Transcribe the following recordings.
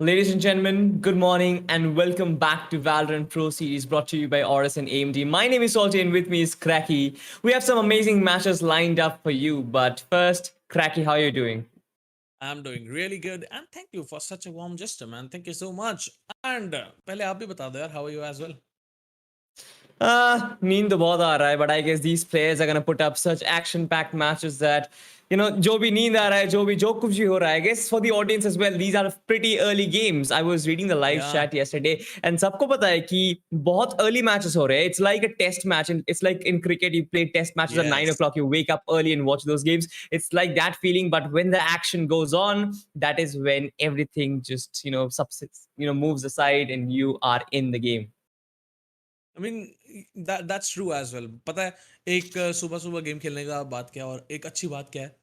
Ladies and gentlemen, good morning and welcome back to Valorant Pro Series brought to you by AORUS and AMD. My name is Salty and with me is Cracky. We have some amazing matches lined up for you, but first, Cracky, how are you doing? I'm doing really good and thank you for such a warm gesture, man. Thank you so much. And पहले आप भी बता दो यार, how are you as well? नींद तो बहुत आ रहा है, but I guess these players are gonna put up such action-packed matches that जो भी नींद आ रहा है, जो कुछ भी हो रहा है, I guess for the audience as well, these are pretty early games. I was reading the live Yeah. chat yesterday, and सबको पता है कि बहुत early matches हो रहे हैं. It's like a test match, and it's like in cricket, you play test matches at 9 Yes. o'clock. You wake up early and watch those games. It's like that feeling, but when the action goes on, that is when everything just subsides, moves aside, and you are in the game. I mean that's true as well. पता है एक सुबह सुबह game खेलने का बात क्या है और एक अच्छी बात क्या है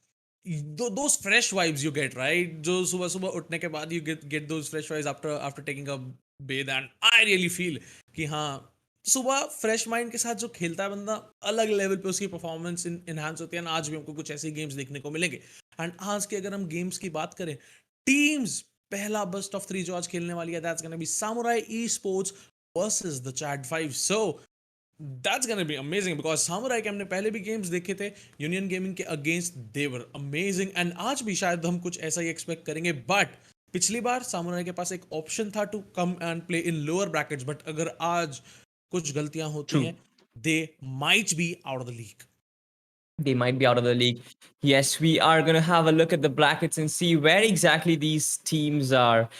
those fresh vibes you get, right? जो सुबह सुबह उठने के बाद you get those fresh vibes after taking a bathe, and I really feel कि हाँ सुबह फ्रेश माइंड के साथ जो खेलता है बंदा अलग लेवल पे उसकी परफॉर्मेंस इनहांस होती है। ना आज भी हमको कुछ ऐसे गेम्स देखने को मिलेंगे। एंड आज की अगर हम गेम्स की बात करें, टीम्स पहला बस्ट ऑफ 3 जो आज खेलने वाली है, that's gonna B samurai e sports versus the chat 5। So that's gonna be amazing because samurai के हमने पहले भी गेम्स देखे थे यूनियन गेमिंग के against, they were amazing. And आज भी शायद हम कुछ ऐसा ही एक्सपेक्ट करेंगे, बट पिछली बार सामुराई के पास एक ऑप्शन था to come and play in lower brackets, but अगर आज कुछ गलतियां होती True. हैं, they might be out of the league. They might be out of the league. Yes, we are going to have a look at the brackets and see where exactly these teams are.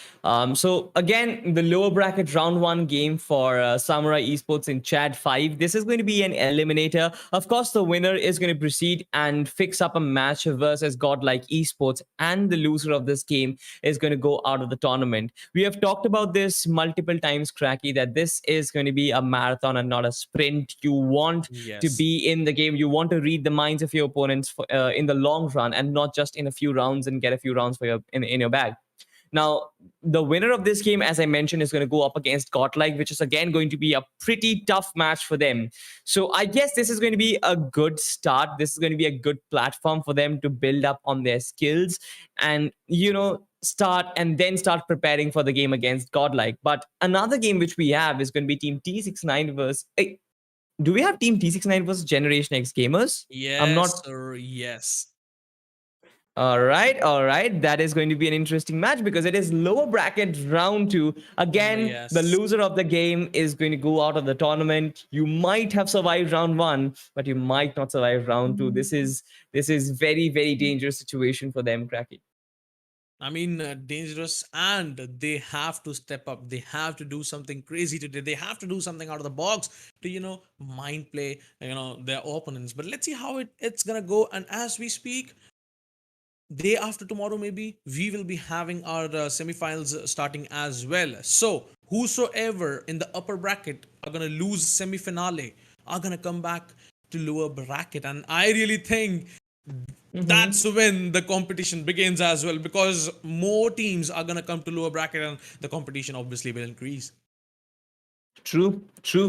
So, again, the lower bracket round one game for Samurai Esports in Chad 5. This is going to be an eliminator. Of course, the winner is going to proceed and fix up a match versus Godlike Esports, and the loser of this game is going to go out of the tournament. We have talked about this multiple times, Cracky, that this is going to be a marathon and not a sprint. You want to Yes. be in the game. You want to read the minds of your opponents in the long run and not just in a few rounds and get a few rounds for in your bag. Now, the winner of this game, as I mentioned, is going to go up against Godlike, which is again going to be a pretty tough match for them. So I guess this is going to be a good start. This is going to be a good platform for them to build up on their skills and, start preparing for the game against Godlike. But another game which we have is going to be Team T69 versus. Do we have Team T69 versus Generation X Gamers? I'm Yes, not. sir. Yes. All right, all right. That is going to be an interesting match because it is lower bracket round two. Again, the Yes. loser of the game is going to go out of the tournament. You might have survived round one, but you might not survive round two. This is very very dangerous situation for them, Cracky. I mean, dangerous, and they have to step up. They have to do something crazy today. They have to do something out of the box to, mind play, their opponents. But let's see how it's gonna go. And as we speak, day after tomorrow, maybe we will be having our semifinals starting as well. So, whosoever in the upper bracket are gonna lose semifinale are gonna come back to lower bracket, and I really think Mm-hmm. that's when the competition begins as well, because more teams are gonna come to lower bracket and the competition obviously will increase. True true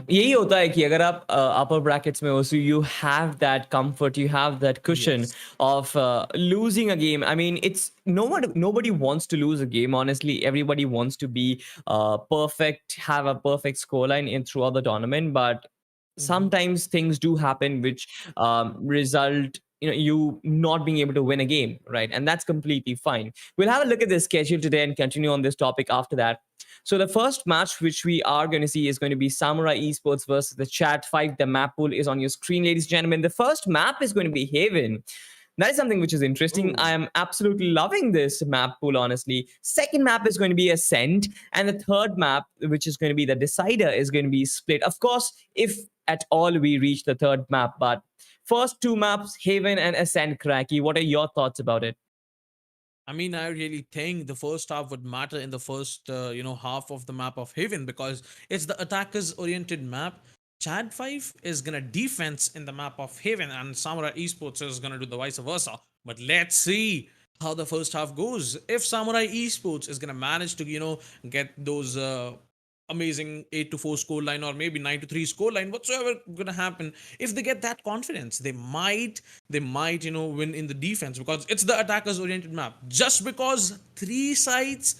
यही होता है कि अगर आप अपर brackets में हो so you have that comfort you have that cushion Yes. of losing a game. I mean, it's nobody wants to lose a game. Honestly, everybody wants to be perfect, have a perfect scoreline in throughout the tournament, but Mhm. sometimes things do happen which result you not being able to win a game, right? And that's completely fine. We'll have a look at the schedule today and continue on this topic after that. So the first match which we are going to see is going to be Samurai Esports versus the Chat 5. The map pool is on your screen, ladies and gentlemen. The first map is going to be Haven. That is something which is interesting. I Oh. am absolutely loving this map pool, honestly. Second map is going to be Ascent. And the third map, which is going to be the Decider, is going to be Split. Of course, if at all we reach the third map. But first two maps, Haven and Ascent, Cracky, what are your thoughts about it? I mean, I really think the first half would matter in the first, half of the map of Haven, because it's the attackers oriented map. Chad 5 is gonna defense in the map of Haven, and Samurai Esports is gonna do the vice versa. But let's see how the first half goes. If Samurai Esports is gonna manage to, get those amazing 8-4 scoreline or maybe 9-3 scoreline, whatsoever gonna happen. If they get that confidence, they might win in the defense, because it's the attackers oriented map. Just because three sides,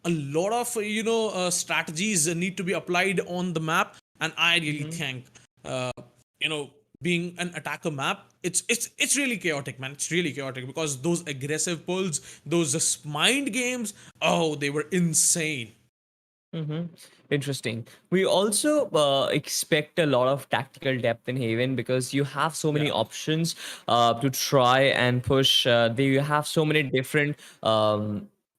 a lot of strategies need to be applied on the map, and I really Mm-hmm. think uh, you know being an attacker map, it's really chaotic, man. It's really chaotic because those aggressive pulls, those just mind games, oh, they were insane. Mm-hmm. Interesting. We also expect a lot of tactical depth in Haven because you have so many Yeah, options to try and push. You have so many different.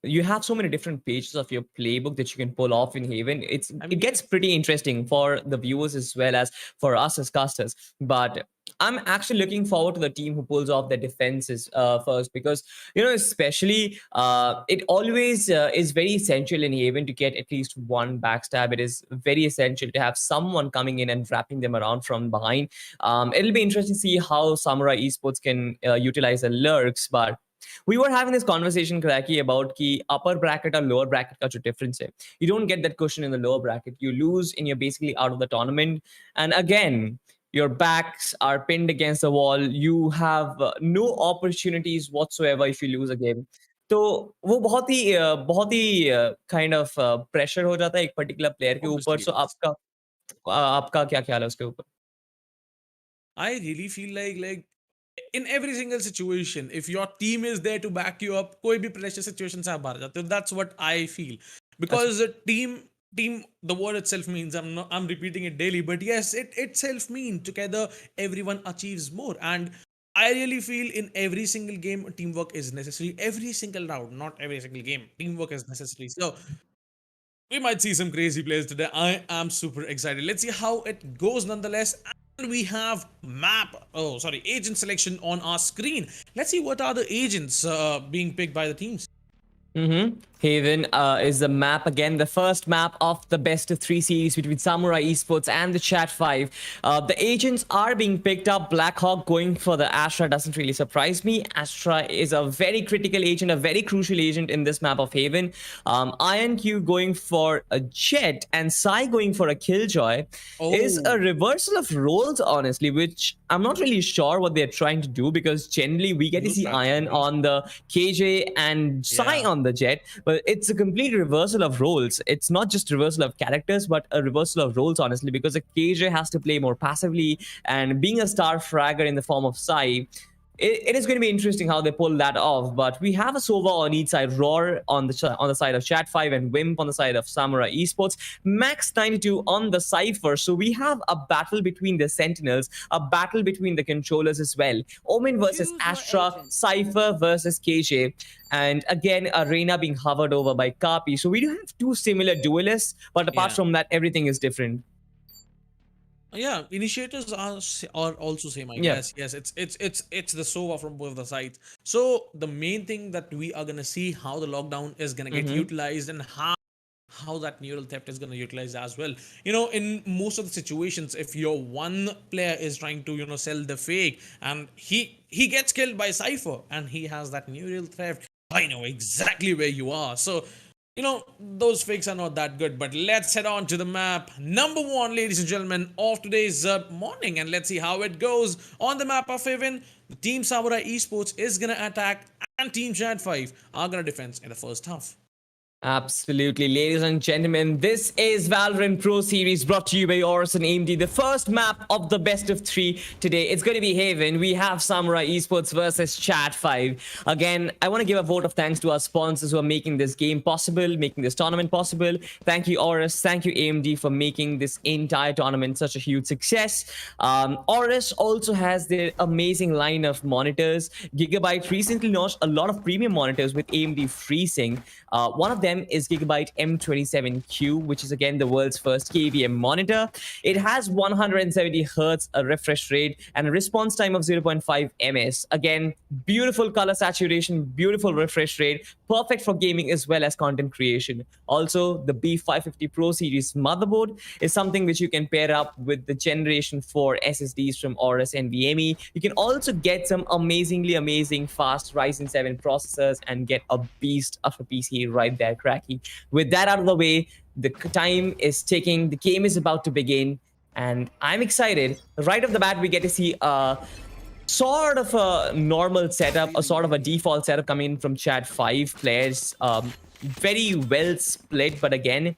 You have so many different pages of your playbook that you can pull off in Haven. I It mean, gets pretty interesting for the viewers as well as for us as casters. But I'm actually looking forward to the team who pulls off their defenses first, because especially it always is very essential in Haven to get at least one backstab. It is very essential to have someone coming in and wrapping them around from behind. It'll be interesting to see how Samurai Esports can utilize the lurks. But we were having this conversation, Kraki, about ki upper bracket or lower bracket ka jo difference hai. You don't get that cushion in the lower bracket. You lose and you're basically out of the tournament. And again, your backs are pinned against the wall. You have no opportunities whatsoever if you lose a game. तो वो बहुत ही kind of pressure हो जाता है एक particular player के ऊपर. obviously सो yes. आपका क्या ख्याल है उसके ऊपर? I really feel like in every single situation, if your team is there to back you up, कोई भी pressure situation से आप बाहर जाते हो. That's what I feel, अच्छा. because a team, the word itself means, I'm repeating it daily, but yes, it itself means together everyone achieves more. And I really feel in every single game teamwork is necessary. Every single round, not every single game, teamwork is necessary. So we might see some crazy plays today. I am super excited. Let's see how it goes nonetheless. And we have agent selection on our screen. Let's see what are the agents being picked by the teams. Mm-hmm. Haven is the map again, the first map of the best of three series between Samurai Esports and the Chat 5. The agents are being picked up. Blackhawk going for the Astra doesn't really surprise me. Astra is a very critical agent, a very crucial agent in this map of Haven. Iron Q going for a Jet and Sai going for a Killjoy is a Oh, reversal of roles, honestly, which I'm not really sure what they're trying to do, because generally we get to new see strategy, Iron new on strategy. the KJ and Sai Yeah. on the Jet, but it's a complete reversal of roles. It's not just reversal of characters, but a reversal of roles, honestly, because a KJ has to play more passively, and being a star fragger in the form of Sai, it is going to be interesting how they pull that off. But we have a Sova on each side, Roar on the side of Chat 5, and Wimp on the side of Samurai Esports, Max 92 on the Cypher. So we have a battle between the Sentinels, a battle between the controllers as well. Omen versus Choose your Astra, agent. Cypher versus KJ. And again, Arena being hovered over by Kapi. So we do have two similar duelists, but apart Yeah. from that, everything is different. Yeah, initiators are also same, I Yeah. guess. Yes, it's the Sova from both the sides. So the main thing that we are gonna see how the lockdown is gonna get Mm-hmm. utilized, and how that neural theft is gonna utilize as well. In most of the situations, if your one player is trying to sell the fake, and he gets killed by Cypher, and he has that neural theft, I know exactly where you are. So those fakes are not that good. But let's head on to the map. Number one, ladies and gentlemen, of today's morning. And let's see how it goes on the map of Haven. The Team Samurai Esports is going to attack, and Team Chat 5 are going to defend in the first half. Absolutely, ladies and gentlemen, this is Valorant Pro Series brought to you by AORUS and AMD. The first map of the best of three today. It's going to be Haven. We have Samurai Esports versus Chat 5. Again, I want to give a vote of thanks to our sponsors who are making this game possible, making this tournament possible. Thank you, AORUS. Thank you, AMD, for making this entire tournament such a huge success. AORUS also has their amazing line of monitors. Gigabyte recently launched a lot of premium monitors with AMD FreeSync. One of them is Gigabyte M27Q, which is again the world's first KVM monitor. It has 170 Hz, a refresh rate, and a response time of 0.5 ms. Again, beautiful color saturation, beautiful refresh rate, perfect for gaming as well as content creation. Also, the B550 Pro Series motherboard is something which you can pair up with the Generation 4 SSDs from AORUS and VME. You can also get some amazing fast Ryzen 7 processors and get a beast of a PC right there, Cracky. With that out of the way, The time is ticking. The game is about to begin, and I'm excited. Right off the bat, we get to see a sort of a normal setup, a sort of a default setup coming in from chat. 5 players, very well split, but again,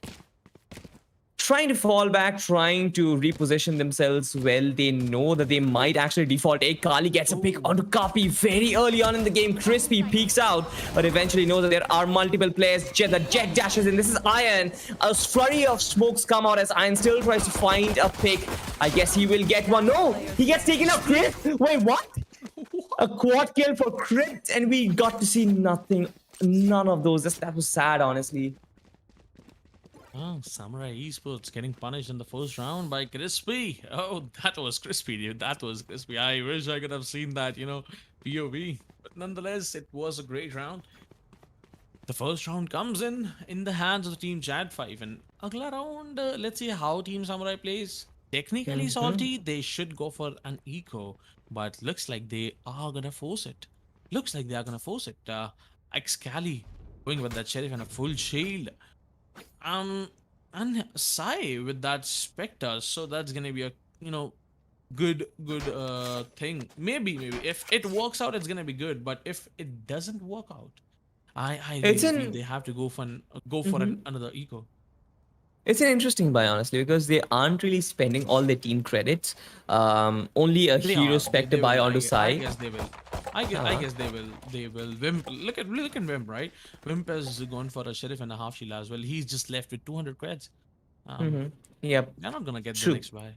trying to fall back, trying to reposition themselves well. They know that they might actually default. Kali gets a pick onto Kapi very early on in the game. Crispy peeks out, but eventually knows that there are multiple players. The Jet dashes in. This is Iron. A flurry of smokes come out as Iron still tries to find a pick. I guess he will get one. No, he gets taken out. Crypt. Wait, what? A quad kill for Crypt, and we got to see nothing. None of those. That was sad, honestly. Oh, Samurai Esports getting punished in the first round by Crispy. Oh, that was crispy, dude. That was crispy. I wish I could have seen that, POV. But nonetheless, it was a great round. The first round comes in the hands of the team Chad 5. And Agla round, let's see how Team Samurai plays. Technically, Salty, they should go for an eco. But looks like they are gonna force it. Looks like they are gonna force it. Excali going with that Sheriff and a full shield. And Sai with that Spectre, so that's gonna be a good thing. Maybe if it works out, it's gonna be good. But if it doesn't work out, I It's really feel an they have to go for another eco. It's an interesting buy, honestly, because they aren't really spending all their team credits. Only a They hero are. spec to They buy will. onto I Sai. guess they will. I guess they will. They will. Wimp. Look at Wimp, right? Wimp has gone for a sheriff and a half shield as well. He's just left with 200 creds. Yep, They're not gonna get the true. next buy.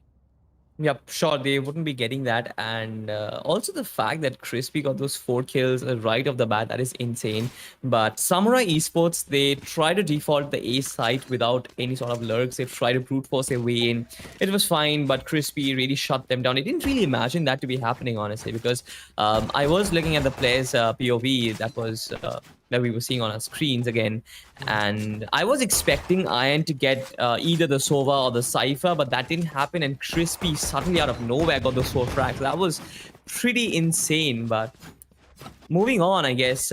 Yep, sure, they wouldn't be getting that. And also the fact that Crispy got those 4 kills right off the bat, that is insane. But Samurai Esports, they try to default the A site without any sort of lurks. They try to brute force their way in. It was fine, but Crispy really shut them down. I didn't really imagine that to be happening, honestly, because I was looking at the players' POV that we were seeing on our screens again. And I was expecting Iron to get either the Sova or the Cypher, but that didn't happen. And Crispy suddenly out of nowhere got the Sword Frags. That was pretty insane. But moving on, I guess,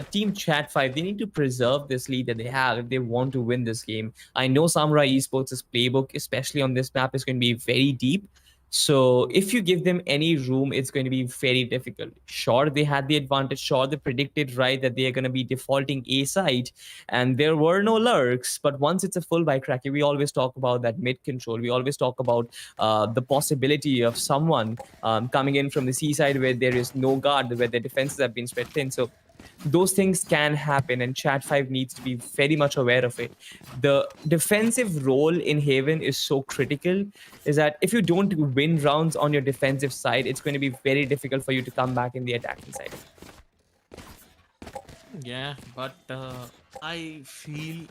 Team Chat 5, they need to preserve this lead that they have if they want to win this game. I know Samurai Esports' playbook, especially on this map, is going to be very deep. So if you give them any room, it's going to be very difficult. Sure, they had the advantage. Sure, they predicted right that they are going to be defaulting A side, and there were no lurks. But once it's a full buy cracky, we always talk about that mid control. We always talk about the possibility of someone coming in from the C side where there is no guard, where their defenses have been spread thin. So those things can happen, and Chat 5 needs to be very much aware of it. The defensive role in Haven is so critical, is that if you don't win rounds on your defensive side, it's going to be very difficult for you to come back in the attacking side. Yeah, but I feel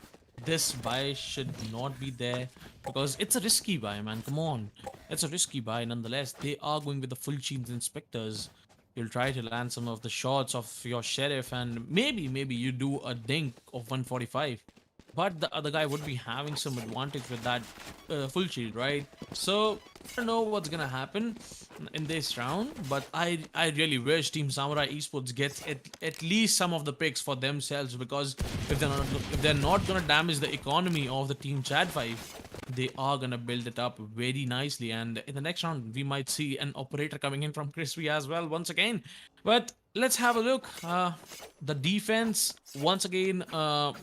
this buy should not be there because it's a risky buy, man. Come on, it's a risky buy. Nonetheless, they are going with the full shields inspectors. You'll try to land some of the shots of your sheriff, and maybe you do a dink of 145. But the other guy would be having some advantage with that full shield, right? So I don't know what's gonna happen in this round, but I really wish Team Samurai Esports gets at least some of the picks for themselves, because if they're not gonna damage the economy of the Team Chad 5, they are gonna build it up very nicely. And in the next round, we might see an operator coming in from Crispy as well once again. But let's have a look. The defense once again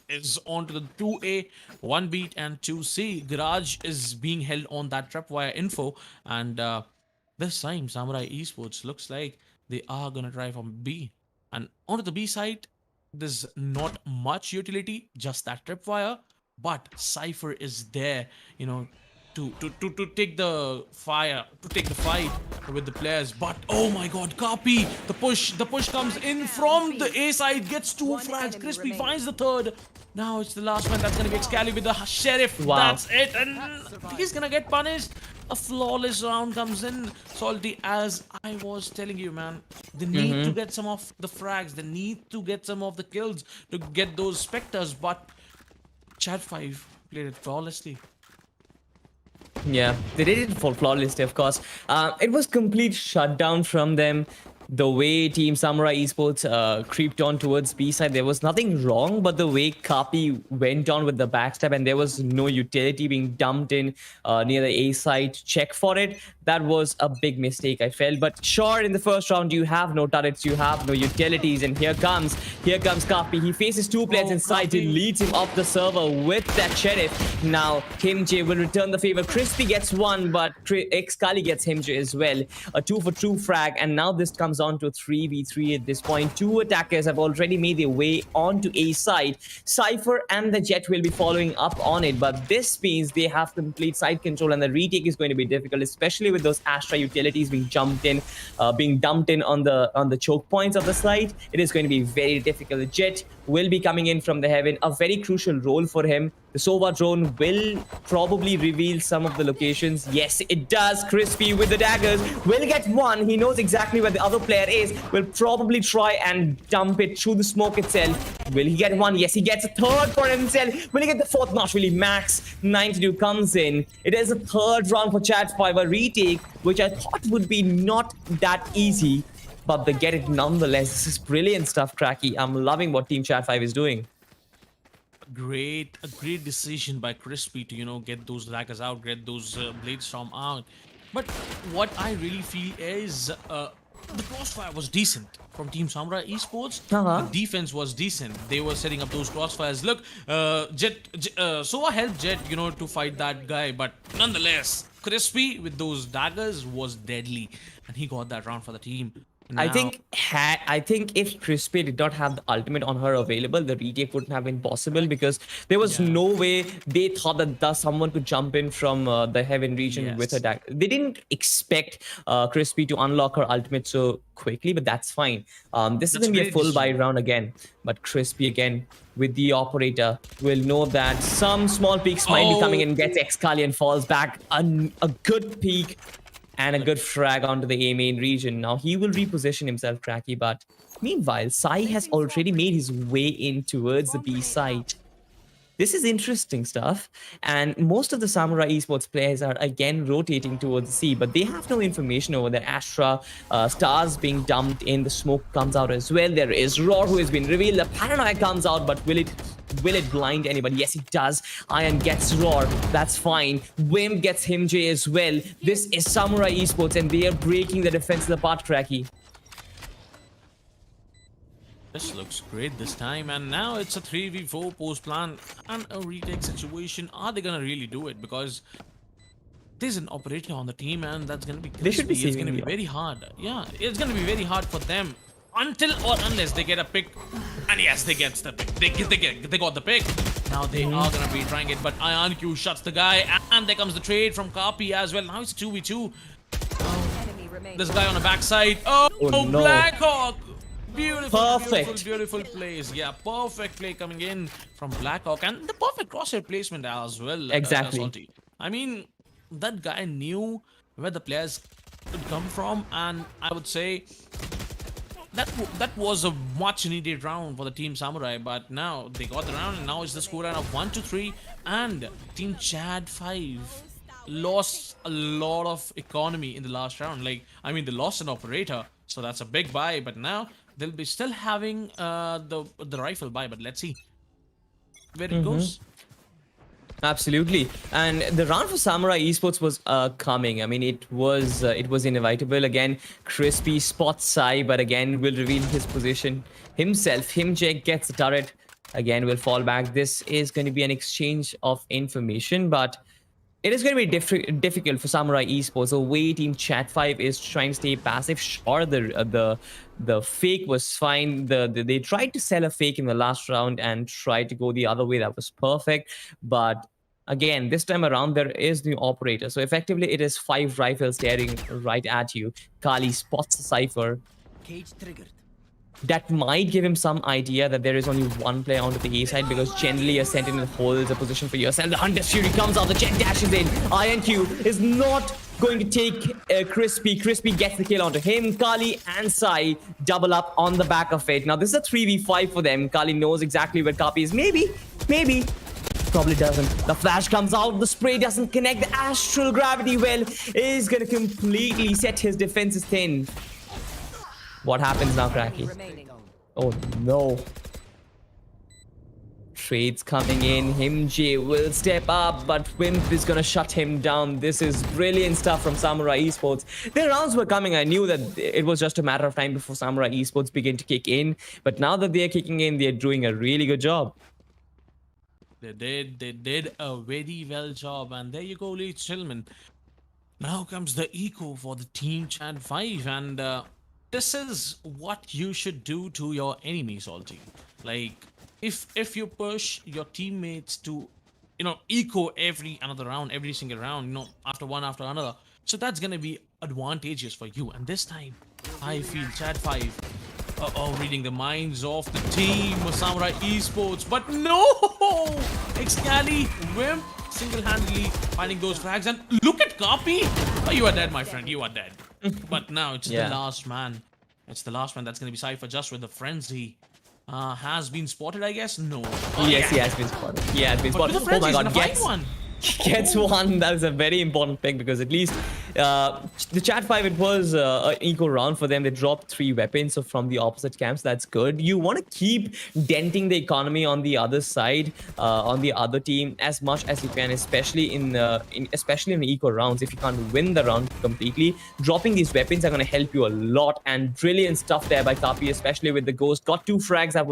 is on to the 2A, 1 beat and 2C. Garage is being held on that trapwire info, and this time Samurai Esports looks like they are gonna try from B. And onto the B side, there's not much utility, just that tripwire. But Cypher is there, to take the fire, to take the fight with the players. But oh my god, Copy! The push comes in from the A side, gets 2 frags. Crispy finds the third. Now it's the last one that's gonna be Excalibur with the Sheriff. Wow. That's it, and he's gonna get punished. A flawless round comes in. Salty, as I was telling you, man, they need to get some of the frags. They need to get some of the kills to get those specters. But Chat 5 played it flawlessly. Yeah, they did it for flawlessly, of course. It was complete shutdown from them. the way Team Samurai Esports creeped on towards B side, there was nothing wrong, but the way Kapi went on with the backstab and there was no utility being dumped in near the A side to check for it, that was a big mistake, I felt. But sure, in the first round, you have no turrets, you have no utilities, and here comes Kapi. He faces two players inside. He leads him up the server with that sheriff. Now, Himj will return the favor. Crispy gets one, but Xkali gets Himj as well. A 2-for-2 frag, and now this comes on to a 3v3 at this point. Two attackers have already made their way onto A side. Cypher and the Jet will be following up on it, but this means they have complete side control, and the retake is going to be difficult, especially with those Astra utilities being dumped in on the choke points of the side. It is going to be very difficult. The Jet will be coming in from the heaven, a very crucial role for him. The Sova drone will probably reveal some of the locations. Yes, it does. Crispy with the daggers will get one. He knows exactly where the other player is. Will probably try and dump it through the smoke itself. Will he get one? Yes, he gets a third for himself. Will he get the fourth? Not really. Max 92 comes in. It is a third round for Chat5, a retake, which I thought would be not that easy, but they get it nonetheless. This is brilliant stuff, Cracky. I'm loving what Team Chat5 is doing. A great decision by Crispy to, you know, get those daggers out, get those blade storm out. But what I really feel is the crossfire was decent from Team Samurai Esports. The defense was decent. They were setting up those crossfires. Look, Sova helped Jet, you know, to fight that guy, but nonetheless, Crispy with those daggers was deadly, and he got that round for the team. Now, I think if Crispy did not have the ultimate on her available, the retake wouldn't have been possible, because there was no way they thought that someone could jump in from the heaven region with her dagger. They didn't expect Crispy to unlock her ultimate so quickly, but that's fine. This is going to be a full buy round again, but Crispy again with the operator will know that some small peaks might be coming in, gets Xkali and falls back. A good peak and a good frag onto the A main region. Now he will reposition himself, Cracky, but meanwhile, Sai has already made his way in towards the B side. This is interesting stuff, and most of the Samurai Esports players are again rotating towards the C, but they have no information over the Astra stars being dumped in. The smoke comes out as well. There is Roar who has been revealed. The paranoia comes out, but will it blind anybody? Yes, it does. Iron gets Roar. That's fine. Wim gets Himj as well. This is Samurai Esports, and they are breaking the defense apart, Cracky. This looks great this time, and now it's a 3v4 post plan and a retake situation. Are they gonna really do it? Because there's an operator on the team, and that's gonna be They should be it's gonna be very hard. Yeah, it's gonna be very hard for them until or unless they get a pick. And yes, they get the pick. They got the pick. Now they are gonna be trying it, but IonQ shuts the guy, and there comes the trade from Kapi as well. Now it's 2v2. This guy on the backside. Oh no. Blackhawk! Beautiful plays. Yeah, perfect play coming in from Blackhawk, and the perfect crosshair placement as well. Exactly. I mean, that guy knew where the players could come from, and I would say that was a much needed round for the Team Samurai. But now they got the round, and now it's the score line of 1-3, and Team Chat5 lost a lot of economy in the last round. Like, I mean, they lost an operator, so that's a big buy, but now they'll be still having the rifle buy, but let's see where it goes. Absolutely. And the round for Samurai Esports was coming. I mean, it was inevitable. Again, Crispy spots Sai, but again will reveal his position himself. Himj gets the turret. Again, will fall back. This is going to be an exchange of information, but it is going to be difficult for Samurai Esports. The way Team Chat5 is trying to stay passive. Sure, the fake was fine. They tried to sell a fake in the last round and tried to go the other way. That was perfect. But again, this time around, there is the operator. So effectively, it is 5 rifles staring right at you. Kali spots the Cypher. Cage triggered. That might give him some idea that there is only one player onto the A side, because generally a sentinel holds a position for yourself. The Hunter's Fury comes out, the Jet dashes in. IonQ is not going to take Crispy. Crispy gets the kill onto him. Kali and Sai double up on the back of it. Now this is a 3v5 for them. Kali knows exactly where Kapi is. Maybe. Probably doesn't. The flash comes out. The spray doesn't connect. The astral gravity well is going to completely set his defenses thin. What happens now, Cracky? Oh no. Trades coming in. Himj will step up, but Wimp is gonna shut him down. This is brilliant stuff from Samurai Esports. Their rounds were coming. I knew that it was just a matter of time before Samurai Esports begin to kick in. But now that they're kicking in, they're doing a really good job. They did a very well job. And there you go, ladies and gentlemen. Now comes the eco for the Team Chat 5. And this is what you should do to your enemies, Salty. Like, if you push your teammates to, eco every single round, after one after another, so that's gonna be advantageous for you. And this time, I feel Chat 5, reading the minds of the team of Samurai Esports, but no, Excali Wimp single-handedly finding those frags, and look at Copy. Oh, you are dead, my friend. You are dead. But now it's the last man. It's the last man that's gonna be Cypher just with the frenzy. Has been spotted, I guess? No. Yes, he has been spotted. He has been spotted. Oh my god, gets one. That is a very important pick because at least the Chat 5, it was an equal round for them. They dropped 3 weapons from the opposite camps. That's good. You want to keep denting the economy on the other side, on the other team as much as you can, especially in equal rounds. If you can't win the round completely, dropping these weapons are going to help you a lot. And brilliant stuff there by Kapi, especially with the Ghost. Got 2 frags. That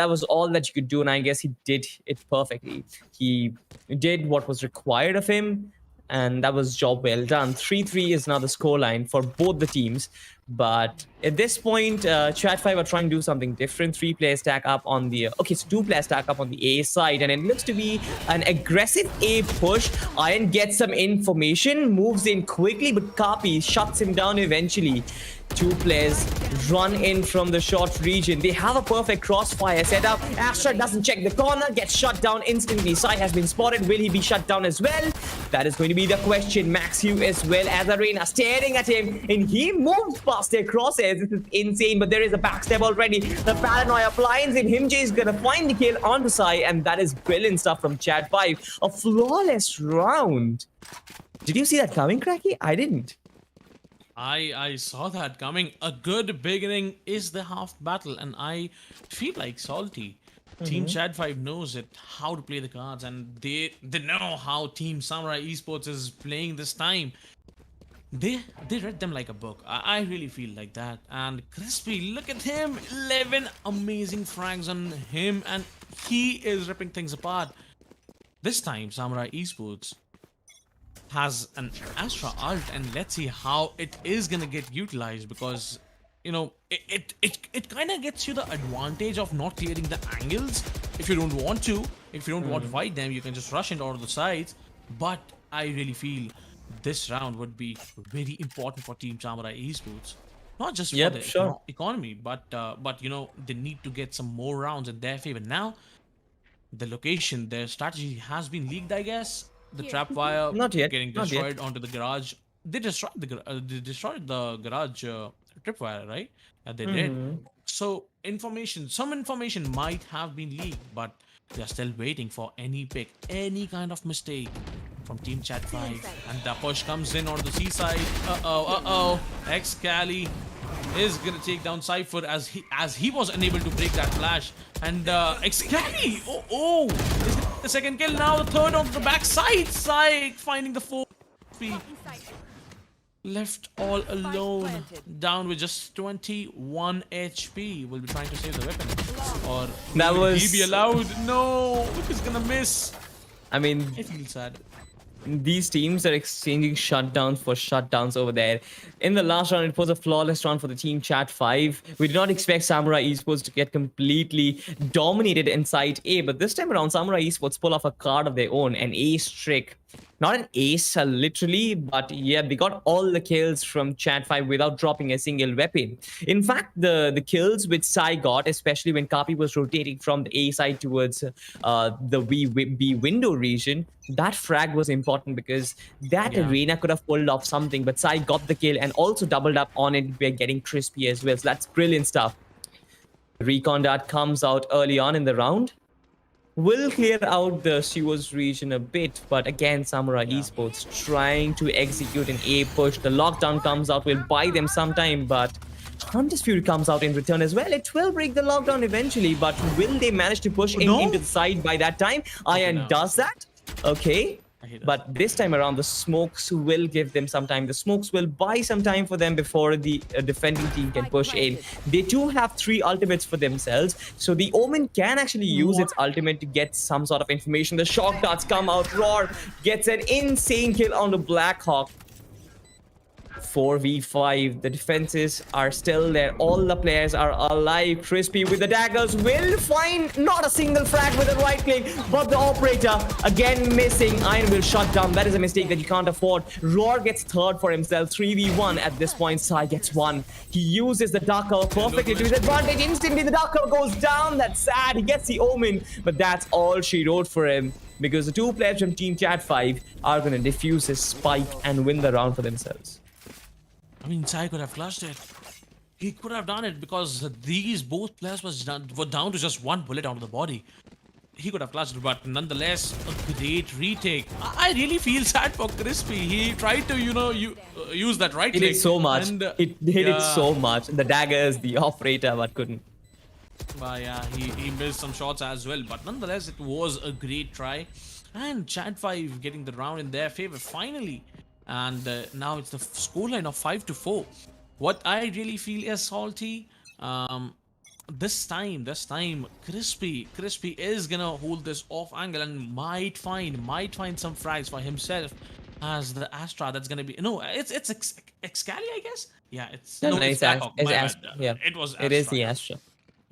was all that you could do, and I guess he did it perfectly. He did what was required of him, and that was job well done. 3-3 is now the scoreline for both the teams. But at this point, Chat 5 are trying to do something different. 3 players stack up on the... Okay, so 2 players stack up on the A side, and it looks to be an aggressive A push. Iron gets some information, moves in quickly, but Kapi shuts him down eventually. 2 players run in from the short region. They have a perfect crossfire setup. Astra doesn't check the corner, gets shut down instantly. Sai has been spotted. Will he be shut down as well? That is going to be the question. Max Hugh as well as Arena staring at him, and he moves past their crosshairs. This is insane, but there is a backstab already. The paranoia applies, and Himj is gonna find the kill onto Sai, and that is brilliant stuff from Chat 5. A flawless round. Did you see that coming, Cracky? I didn't. I saw that coming. A good beginning is the half battle, and I feel like Salty. Team Chat 5 knows it, how to play the cards, and they know how Team Samurai Esports is playing this time. They read them like a book. I really feel like that. And Crispy, look at him. 11 amazing frags on him, and he is ripping things apart. This time, Samurai Esports has an Astra ult, and let's see how it is gonna get utilized, because it kind of gets you the advantage of not clearing the angles. If you don't want to fight them, you can just rush into all the sides. But I really feel this round would be very important for Team Samurai Esports, not just for the economy, but they need to get some more rounds in their favor. Now the location, their strategy has been leaked, I guess. The trap wire getting destroyed onto the garage. They destroyed the garage tripwire, right? They did. So some information might have been leaked, but they're still waiting for any pick, any kind of mistake from Team Chat 5. And the push comes in on the seaside. Excali is gonna take down Cypher as he was unable to break that flash. And Excali, is the second kill, now the third on the backside. Psych finding the 4 HP. Left all alone, down with just 21 HP. Will be trying to save the weapon, or will he be allowed? No, he's gonna miss. I mean, I feel sad. These teams are exchanging shutdowns for shutdowns over there. In the last round, it was a flawless round for the Team Chat 5. We did not expect Samurai Esports to get completely dominated inside A, but this time around, Samurai Esports pull off a card of their own, an ace trick. Not an ace, literally, but yeah, they got all the kills from Chat 5 without dropping a single weapon. In fact, the kills which Sai got, especially when Kapi was rotating from the A side towards the B window region, that frag was important because that Arena could have pulled off something, but Sai got the kill and also doubled up on it by getting crispy as well. So that's brilliant stuff. Recon Dart comes out early on in the round. Will clear out the sewers region a bit, but again, Samurai Esports trying to execute an A push. The lockdown comes out, will buy them some time, but Hunter's Fury comes out in return as well. It will break the lockdown eventually, but will they manage to push into the side by that time? Iron no. does that. Okay. I hate that. But this time around, the smokes will give them some time. The smokes will buy some time for them before the defending team can push in. They do have 3 ultimates for themselves, so the Omen can actually use its ultimate to get some sort of information. The shock darts come out. Roar gets an insane kill on the Blackhawk. 4v5. The defenses are still there. All the players are alive. Crispy with the daggers will find not a single frag with a right click, but the operator again missing. Iron will shut down. That is a mistake that you can't afford. Roar gets third for himself. 3v1 at this point. Sai gets 1. He uses the dark cover perfectly to his advantage. Instantly the dark cover goes down. That's sad. He gets the Omen, but that's all she wrote for him, because the 2 players from Team Chat 5 are going to defuse his spike and win the round for themselves. I mean, Sai could have clutched it. He could have done it because these both players were down to just 1 bullet out of the body. He could have clutched it, but nonetheless, a great retake. I really feel sad for Crispy. He tried to, use that right click. He did so much. And, It did it so much. The daggers, the operator, but couldn't. Yeah, he missed some shots as well. But nonetheless, it was a great try. And Chat 5 getting the round in their favor finally. And now it's the scoreline of 5-4. What I really feel is salty. This time, Crispy is gonna hold this off angle and might find some frags for himself as the Astra. That's gonna be it's Excali, I guess. Yeah, it's It's Blackhawk. My bad. yeah, It was it is Astra. the Astra.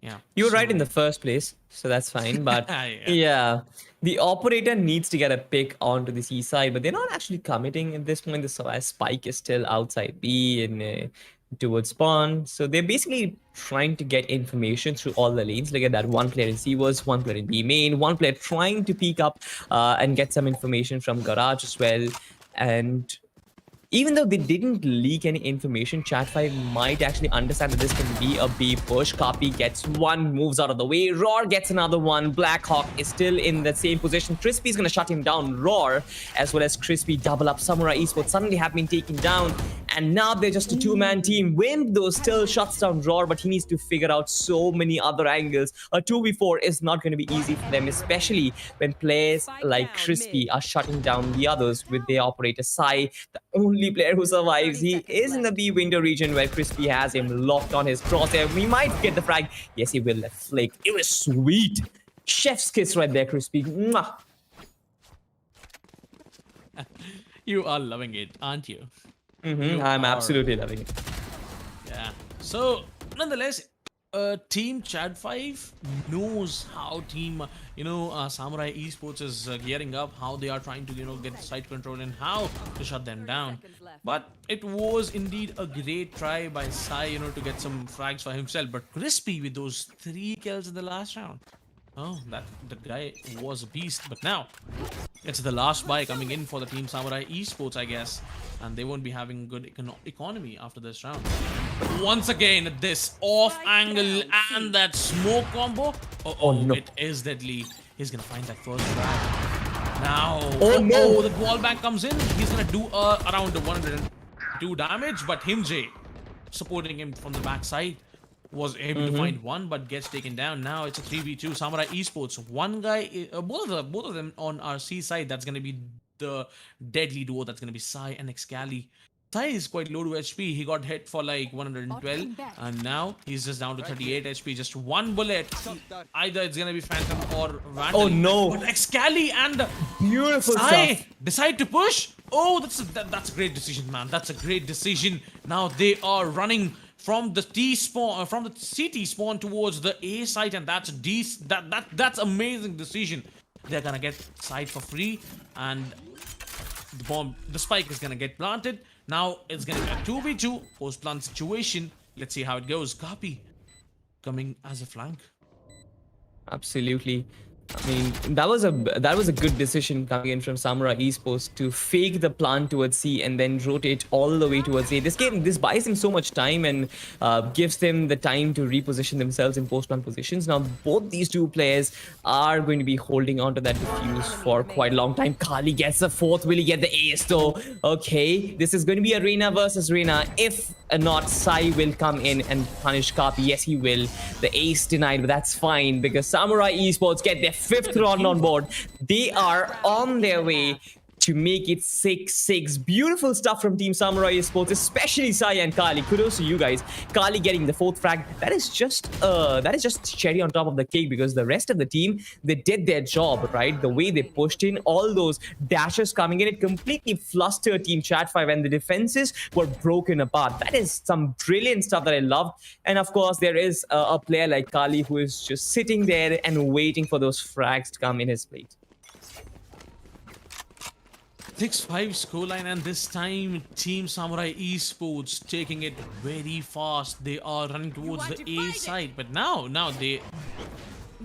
Yeah, You were right in the first place, so that's fine. But Yeah. the operator needs to get a pick onto the C side, but they're not actually committing at this point. The spike is still outside B and towards spawn. So they're basically trying to get information through all the lanes. Look at that. 1 player in C was, 1 player in B main, 1 player trying to peek up and get some information from Garage as well. And even though they didn't leak any information, Chat 5 might actually understand that this can be a B push. Copy gets 1, moves out of the way. Roar gets another 1. Blackhawk is still in the same position. Crispy's going to shut him down. Roar, as well as Crispy, double up. Samurai Esports suddenly have been taken down. And now they're just a 2-man team. Wimp, though, still shuts down Roar, but he needs to figure out so many other angles. A 2v4 is not going to be easy for them, especially when players like Crispy are shutting down the others with their operator Sai, the only player who survives. He is in the B window region where Crispy has him locked on his crosshair. We might get the frag. Yes, he will. That flick. It was sweet. Chef's kiss right there, Crispy. Mwah. You are loving it, aren't you? I'm absolutely loving it. Yeah. So, nonetheless, Team Chad 5 knows how Team, Samurai Esports is gearing up, how they are trying to, get site control and how to shut them down. But it was indeed a great try by Sai, to get some frags for himself. But Crispy with those 3 kills in the last round. Oh, the guy was a beast. But now, it's the last buy coming in for the Team Samurai Esports, I guess. And they won't be having good economy after this round. Once again, this off angle and that smoke combo. Oh no. It is deadly. He's going to find that first frag. Now, no. The wall back comes in. He's going to do around 102 damage. But Himjay, supporting him from the backside, was able to find 1 but gets taken down. Now it's a 3v2. Samurai Esports. One guy, both of them on our C side. That's going to be the deadly duo. That's going to be Sai and Excali. Sai is quite low to HP. He got hit for like 112 and now he's just down to 38 HP. Just 1 bullet. Either it's going to be Phantom or Vandal. Oh no. But Excali and Beautiful Sai stuff. decide to push. Oh, that's a great decision, man. That's a great decision. Now they are running from the T spawn, from the CT spawn towards the A site, and that's that's amazing decision. They're gonna get site for free, and the spike is gonna get planted. Now it's gonna be a 2v2 post plant situation. Let's see how it goes. Copy coming as a flank. Absolutely. I mean, that was a good decision coming in from Samurai Esports to fake the plant towards C and then rotate all the way towards A. This buys him so much time and gives them the time to reposition themselves in post-plant positions. Now, both these two players are going to be holding on to that defuse for quite a long time. Kali gets the fourth. Will he get the ace though? Okay, this is going to be Arena versus Arena. If not, Sai will come in and punish Kapi. Yes, he will. The ace denied, but that's fine because Samurai Esports get their fifth round on board. They are on their way to make it 6-6. Beautiful stuff from Team Samurai Esports, especially Sai and Kali. Kudos to you guys. Kali getting the fourth frag. That is just cherry on top of the cake because the rest of the team, they did their job, right? The way they pushed in, all those dashes coming in, it completely flustered Team Chat5 and the defenses were broken apart. That is some brilliant stuff that I love. And of course, there is a player like Kali who is just sitting there and waiting for those frags to come in his plate. 6-5 scoreline, and this time Team Samurai Esports taking it very fast. They are running towards the A side, but now they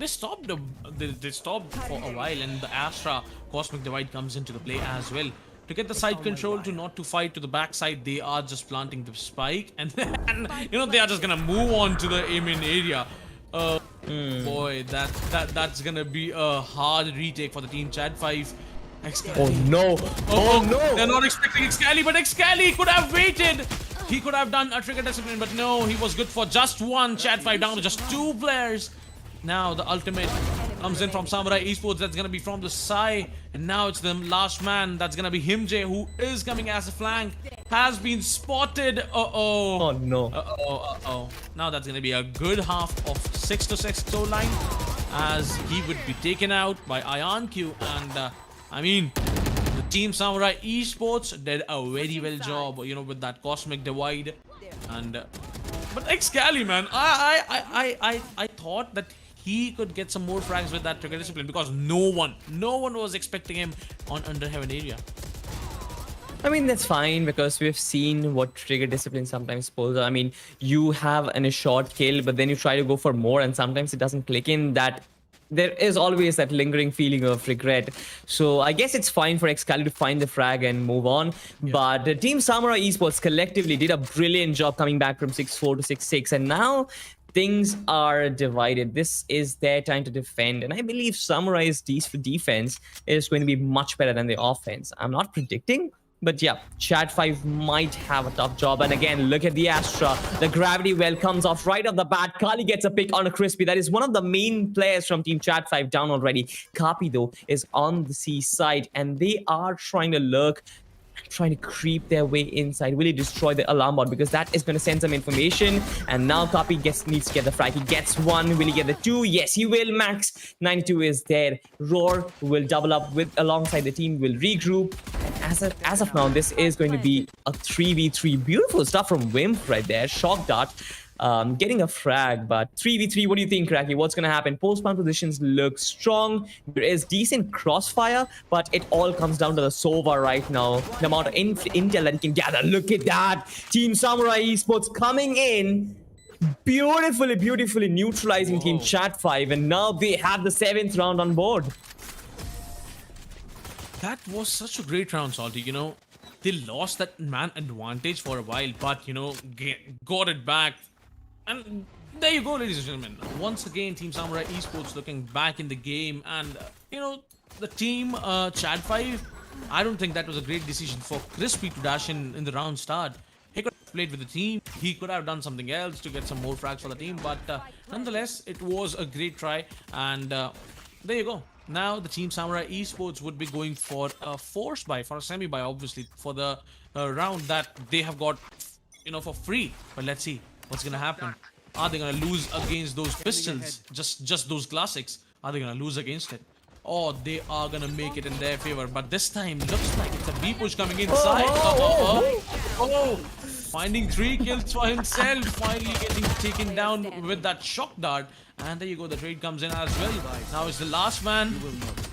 stopped they stopped for a while, and the Astra Cosmic Divide comes into the play as well. To get the side control, to not to fight to the backside, they are just planting the spike, and then they are just gonna move on to the aim in area. Boy, that's gonna be a hard retake for the Team Chat5. Oh no! Oh no! They're not expecting Excali, but Excali could have waited. He could have done a trigger discipline, but no, he was good for just one. Chat5 down to just two players. Now the ultimate comes in from Samurai Esports. That's gonna be from the side, and now it's the last man. That's gonna be Himj, who is coming as a flank. Has been spotted. Oh no! Now that's gonna be a good half of 6-6 scoreline, as he would be taken out by IonQ. And I mean, the Team Samurai Esports did a very well job, with that Cosmic Divide. And but Excali, man, I thought that he could get some more frags with that trigger discipline because no one was expecting him on Underheaven area. I mean, that's fine because we've seen what trigger discipline sometimes pulls. I mean, you have a short kill, but then you try to go for more, and sometimes it doesn't click in. That there is always that lingering feeling of regret. So I guess it's fine for Excali to find the frag and move on. Yeah. But the Team Samurai Esports collectively did a brilliant job coming back from 6-4 to 6-6. And now things are divided. This is their time to defend. And I believe Samurai's defense is going to be much better than the offense. I'm not predicting, but yeah, Chat5 might have a tough job. And again, look at the Astra. The gravity well comes off right off the bat. Kali gets a pick on a Crispy. That is one of the main players from Team Chat5 down already. Kapi, though, is on the C side, and they are trying to lurk, trying to creep their way inside. Will he destroy the alarm bot? Because that is going to send some information. And now Kapi needs to get the frag. He gets one. Will he get the two? Yes, he will. Max 92 is there. Roar will double up alongside the team. Will regroup. As of now, this is going to be a 3v3. Beautiful stuff from Wimp right there. Shock dart. Getting a frag, but 3v3, what do you think, Cracky? What's going to happen? Post-plant positions look strong. There is decent crossfire, but it all comes down to the Sova right now. The amount of intel that he can gather. Look at that. Team Samurai Esports coming in. Beautifully neutralizing Team Chat5, and now they have the 7th round on board. That was such a great round, Salty. They lost that man advantage for a while, but got it back. And there you go, ladies and gentlemen. Once again, Team Samurai Esports looking back in the game, and the team Chat5. I don't think that was a great decision for Crispy to dash in the round start. He could have played with the team. He could have done something else to get some more frags for the team, but nonetheless, it was a great try. And there you go. Now the Team Samurai Esports would be going for a force buy, for a semi buy, obviously, for the round that they have got, for free. But let's see what's gonna happen. Are they gonna lose against those pistols? Just those classics? Are they gonna lose against it? Or they are gonna make it in their favor? But this time looks like it's a B push coming inside. Finding 3 kills for himself. Finally getting taken down with that shock dart. And there you go, the trade comes in as well. Now it's the last man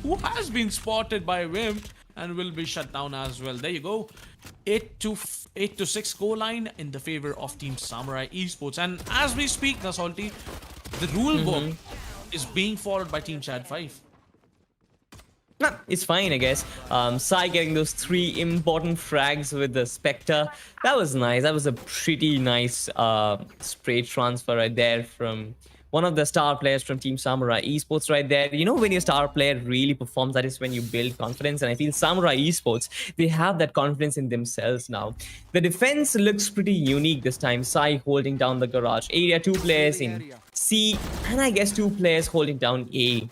who has been spotted by Wimp and will be shut down as well. There you go. 8-6 scoreline in the favor of Team Samurai Esports. And as we speak, Salty, the rule book is being followed by Team Chat5. Nah, it's fine, I guess. Sai getting those 3 important frags with the Spectre. That was nice. That was a pretty nice spray transfer right there from one of the star players from Team Samurai Esports right there. You know, when your star player really performs, that is when you build confidence. And I feel Samurai Esports, they have that confidence in themselves now. The defense looks pretty unique this time. Sai holding down the garage area, 2 players in C, and I guess 2 players holding down A.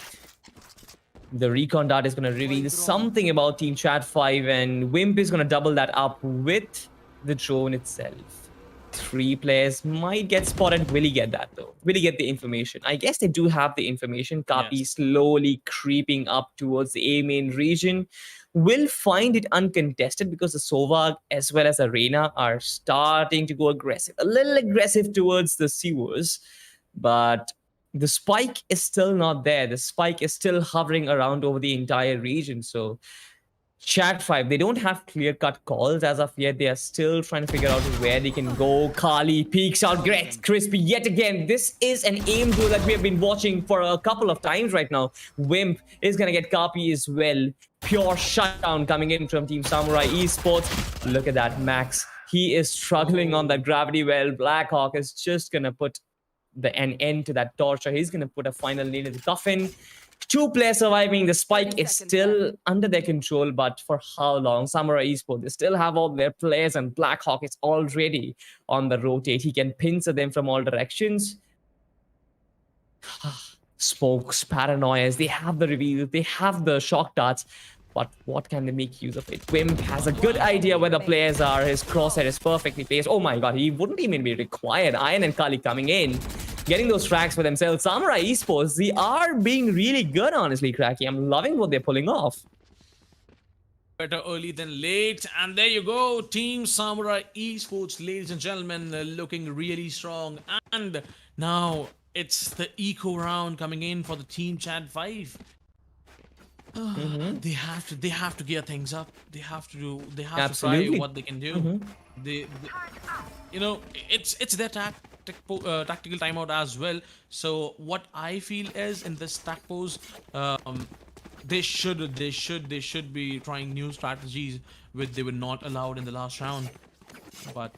The recon dart is going to reveal something about Team Chat 5, and Wimp is going to double that up with the drone itself. 3 players might get spotted. Will he get that though? Will he get the information? I guess they do have the information. Kapi Yes. slowly creeping up towards the A main region. Will find it uncontested because the Sovag as well as Arena are starting to go aggressive. A little aggressive towards the sewers. But the spike is still not there. The spike is still hovering around over the entire region. So Chat 5, they don't have clear-cut calls as of yet. They are still trying to figure out where they can go. Kali peeks out. Great Crispy yet again. This is an aim duel that we have been watching for a couple of times right now. Wimp is going to get Kapi as well. Pure shutdown coming in from Team Samurai Esports. Look at that, Max. He is struggling on that gravity well. Blackhawk is just going to put an end to that torture. He's going to put a final nail in the coffin. 2 players surviving. The spike is still under their control, but for how long? Samurai Esports, they still have all their players, and Blackhawk is already on the rotate. He can pincer them from all directions. Smokes, paranoias, they have the reveal, they have the shock darts, but what can they make use of it? Wimp has a good idea where the players are. His crosshair is perfectly placed. Oh my god, he wouldn't even be required. Iron and Kali coming in, getting those frags for themselves. Samurai Esports, they are being really good, honestly, Cracky. I'm loving what they're pulling off. Better early than late. And there you go. Team Samurai Esports, ladies and gentlemen, looking really strong. And now it's the eco round coming in for the Team Chat 5. They have to gear things up. They have to try Absolutely. what they can do. They you know, it's their tactical timeout as well. So what I feel is in this stack pose, they should be trying new strategies which they were not allowed in the last round. But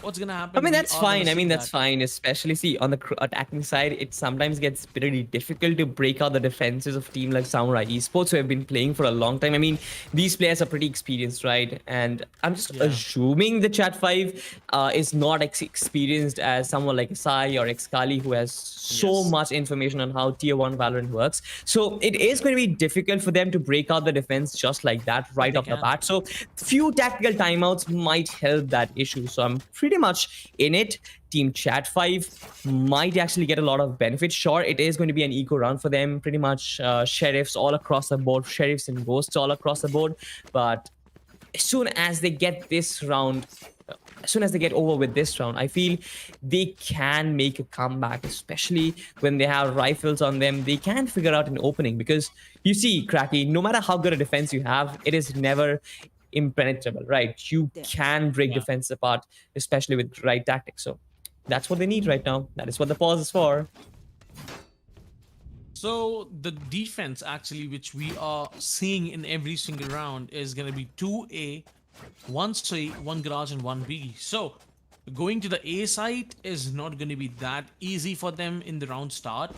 what's gonna happen? I mean, We that's are gonna fine. I see mean, that's that. fine. Especially, see, on the attacking side, it sometimes gets pretty difficult to break out the defenses of team like Samurai Esports, who have been playing for a long time. I mean, these players are pretty experienced, right? And I'm just Yeah. assuming the Chat 5 is not experienced as someone like Sai or Xkali, who has so Yes. much information on how Tier 1 Valorant works. So it is going to be difficult for them to break out the defense just like that But right they off the can. bat. So few tactical timeouts might help that issue. So I'm pretty much in it. Team Chat 5 might actually get a lot of benefit. Sure, it is going to be an eco round for them. Pretty much sheriffs all across the board, sheriffs and ghosts all across the board. But as soon as they get this round, as soon as they get over with this round, I feel they can make a comeback, especially when they have rifles on them. They can figure out an opening because you see, Cracky, no matter how good a defense you have, it is never impenetrable, right? You can break Yeah. defense apart, especially with right tactics. So that's what they need right now. That is what the pause is for. So the defense actually, which we are seeing in every single round, is gonna be 2A, 1C, 1 garage, and 1B. So going to the A site is not gonna be that easy for them in the round start.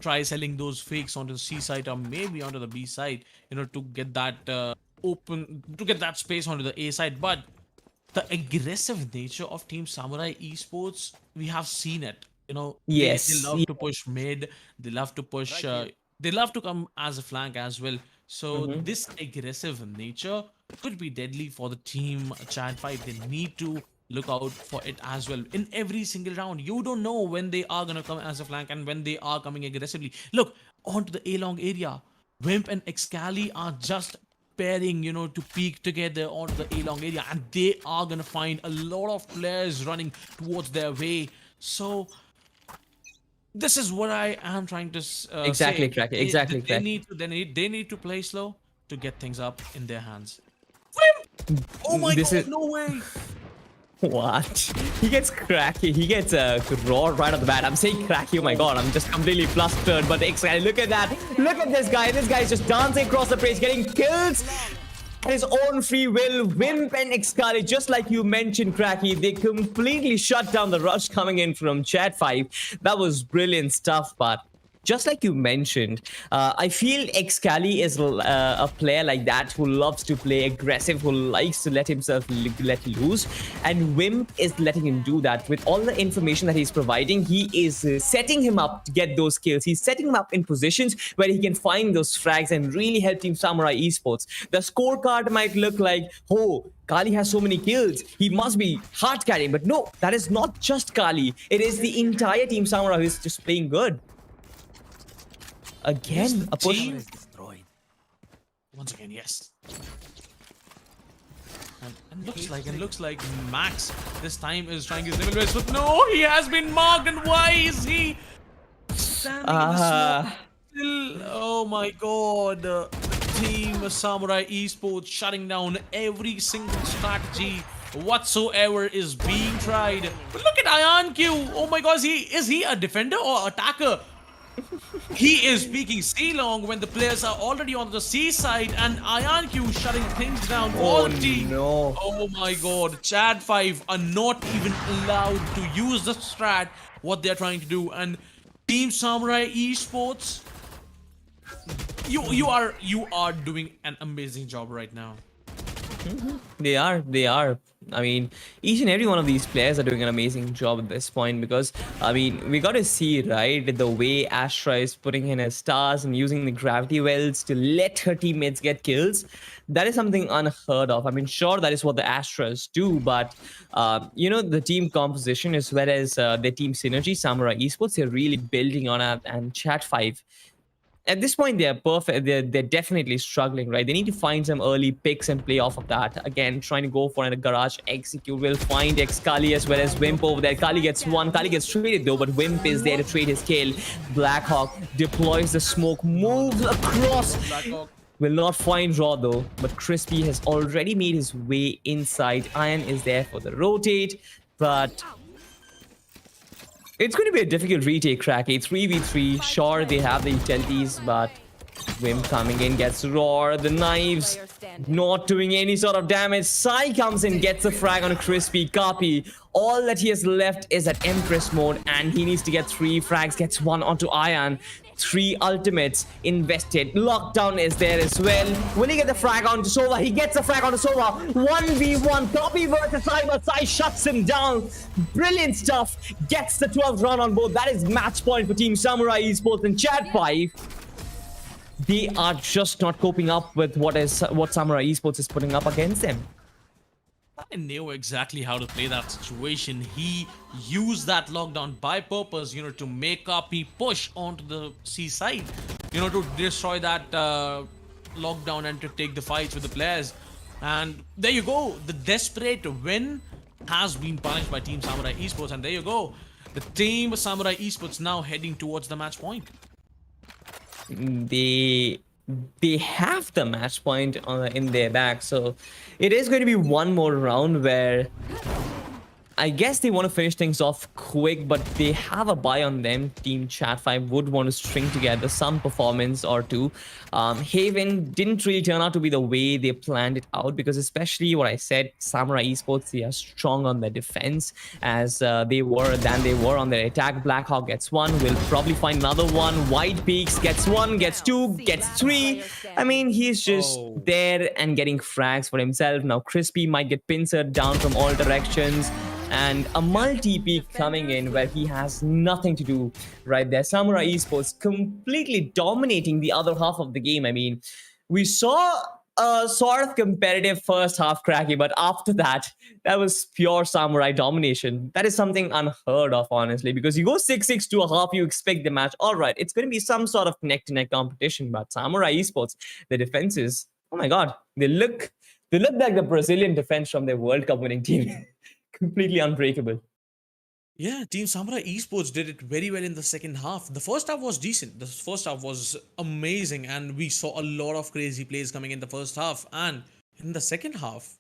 Try selling those fakes onto the C site or maybe onto the B site, to get that to get that space onto the A site. But the aggressive nature of Team Samurai Esports, we have seen it. They Yes. love to push mid, they love to push, they love to come as a flank as well. So this aggressive nature could be deadly for the Team Chat 5. They need to look out for it as well. In every single round, you don't know when they are gonna come as a flank and when they are coming aggressively. Look onto the A long area. Wimp and Excali are just pairing, to peek together onto the A long area, and they are gonna find a lot of players running towards their way. So this is what I am trying to Exactly, say. Cracky. Exactly, Cracky. They need to play slow to get things up in their hands. Wimp! Oh my This god, is no way! What? He gets cracky. He gets raw right off the bat. I'm saying cracky. Oh my god, I'm just completely flustered. But look at that. Look at this guy. This guy's just dancing across the place, getting kills at his own free will. Wimp and Excali, just like you mentioned, Cracky, they completely shut down the rush coming in from Chat 5. That was brilliant stuff, but just like you mentioned, I feel Excali is a player like that who loves to play aggressive, who likes to let himself let loose, and Wimp is letting him do that. With all the information that he's providing, he is setting him up to get those kills. He's setting him up in positions where he can find those frags and really help Team Samurai Esports. The scorecard might look like, oh, Kali has so many kills, he must be hard carrying, but no, that is not just Kali. It is the entire Team Samurai who is just playing good. Again, a push is destroyed. Once again, yes. And looks like Max this time is trying his level best, but no, he has been marked. And why is he standing in the smoke still? Oh my god! The team Samurai Esports shutting down every single strategy whatsoever is being tried. But look at IonQ. Oh my god, is he a defender or attacker? He is peeking C long when the players are already on the C side, and IonQ shutting things down. Quality. no. Oh my god. Chad 5 are not even allowed to use the strat what they're trying to do. And Team Samurai Esports, you are doing an amazing job right now. They are. I mean, each and every one of these players are doing an amazing job at this point, because, I mean, we got to see, right, the way Astra is putting in her stars and using the gravity wells to let her teammates get kills. That is something unheard of. I mean, sure, that is what the Astras do, but, you know, the team composition as well as their team synergy, Samurai Esports, they're really building on it, and Chat 5. At this point, they're perfect. They're definitely struggling, right? They need to find some early picks and play off of that. Again, trying to go for a garage execute. Will find Excali as well as Wimp over there. Kali gets one. Kali gets traded though, but Wimp is there to trade his kill. Blackhawk deploys the smoke, moves across. Will not find Raw though, but Crispy has already made his way inside. Iron is there for the rotate, but it's going to be a difficult retake, Cracky. 3v3. Sure, they have the utilities, but Wim coming in, gets Roar. The knives not doing any sort of damage. Sai comes in, gets a frag on a Crispy. Copy. All that he has left is at Empress mode, and he needs to get 3 frags. Gets one onto Ion. 3 ultimates invested. Lockdown is there as well. Will he get the frag onto Sova? He gets a frag onto Sova. 1v1. Copy versus Sai, but Sai shuts him down. Brilliant stuff. Gets the 12th round on board. That is match point for Team Samurai Esports and Chat 5. They are just not coping up with what Samurai Esports is putting up against them. I knew exactly how to play that situation. He used that lockdown by purpose, you know, to make Copy push onto the C side, you know, to destroy that lockdown and to take the fights with the players. And there you go. The desperate win has been punished by Team Samurai Esports. And there you go. The Team Samurai Esports now heading towards the match point. They have the match point in their back, so it is going to be one more round where I guess they want to finish things off quick, but they have a buy on them. Team Chat 5 would want to string together some performance or two. Haven didn't really turn out to be the way they planned it out, because especially what I said, Samurai Esports, they are strong on their defense as they were on their attack. Blackhawk gets one, will probably find another one. White Peaks gets one, gets two, gets three. I mean, he's just there and getting frags for himself. Now Crispy might get pincered down from all directions, and a multi-peak coming in where he has nothing to do right there. Samurai Esports completely dominating the other half of the game. I mean, we saw a sort of competitive first half, Cracky, but after that, that was pure Samurai domination. That is something unheard of, honestly, because you go 6-6 to a half, you expect the match. All right, it's going to be some sort of neck-to-neck competition, but Samurai Esports, the defenses, oh my god, they look like the Brazilian defense from their World Cup winning team. Completely unbreakable. Yeah, Team Samurai Esports did it very well in the second half. The first half was decent. The first half was amazing, and we saw a lot of crazy plays coming in the first half. And in the second half,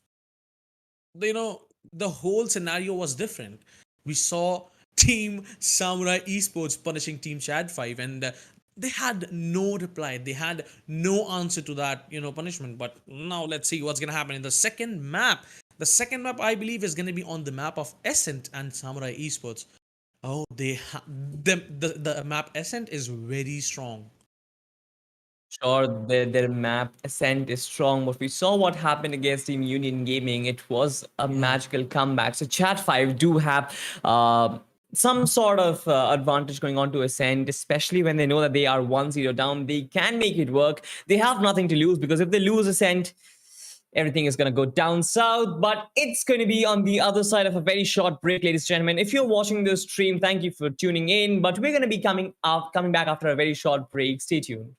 you know, the whole scenario was different. We saw Team Samurai Esports punishing Team Chad 5, and they had no reply. They had no answer to that, punishment. But now let's see what's gonna happen in the second map. The second map, I believe, is gonna be on the map of Ascent and Samurai Esports. Oh, the map Ascent is very strong. Sure, their map ascent is strong, but we saw what happened against Team Union Gaming. It was a Yeah. magical comeback. So Chat 5 do have some sort of advantage going on to ascent, especially when they know that they are 1-0 down. They can make it work. They have nothing to lose, because if they lose ascent, everything is going to go down south. But it's going to be on the other side of a very short break, ladies and gentlemen. If you're watching this stream, thank you for tuning in. But we're going to be coming back after a very short break. Stay tuned.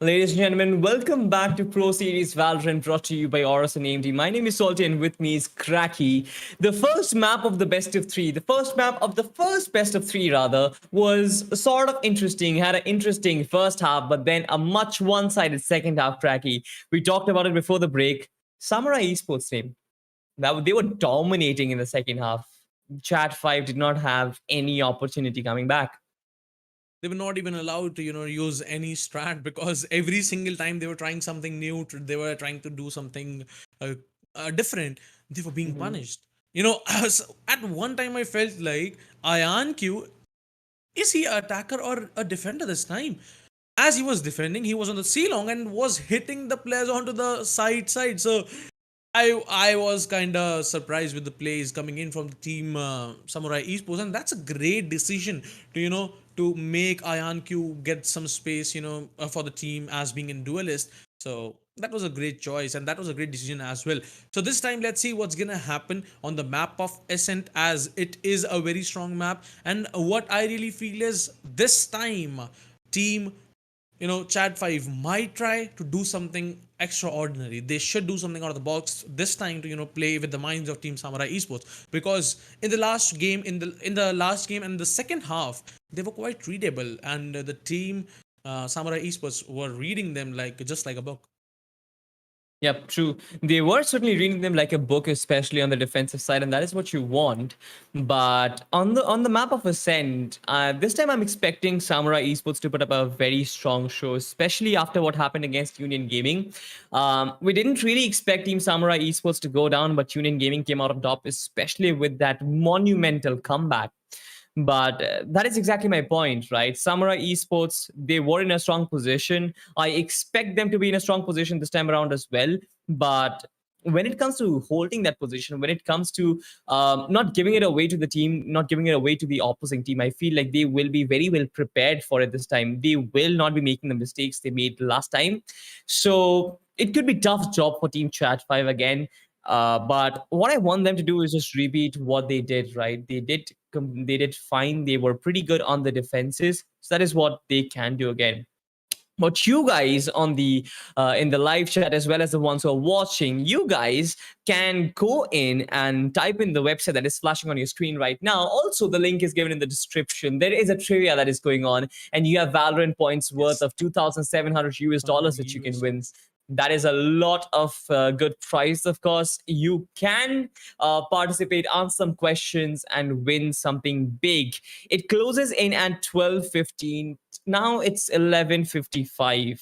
Ladies and gentlemen, welcome back to Pro Series Valorant, brought to you by AORUS and AMD. My name is Salty, and with me is Cracky. The first map of the best of three, the first map of the first best of three, rather, was sort of interesting, had an interesting first half, but then a much one sided second half, Cracky. We talked about it before the break. Samurai Esports team, they were dominating in the second half. Chat 5 did not have any opportunity coming back. They were not even allowed to, use any strat because every single time they were trying something new, they were trying to do something different. They were being Mhm. punished. At one time I felt like Ian Q, is he an attacker or a defender this time? As he was defending, he was on the C long and was hitting the players onto the side. So I was kind of surprised with the plays coming in from the team Samurai Esports, and that's a great decision to to make Ian Q get some space for the team as being in duelist. So that was a great choice, and that was a great decision as well. So this time, let's see what's gonna happen on the map of Ascent, as it is a very strong map. And what I really feel is this time, team Chad 5 might try to do something extraordinary. They should do something out of the box this time to play with the minds of Team Samurai Esports, because in the last game, in the last game and the second half, they were quite readable, and the team Samurai Esports were reading them like just like a book. Yep, true. They were certainly reading them like a book, especially on the defensive side, and that is what you want. But on the map of Ascent, this time I'm expecting Samurai Esports to put up a very strong show, especially after what happened against Union Gaming. We didn't really expect Team Samurai Esports to go down, but Union Gaming came out on top, especially with that monumental comeback. But that is exactly my point, right? Samurai Esports, they were in a strong position. I expect them to be in a strong position this time around as well. But when it comes to holding that position, when it comes to not giving it away to the team, not giving it away to the opposing team, I feel like they will be very well prepared for it this time. They will not be making the mistakes they made last time. So it could be tough job for Team Chat 5 again. But what I want them to do is just repeat what they did, right? They did fine. They were pretty good on the defenses. So that is what they can do again. But you guys on the in the live chat, as well as the ones who are watching, you guys can go in and type in the website that is flashing on your screen right now. Also, the link is given in the description. There is a trivia that is going on, and you have Valorant points worth Yes. of 2,700 US dollars that you can win. USD. That is a lot of good prize, of course. You can participate, answer some questions, and win something big. It closes in at 12:15. Now it's 11:55.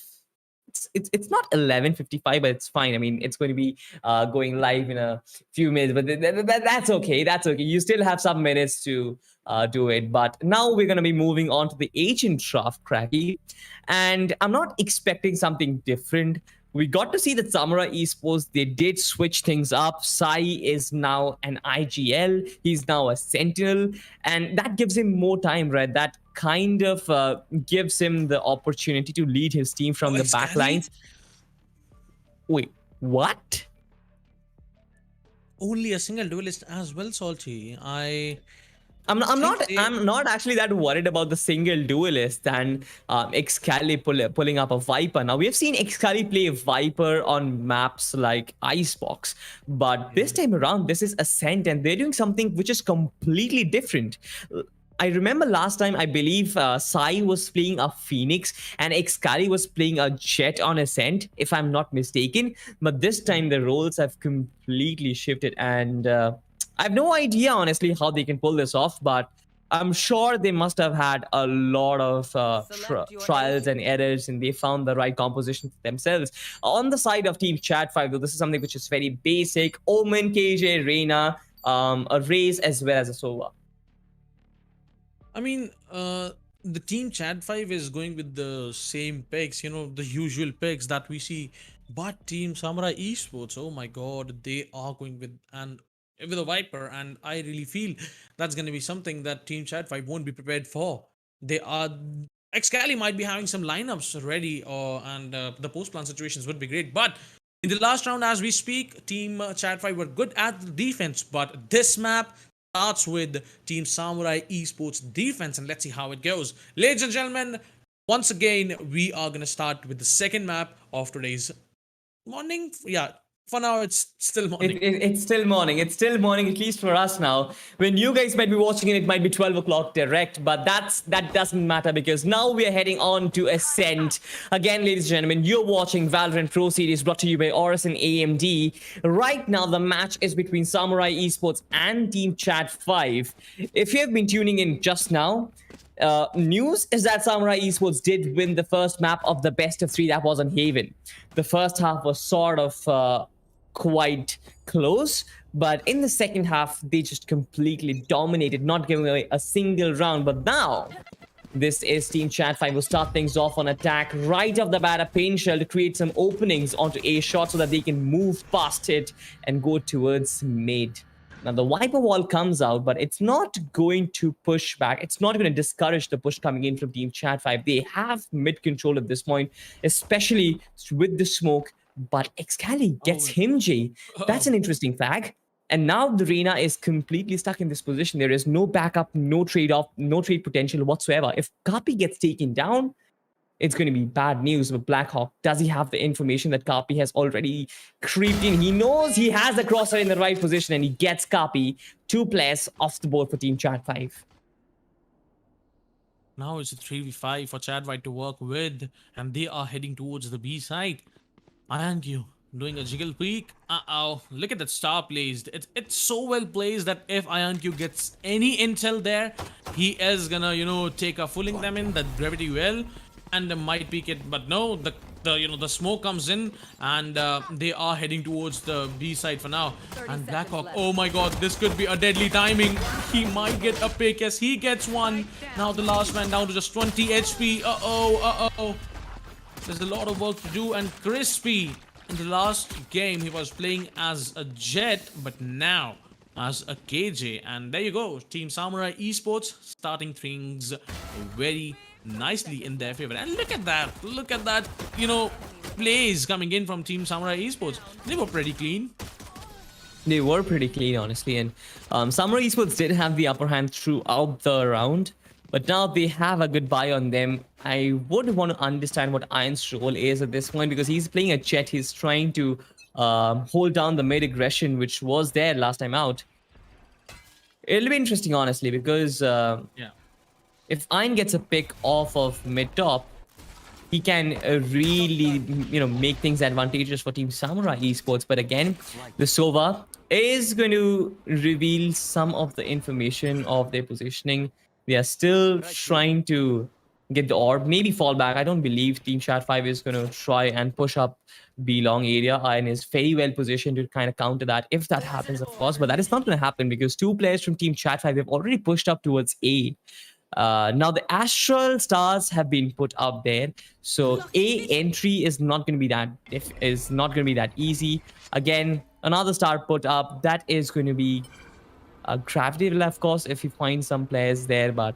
It's not 11:55, but it's fine. I mean, it's going to be going live in a few minutes, but that's okay. That's okay. You still have some minutes to do it. But now we're going to be moving on to the agent draft, Cracky, and I'm not expecting something different. We got to see that Samurai Esports, they did switch things up. Sai is now an IGL. He's now a Sentinel. And that gives him more time, right? That kind of gives him the opportunity to lead his team Oh, from the back Excali? lines. Wait, what? Only a single duelist as well, Salty. I I'm think not they. I'm not actually that worried about the single duelist and Excali pulling up a Viper. Now we have seen Excali play Viper on maps like Icebox, but this Yeah. time around this is Ascent, and they're doing something which is completely different. I remember last time, I believe Sai was playing a Phoenix and Excali was playing a Jet on Ascent, if I'm not mistaken. But this time the roles have completely shifted, and I have no idea, honestly, how they can pull this off, but I'm sure they must have had a lot of trials and errors, and they found the right composition for themselves. On the side of Team Chat 5, though, this is something which is very basic. Omen, KJ, Reina, a Raze, as well as a Sova. I mean, the team Chad 5 is going with the same picks, the usual picks that we see. But Team Samurai Esports, oh my god, they are going with a Viper, and I really feel that's going to be something that Team Chad 5 won't be prepared for. They are. Excali might be having some lineups ready, and the post plan situations would be great. But in the last round, as we speak, Team Chat 5 were good at the defense, but this map starts with Team Samurai Esports defense, and let's see how it goes. Ladies and gentlemen, Once again, we are gonna start with the second map of today's morning. Yeah, for now it's still morning. It's still morning. It's still morning, at least for us now. When you guys might be watching it might be 12 o'clock direct, but that doesn't matter because now we are heading on to Ascent. Again, ladies and gentlemen, you're watching Valorant Pro Series brought to you by AORUS and AMD. Right now, the match is between Samurai Esports and Team Chat 5. If you have been tuning in just now, news is that Samurai Esports did win the first map of the best of three that was on Haven. The first half was sort of quite close, but in the second half, they just completely dominated, not giving away a single round. But now, this is Team Chat 5 will start things off on attack right off the bat. A pain shell to create some openings onto A shot so that they can move past it and go towards mid. Now the wiper wall comes out, but it's not going to push back. It's not going to discourage the push coming in from Team Chat 5. They have mid control at this point, especially with the smoke. But Excali gets him, Jay. That's an interesting flag. And now the Reina is completely stuck in this position. There is no backup, no trade-off, no trade potential whatsoever. If Kapi gets taken down, it's going to be bad news. But Blackhawk, does he have the information that Kapi has already creeped in? He knows he has the crosshair in the right position, and he gets Kapi. 2 players off the board for Team Chat 5. Now it's a 3v5 for Chad White to work with, and they are heading towards the B side. IonQ doing a jiggle peek. Uh-oh. Look at that star placed. It's so well placed that if IonQ gets any intel there, he is gonna, take a fooling them in that gravity well and might peek it. But no, the smoke comes in and they are heading towards the B side for now. And Blackhawk, oh my god, this could be a deadly timing. He might get a pick as he gets one. Now the last man down to just 20 HP. Uh-oh. There's a lot of work to do, and Crispy, in the last game, he was playing as a Jet, but now as a KJ. And there you go, Team Samurai Esports starting things very nicely in their favor. And look at that, plays coming in from Team Samurai Esports. They were pretty clean. They were pretty clean, honestly. And Samurai Esports did have the upper hand throughout the round. But now they have a good buy on them. I would want to understand what Iron's role is at this point because he's playing a Jet. He's trying to hold down the mid aggression, which was there last time out. It'll be interesting, honestly, because if Iron gets a pick off of mid top, he can really, make things advantageous for Team Samurai Esports. But again, the Sova is going to reveal some of the information of their positioning. They are still trying to get the orb, maybe fall back. I don't believe Team Chat 5 is going to try and push up B long area. Iron is very well positioned to kind of counter that if that happens, of course. But that is not going to happen because 2 players from Team Chat 5 have already pushed up towards A. Now the Astral Stars have been put up there, so A entry is not going to be that easy. Again, another star put up. That is going to be a gravity well, of course, if you find some players there, but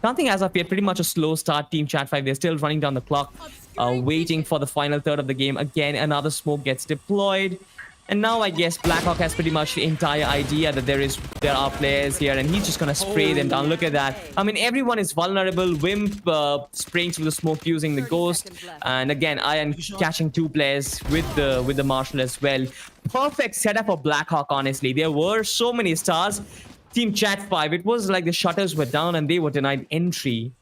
nothing as of yet. Pretty much a slow start. Team Chat 5, they're still running down the clock, waiting for the final third of the game. Again, another smoke gets deployed. And now I guess Blackhawk has pretty much the entire idea that there are players here, and he's just gonna spray them down. Look at that. I mean, everyone is vulnerable. Wimp spraying through the smoke using the ghost, and again, Iron catching 2 players with the Marshall as well. Perfect setup for Blackhawk. Honestly, there were so many stars. Team Chat 5, it was like the shutters were down and they were denied entry.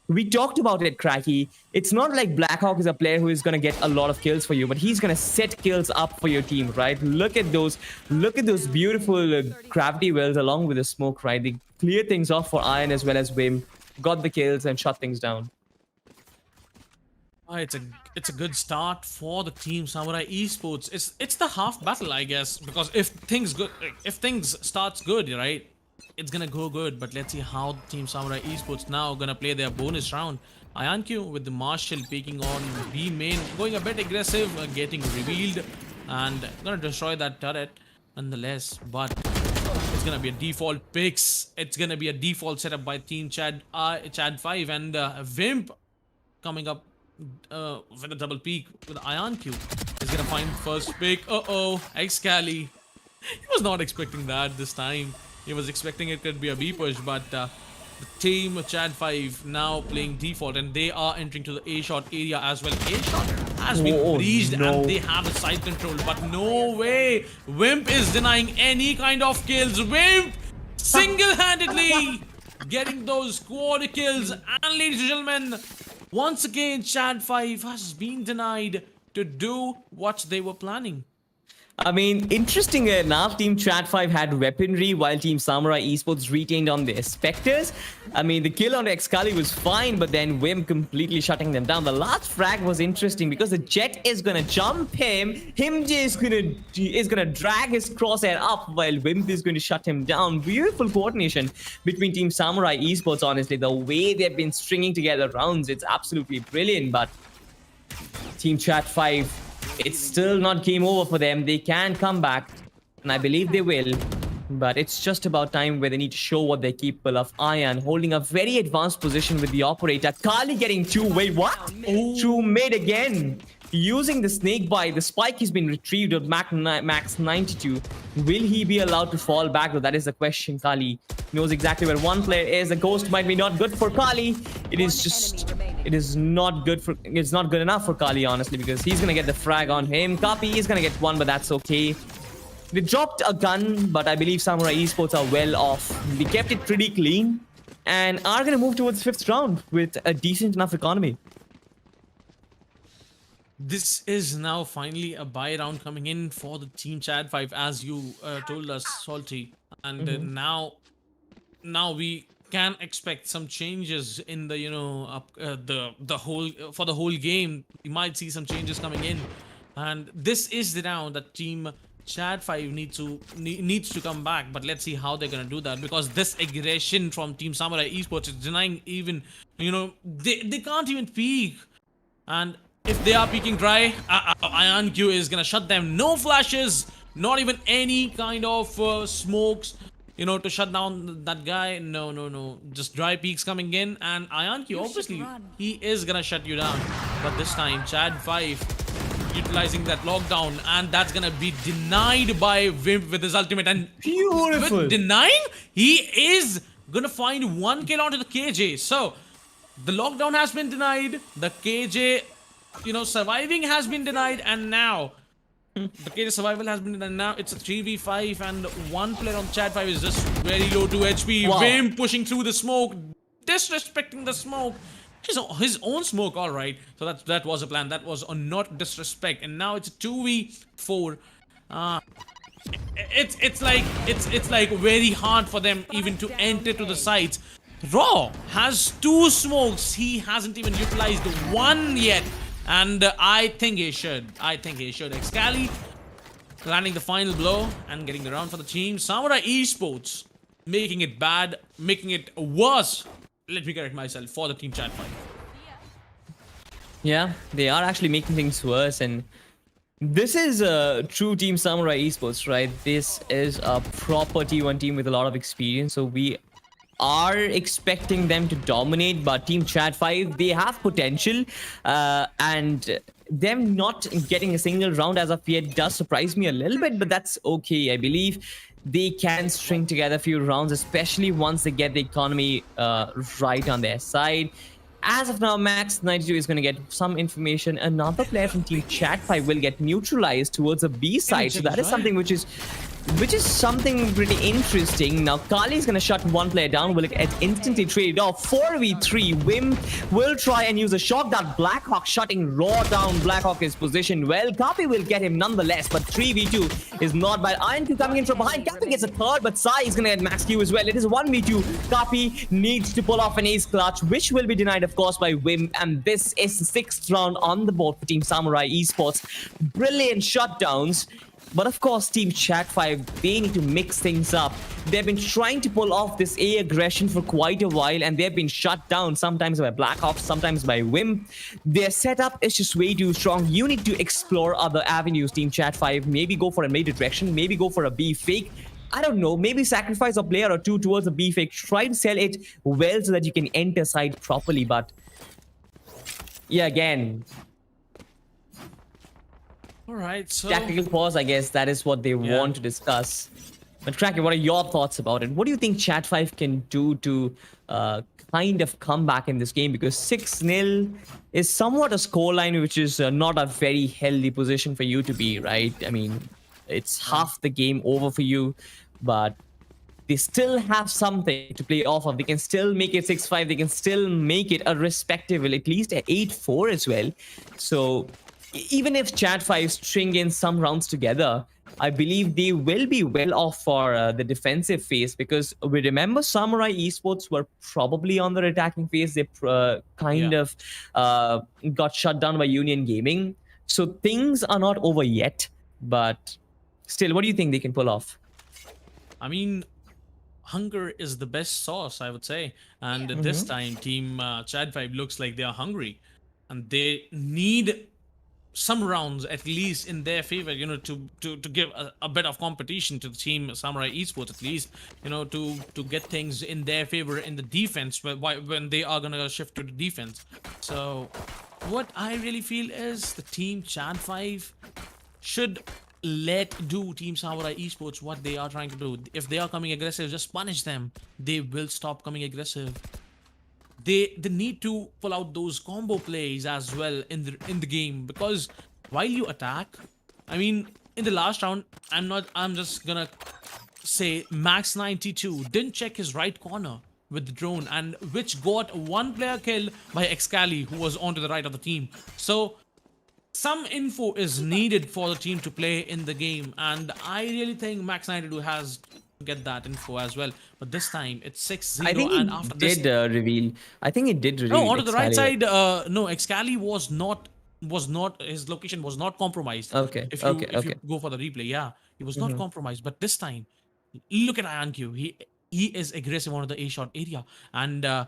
We talked about it, Cracky. It's not like Blackhawk is a player who is going to get a lot of kills for you, but he's going to set kills up for your team, right? Look at those beautiful gravity wells along with the smoke, right? They clear things off for Iron as well as Wim. Got the kills and shut things down. It's a good start for the Team Samurai Esports. It's the half battle, I guess, because if things starts good, right? It's gonna go good, but let's see how Team Samurai Esports now gonna play their bonus round. IonQ with the Marshall peeking on B main, going a bit aggressive, getting revealed, and gonna destroy that turret nonetheless. But it's gonna be a default picks. It's gonna be a default setup by Team Chad 5, and Vimp coming up with a double peek with IonQ. He's gonna find first pick. Excali. He was not expecting that this time. He was expecting it could be a B push, but Team Chad 5 now playing default, and they are entering to the A shot area as well. A shot has been Oh breached and no. they have the side control, but no way. Wimp is denying any kind of kills. Wimp single-handedly getting those quad kills. And ladies and gentlemen, once again, Chad 5 has been denied to do what they were planning. I mean, interesting enough, Team Chat 5 had weaponry while Team Samurai Esports retained on their Spectres. I mean, the kill on Excali was fine, but then Wim completely shutting them down. The last frag was interesting because the Jet is gonna jump him. Is gonna drag his crosshair up while Wimp is going to shut him down. Beautiful coordination between Team Samurai Esports, honestly. The way they've been stringing together rounds, it's absolutely brilliant, but Team Chat 5, it's still not game over for them. They can come back, and I believe they will. But it's just about time where they need to show what they're capable of. Ian holding a very advanced position with the operator. Kali getting two. Wait, what? Two mid again. Using the snake bite. The spike has been retrieved at max 92. Will he be allowed to fall back? Though that is the question. Kali knows exactly where one player is. The ghost might be not good for Kali. It is not good for. It's not good enough for Kali, honestly, because he's gonna get the frag on him. Kapi is gonna get one, but that's okay. They dropped a gun, but I believe Samurai Esports are well off. They kept it pretty clean and are gonna move towards 5th round with a decent enough economy. This is now finally a buy round coming in for the Team Chad 5, as you told us, Salty. And now we can expect some changes in the the whole for the whole game. We might see some changes coming in, and this is the round that Team Chad 5 needs to come back. But let's see how they're gonna do that, because this aggression from Team Samurai Esports is denying even they can't even peek. And if they are peeking dry, IonQ is gonna shut them. No flashes, not even any kind of smokes, to shut down that guy. No. Just dry peaks coming in, and IonQ, obviously, he is gonna shut you down. But this time, Chad 5 utilizing that lockdown, and that's gonna be denied by Wimp with his ultimate. And Beautiful. with denying, he is gonna find one kill onto the KJ. So the lockdown has been denied, the KJ surviving has been denied, and now the KJ survival has been denied. Now it's a 3v5, and one player on Chad 5 is just very low, 2 HP. Wow. Vim pushing through the smoke, disrespecting the smoke. His own smoke, all right. So that was a plan. That was a not disrespect. And now it's a 2v4. It's like very hard for them even to enter to the sites. Raw has 2 smokes. He hasn't even utilized one yet. And I think he should. Excali landing the final blow and getting the round for the team. Samurai Esports making it bad, making it worse. Let me correct myself, for the Team Chat 5. Yeah, they are actually making things worse, and this is a true Team Samurai Esports, right? This is a proper T1 team with a lot of experience, so we are expecting them to dominate. But Team Chat 5, they have potential, and them not getting a single round as of yet does surprise me a little bit, but that's okay. I believe they can string together a few rounds, especially once they get the economy right on their side. As of now, Max 92 is going to get some information. Another player from Team Chat 5 will get neutralized towards a B side. So that is something which is something pretty interesting. Now, Kali is going to shut one player down. Will get instantly traded off. 4v3. Wim will try and use a shock dart. Blackhawk shutting Raw down. Blackhawk is positioned well. Kapi will get him nonetheless, but 3v2 is not bad. IonQ coming in from behind. Kapi gets a third, but Sai is going to get max Q as well. It is 1v2. Kapi needs to pull off an ace clutch, which will be denied, of course, by Wim. And this is the 6th round on the board for Team Samurai Esports. Brilliant shutdowns. But of course, Team Chat 5, they need to mix things up. They've been trying to pull off this A aggression for quite a while, and they've been shut down sometimes by Blackhawks, sometimes by Wim. Their setup is just way too strong. You need to explore other avenues, Team Chat 5. Maybe go for a mid direction, maybe go for a B fake. I don't know, maybe sacrifice a player or two towards a B fake. Try to sell it well so that you can enter side properly. But yeah, again, All right, so tactical pause, I guess that is what they want to discuss. But Cracky, what are your thoughts about it? What do you think Chat 5 can do to kind of come back in this game? Because 6-0 is somewhat a scoreline which is not a very healthy position for you to be, right? I mean, it's half the game over for you, but they still have something to play off of. They can still make it 6-5. They can still make it a respectable, at least a 8-4 as well. So even if Chat 5 string in some rounds together, I believe they will be well off for the defensive phase, because we remember Samurai Esports were probably on their attacking phase. They kind of got shut down by Union Gaming. So things are not over yet, but still, what do you think they can pull off? I mean, hunger is the best sauce, I would say. And this time, Team Chad 5 looks like they are hungry. And they need some rounds at least in their favor, you know, to give a bit of competition to the Team Samurai Esports, at least, you know, to get things in their favor in the defense when they are gonna shift to the defense. So what I really feel is the Team Chad 5 should let do Team Samurai Esports what they are trying to do. If they are coming aggressive, just punish them. They will stop coming aggressive. They need to pull out those combo plays as well in the game, because while you attack, I mean, in the last round, I'm just gonna say Max 92 didn't check his right corner with the drone, and which got one player killed by Excali, who was onto the right of the team. So some info is needed for the team to play in the game, and I really think Max 92 has to get that info as well. But this time it's 6-0, I think and it after did this, reveal. I think it did reveal. no, onto the right Excalibur. side, no, Excali was not his location was not compromised. Okay. If Okay. you go for the replay, yeah, he was not compromised. But this time, look at IonQ. He is aggressive onto the A shot area, and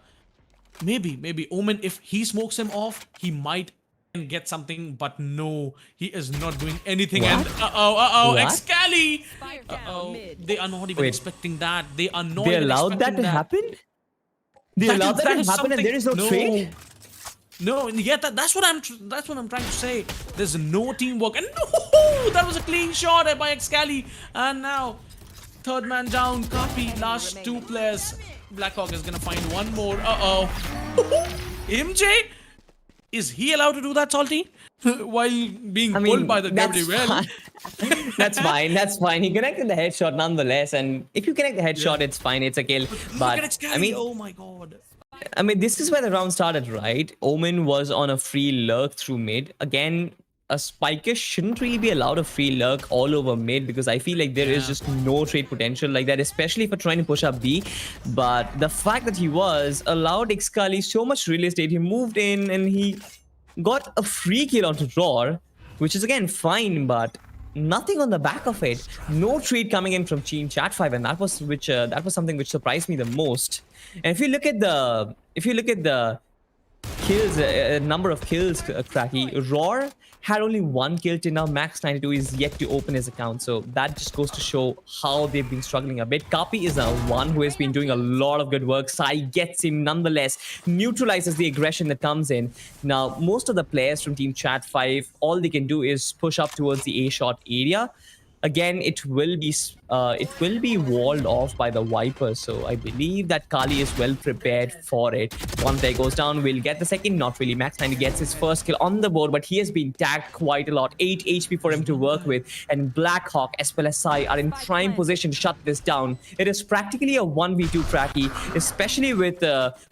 maybe Omen, if he smokes him off, he might get something. But no, he is not doing anything. What? And uh-oh, What? Excali. Spike down Uh-oh, mid. they are not even Wait. expecting that. They are not They even allowed that expecting to happen? They allowed that to is happen, and something- there is no trade? No, yeah, that's what I'm trying to say. There's no teamwork, and no, that was a clean shot by Excali, and now third man down. Copy last two players. Blackhawk is gonna find one more. MJ, is he allowed to do that, Salty? While being pulled by the that's Gabriel? fine. That's fine. That's fine. He connected the headshot nonetheless, and if you connect the headshot, it's fine. It's a kill. Look But at Excali. I mean, Oh my god. this is where the round started, right? Omen was on a free lurk through mid. Again, a spiker shouldn't really be allowed a free lurk all over mid, because I feel like there is just no trade potential like that, especially for trying to push up B. But the fact that he was allowed Excali so much real estate, he moved in and he got a free kill onto Roar, which is again fine, but nothing on the back of it. No trade coming in from Team Chat 5, and that was something which surprised me the most. And if you look at the kills, number of kills, Cracky, Roar had only one kill till now. Max 92 is yet to open his account, so that just goes to show how they've been struggling a bit. Kapi is one who has been doing a lot of good work. Sai gets him nonetheless, neutralizes the aggression that comes in. Now, most of the players from Team Chat 5, all they can do is push up towards the A shot area. Again, it will be walled off by the Viper, so I believe that Kali is well prepared for it. One player goes down, we'll get the second. Not really. Max 90 gets his first kill on the board, but he has been tagged quite a lot. 8 HP for him to work with, and Blackhawk as well as Sai are in prime position to shut this down. It is practically a 1v2 Cracky, especially with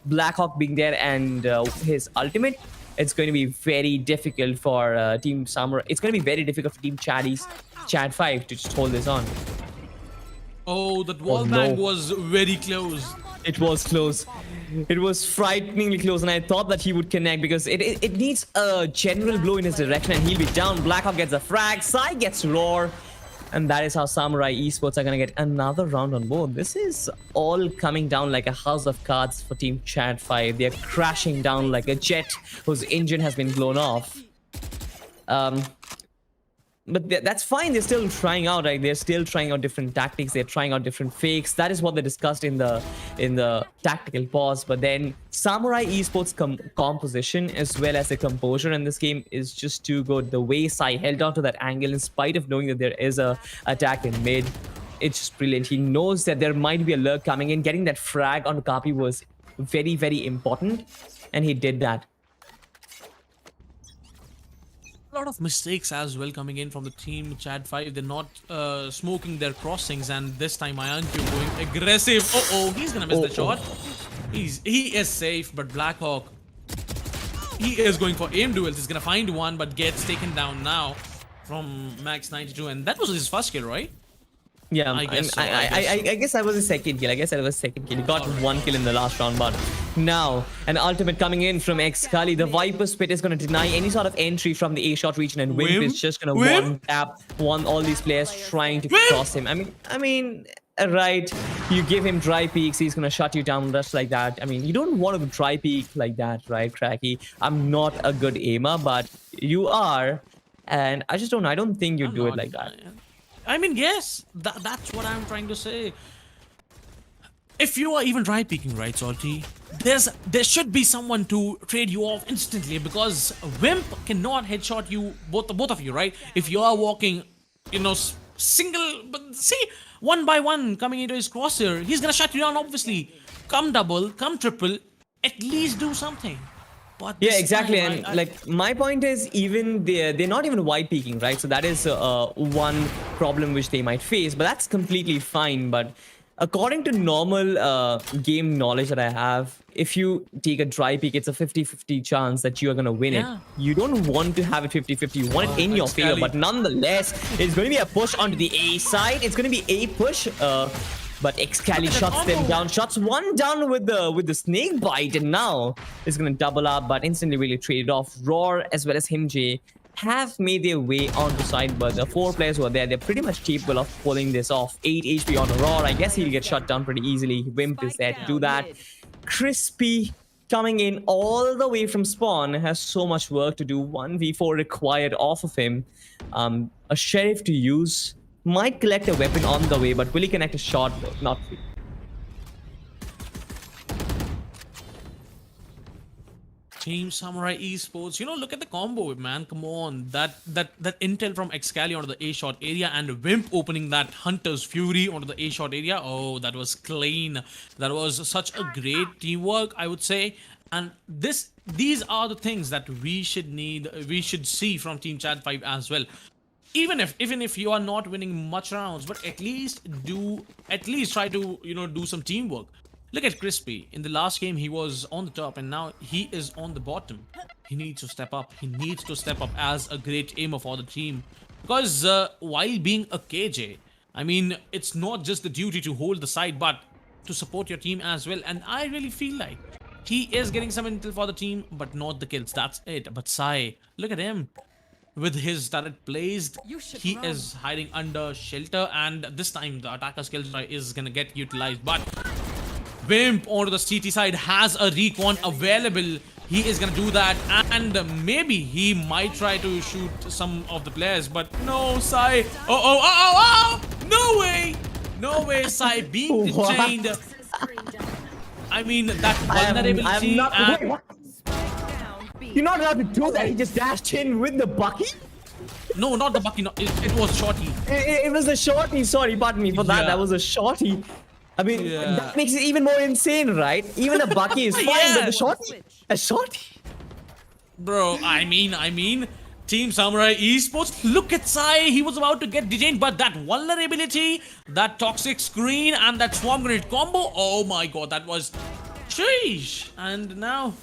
Blackhawk being there and his ultimate. It's going to be very difficult for Team Samurai. It's going to be very difficult for Team Chad 5 to just hold this on. Oh, that wall bang no. was very close. It was close. It was frighteningly close, and I thought that he would connect, because it needs a general blow in his direction, and he'll be down. Blackhawk gets a frag. Sai gets Roar. And that is how Samurai Esports are going to get another round on board. This is all coming down like a house of cards for Team Chad 5. They're crashing down like a jet whose engine has been blown off. But that's fine. They're still trying out, right? They're still trying out different tactics. They're trying out different fakes. That is what they discussed in the tactical pause. But then Samurai Esports composition as well as the composure in this game is just too good. The way Sai held on to that angle in spite of knowing that there is a attack in mid. it's just brilliant. He knows that there might be a lurk coming in. Getting that frag on Kapi was very, very important, and he did that. A lot of mistakes as well coming in from the team Chad 5. They're not smoking their crossings, and this time Iancu going aggressive. He's gonna miss the shot. He is safe, but Blackhawk, he is going for aim duels. He's gonna find one, but gets taken down now from Max 92, and that was his first kill, right? Yeah, I guess so, I guess that was his second kill. He got one kill in the last round, but now an ultimate coming in from Xcali. The Viper Spit is going to deny any sort of entry from the A-shot region, and Wimp is just going to one-tap all these players trying to cross him. I mean, right, you give him dry peeks, he's going to shut you down just like that. I mean, you don't want to dry peek like that, right, Cracky? I'm not a good aimer, but you are, and I don't think you do it like that. I mean, yes, that's what I'm trying to say. If you are even try peeking, right, Salty, there should be someone to trade you off instantly, because Wimp cannot headshot you, both of you, right? If you are walking, single, but see, one by one coming into his crosshair, he's gonna shut you down, obviously. Come double, come triple, at least do something. But yeah, exactly. And like my point is, even they're not even wide peeking, right? So that is one problem which they might face, but that's completely fine. But according to normal game knowledge that I have, if you take a dry peek, it's a 50-50 chance that you are going to win it. You don't want to have it 50-50. You want it in your favor. But nonetheless, it's going to be a push onto the A side. It's going to be a push. But Xcali shuts them down. Shots one down with the snake bite, and now it's gonna double up, but instantly really traded off. Roar as well as Himj have made their way onto side, but the 4 players who are there, they're pretty much capable of pulling this off. 8 HP on Roar. I guess he'll get shut down pretty easily. Wimp is there to do that. Crispy coming in all the way from spawn has so much work to do. 1v4 required off of him. A sheriff to use. Might collect a weapon on the way, but will he connect a shot? Not really. Team Samurai Esports, look at the combo, man. Come on, that intel from Xcali onto the A shot area, and Wimp opening that Hunter's Fury onto the A shot area. Oh, that was clean. That was such a great teamwork, I would say. And these are the things that we should see from Team Chad 5 as well. Even if you are not winning much rounds, but at least try to do some teamwork. Look at Crispy. In the last game he was on the top, and now he is on the bottom. He needs to step up. He needs to step up as a great aimer for the team, because while being a KJ, I mean, it's not just the duty to hold the side, but to support your team as well. And I really feel like he is getting some intel for the team, but not the kills. That's it. But Sai, look at him. With his turret placed, he is hiding under shelter, and this time the attacker skill is gonna get utilized. But Wimp onto the CT side has a recon available. He is gonna do that, and maybe he might try to shoot some of the players, but no, Sai. No way, Sai being detained. I mean, that vulnerability. You're not allowed to do that. He just dashed in with the Bucky. No, not the Bucky. No, it was shorty. It was a shorty. Sorry, pardon me for that. That was a shorty. I mean, that makes it even more insane, right? Even a Bucky is fine, but a shorty. Bro, I mean, Team Samurai Esports. Look at Sai. He was about to get detained, but that vulnerability, that toxic screen, and that swarm grenade combo. Oh my god, that was sheesh. And now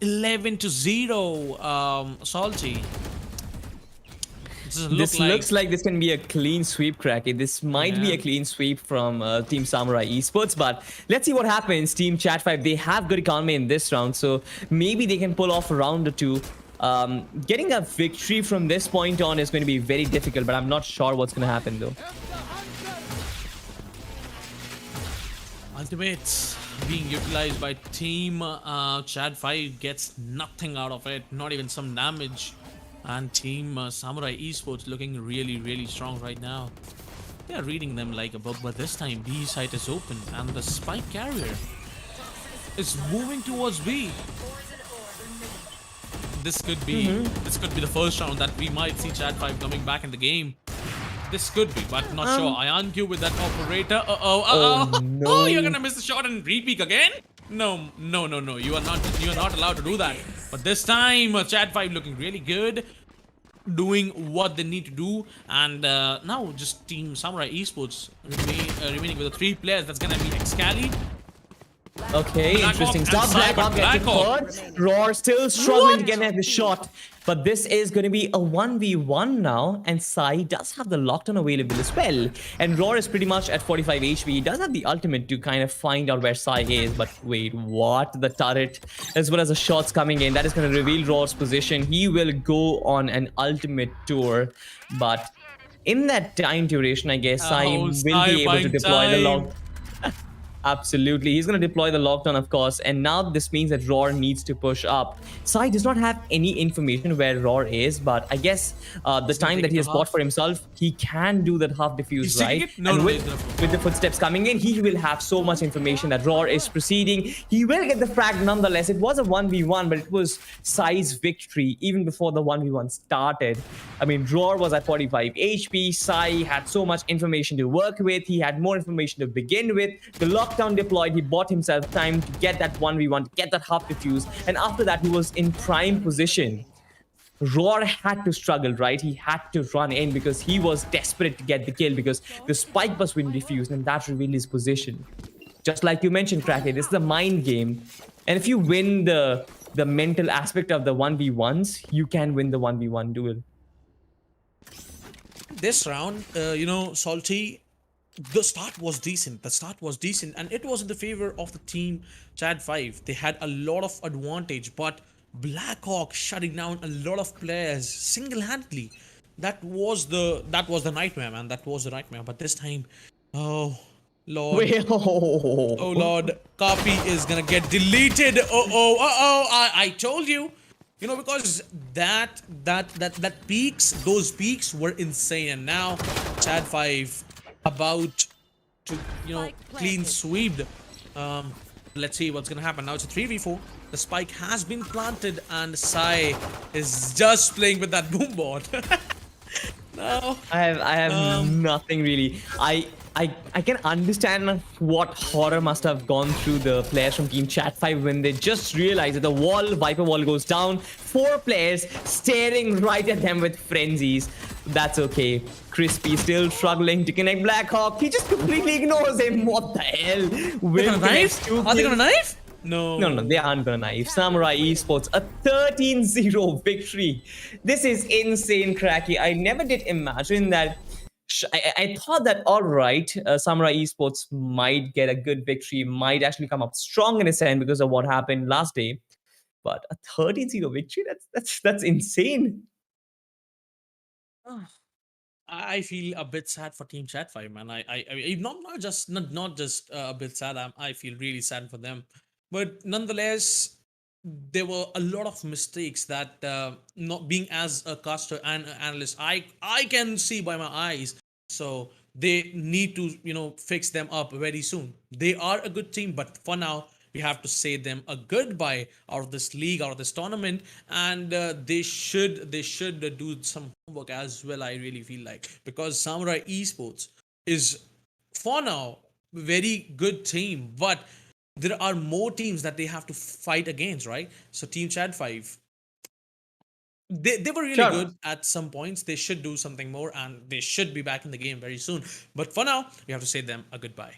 11-0, Salty. This looks like this can be a clean sweep, Cracky. This might be a clean sweep from Team Samurai Esports, but let's see what happens. Team Chat 5, they have good economy in this round, so maybe they can pull off a round or two. Getting a victory from this point on is going to be very difficult, but I'm not sure what's going to happen though. Ultimates being utilized by Team Chad 5 gets nothing out of it, not even some damage. And Team Samurai Esports looking really strong right now. They are reading them like a book, but this time B site is open and the spike carrier is moving towards B. This could be the first round that we might see Chad 5 coming back in the game. This could be, but not sure. IonQ with that operator. Oh Oh, you're no. gonna miss the shot and repeat again? No, no, no, no. You are not allowed to do that. But this time, Chad 5 looking really good, doing what they need to do, and now just Team Samurai Esports remaining with the 3 players. That's gonna be Excali, Okay, Blackhawk, interesting and stuff. Sai, but Blackhawk getting Blackhawk. hurt. Roar still struggling to What? get the shot. But this is going to be a 1v1 now. And Sai does have the lockdown available as well. And Roar is pretty much at 45 HP. He does have the ultimate to kind of find out where Sai is. But wait, what? The turret as well as the shots coming in. That is going to reveal Roar's position. He will go on an ultimate tour. But in that time duration, I guess Sai Oh, will Sai be able to buying deploy the time. lock. Absolutely. He's going to deploy the lockdown, of course. And now this means that Roar needs to push up. Sai does not have any information where Roar is, but I guess the He's gonna time take that it he to has bought half. for himself, he can do that half diffuse, He's taking right? it? No, And no, no, with, he's gonna- with the footsteps coming in, he will have so much information that Roar is proceeding. He will get the frag nonetheless. It was a 1v1, but it was Sai's victory even before the 1v1 started. I mean, Roar was at 45 HP. Sai had so much information to work with. He had more information to begin with. The lockdown deployed. He bought himself time to get that 1v1, to get that half defuse. And after that, he was in prime position. Roar had to struggle, right? He had to run in because he was desperate to get the kill because the spike was being defused and that revealed his position. Just like you mentioned, Kraken, it's the mind game. And if you win the mental aspect of the 1v1s, you can win the 1v1 duel. This round, Salty, the start was decent. The start was decent, and it was in the favor of the team Chad 5. They had a lot of advantage, but Blackhawk shutting down a lot of players single-handedly. That was the nightmare, man. That was the nightmare. But this time, oh Lord. Wait, Oh Lord, copy is gonna get deleted. I told you. Because that peaks, those peaks were insane, and now Chad 5 about to clean sweep. Let's see what's gonna happen. Now it's a 3v4. The spike has been planted, and Sai is just playing with that boom board. No. I have nothing really. I can understand what horror must have gone through the players from Team Chat 5 when they just realized that the Viper wall goes down. 4 players staring right at them with frenzies. That's okay. Crispy still struggling to connect Blackhawk. He just completely ignores him. What the hell? They're gonna knife? Are they gonna knife? No. No, they aren't gonna knife. Samurai Esports, a 13-0 victory. This is insane, Cracky. I never did imagine that. I thought that, all right, Samurai Esports might get a good victory, might actually come up strong in its end because of what happened last day. But a 13-0 victory, that's insane. I feel a bit sad for Team Chat 5, man. I not just a bit sad. I feel really sad for them, but nonetheless, there were a lot of mistakes that not being as a caster and an analyst, I can see by my eyes. So they need to fix them up very soon. They are a good team, but for now we have to say them a goodbye out of this league, out of this tournament, and they should do some homework as well. I really feel like, because Samurai Esports is for now very good team, but there are more teams that they have to fight against, right? So Team Chad 5, they were really Sure. good at some points. They should do something more, and they should be back in the game very soon. But for now, we have to say them a goodbye.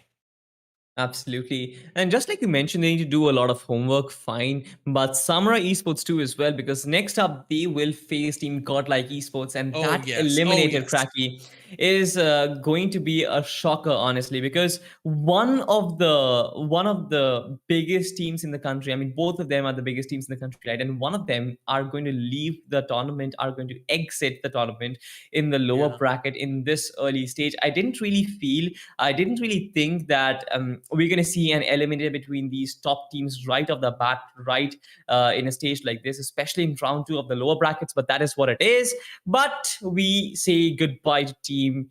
Absolutely. And just like you mentioned, they need to do a lot of homework, fine. But Samurai Esports too as well, because next up they will face Team Godlike Esports, and Oh that yes, oh eliminated yes. Cracky is going to be a shocker, honestly, because one of the biggest teams in the country. I mean, both of them are the biggest teams in the country, right? And one of them are going to leave the tournament, are going to exit the tournament in the lower Yeah. bracket in this early stage. I didn't really think that we're going to see an eliminator between these top teams right off the bat, right in a stage like this, especially in round 2 of the lower brackets. But that is what it is. But we say goodbye to Team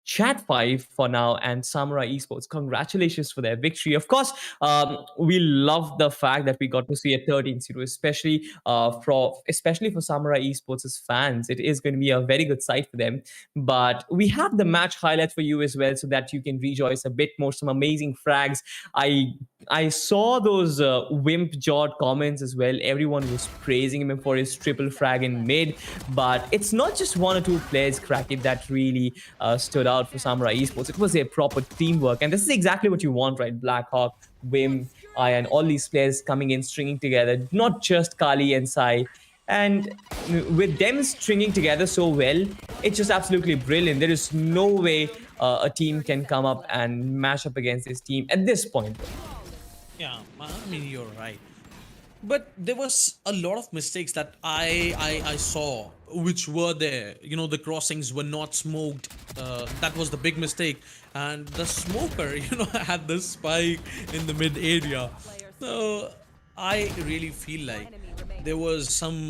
Chat 5 for now and Samurai Esports. Congratulations for their victory. Of course, we love the fact that we got to see a 13-0, especially for Samurai Esports' fans. It is going to be a very good sight for them. But we have the match highlights for you as well so that you can rejoice a bit more. Some amazing frags. I saw those wimp jawed comments as well. Everyone was praising him for his triple frag in mid, but it's not just one or two players, Cracky, that really stood out for Samurai Esports. It was a proper teamwork, and this is exactly what you want, right? Blackhawk, Wim, Iron, all these players coming in, stringing together, not just Kali and Sai. And with them stringing together so well, it's just absolutely brilliant. There is no way a team can come up and mash up against this team at this point, though. Yeah, I mean, you're right. But there was a lot of mistakes that I saw, which were there. You know, the crossings were not smoked. That was the big mistake. And the smoker, had the spike in the mid area. So I really feel like there was some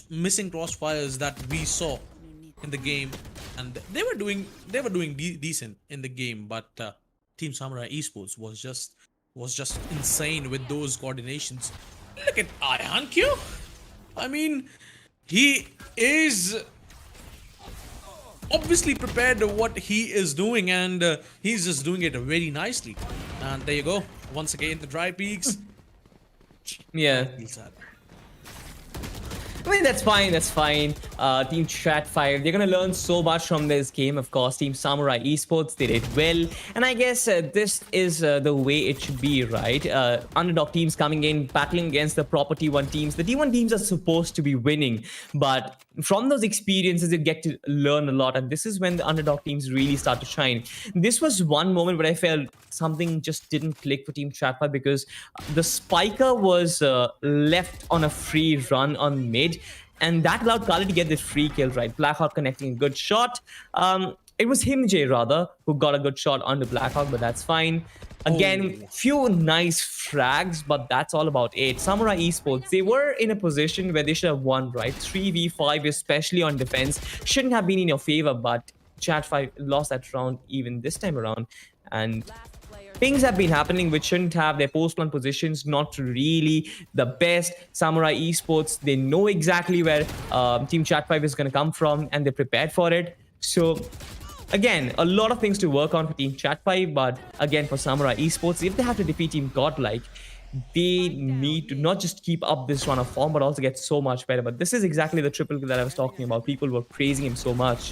missing crossfires that we saw in the game, and they were doing decent in the game. But Team Samurai Esports was just insane with those coordinations. Look at Ayan Q. I mean, he is obviously prepared to what he is doing, and he's just doing it very nicely. And there you go. Once again, the dry peaks. Yeah. I feel sad. I mean, that's fine. That's fine. Team Chat 5, they're going to learn so much from this game. Of course, Team Samurai Esports, they did well. And I guess this is the way it should be, right? Underdog teams coming in, battling against the proper T1 teams. The T1 teams are supposed to be winning. But from those experiences, you get to learn a lot. And this is when the underdog teams really start to shine. This was one moment where I felt something just didn't click for Team Chat 5 because the spiker was left on a free run on mid, and that allowed Kali to get this free kill, right? Blackhawk connecting a good shot. It was him, Jay, rather, who got a good shot onto Blackhawk, but that's fine. Again, Oh. few nice frags, but that's all about it. Samurai Esports, they were in a position where they should have won, right? 3v5, especially on defense, shouldn't have been in your favor, but Chat 5 lost that round even this time around. And things have been happening which shouldn't have. Their post-plan positions not really the best. Samurai Esports, they know exactly where Team Chat 5 is going to come from, and they're prepared for it. So again, a lot of things to work on for Team Chat 5, but again, for Samurai Esports, if they have to defeat Team Godlike, they need to not just keep up this run of form, but also get so much better. But this is exactly the triple that I was talking about. People were praising him so much.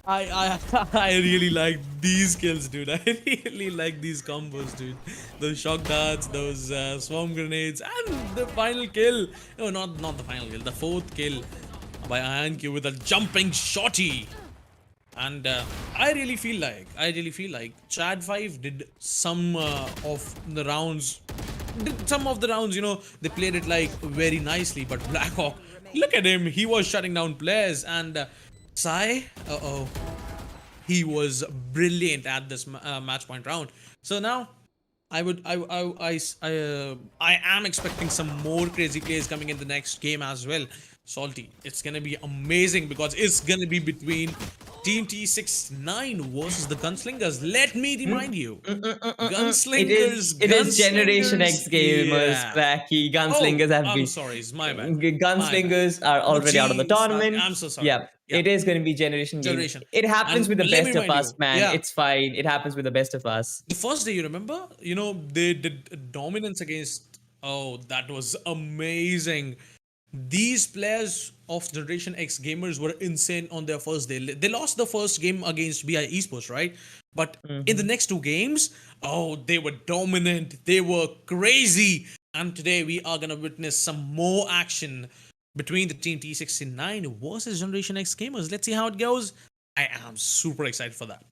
I really like these kills, dude. I really like these combos, dude. Those shock darts, those swarm grenades, and the final kill. No, not the final kill. The fourth kill by IonQ with a jumping shotty. And I really feel like Chad 5 did some of the rounds. They played it like very nicely. But Blackhawk, look at him. He was shutting down players, and Sai, he was brilliant at this match point round. So now I am expecting some more crazy plays coming in the next game as well. Salty, it's gonna be amazing because it's gonna be between Team T69 versus the Gunslingers. Let me remind you, It is Generation Gunslingers, X gamers, yeah. cracky Oh, gunslingers have I'm been sorry, it's my bad. My bad. gunslingers are The already out of the G, tournament. I'm so sorry. Yeah, Yeah, it is going to be Generation Game. generation. It happens And with the let me best of remind us, you, man. yeah, It's fine. It happens with the best of us. the first day, you remember, they did dominance against. Oh, that was amazing. These players of Generation X gamers were insane on their first day. They lost the first game against BI Esports, right? But in the Mhm. next two games, oh, they were dominant. They were crazy. And today we are gonna witness some more action between the Team T69 versus Generation X gamers. Let's see how it goes. I am super excited for that.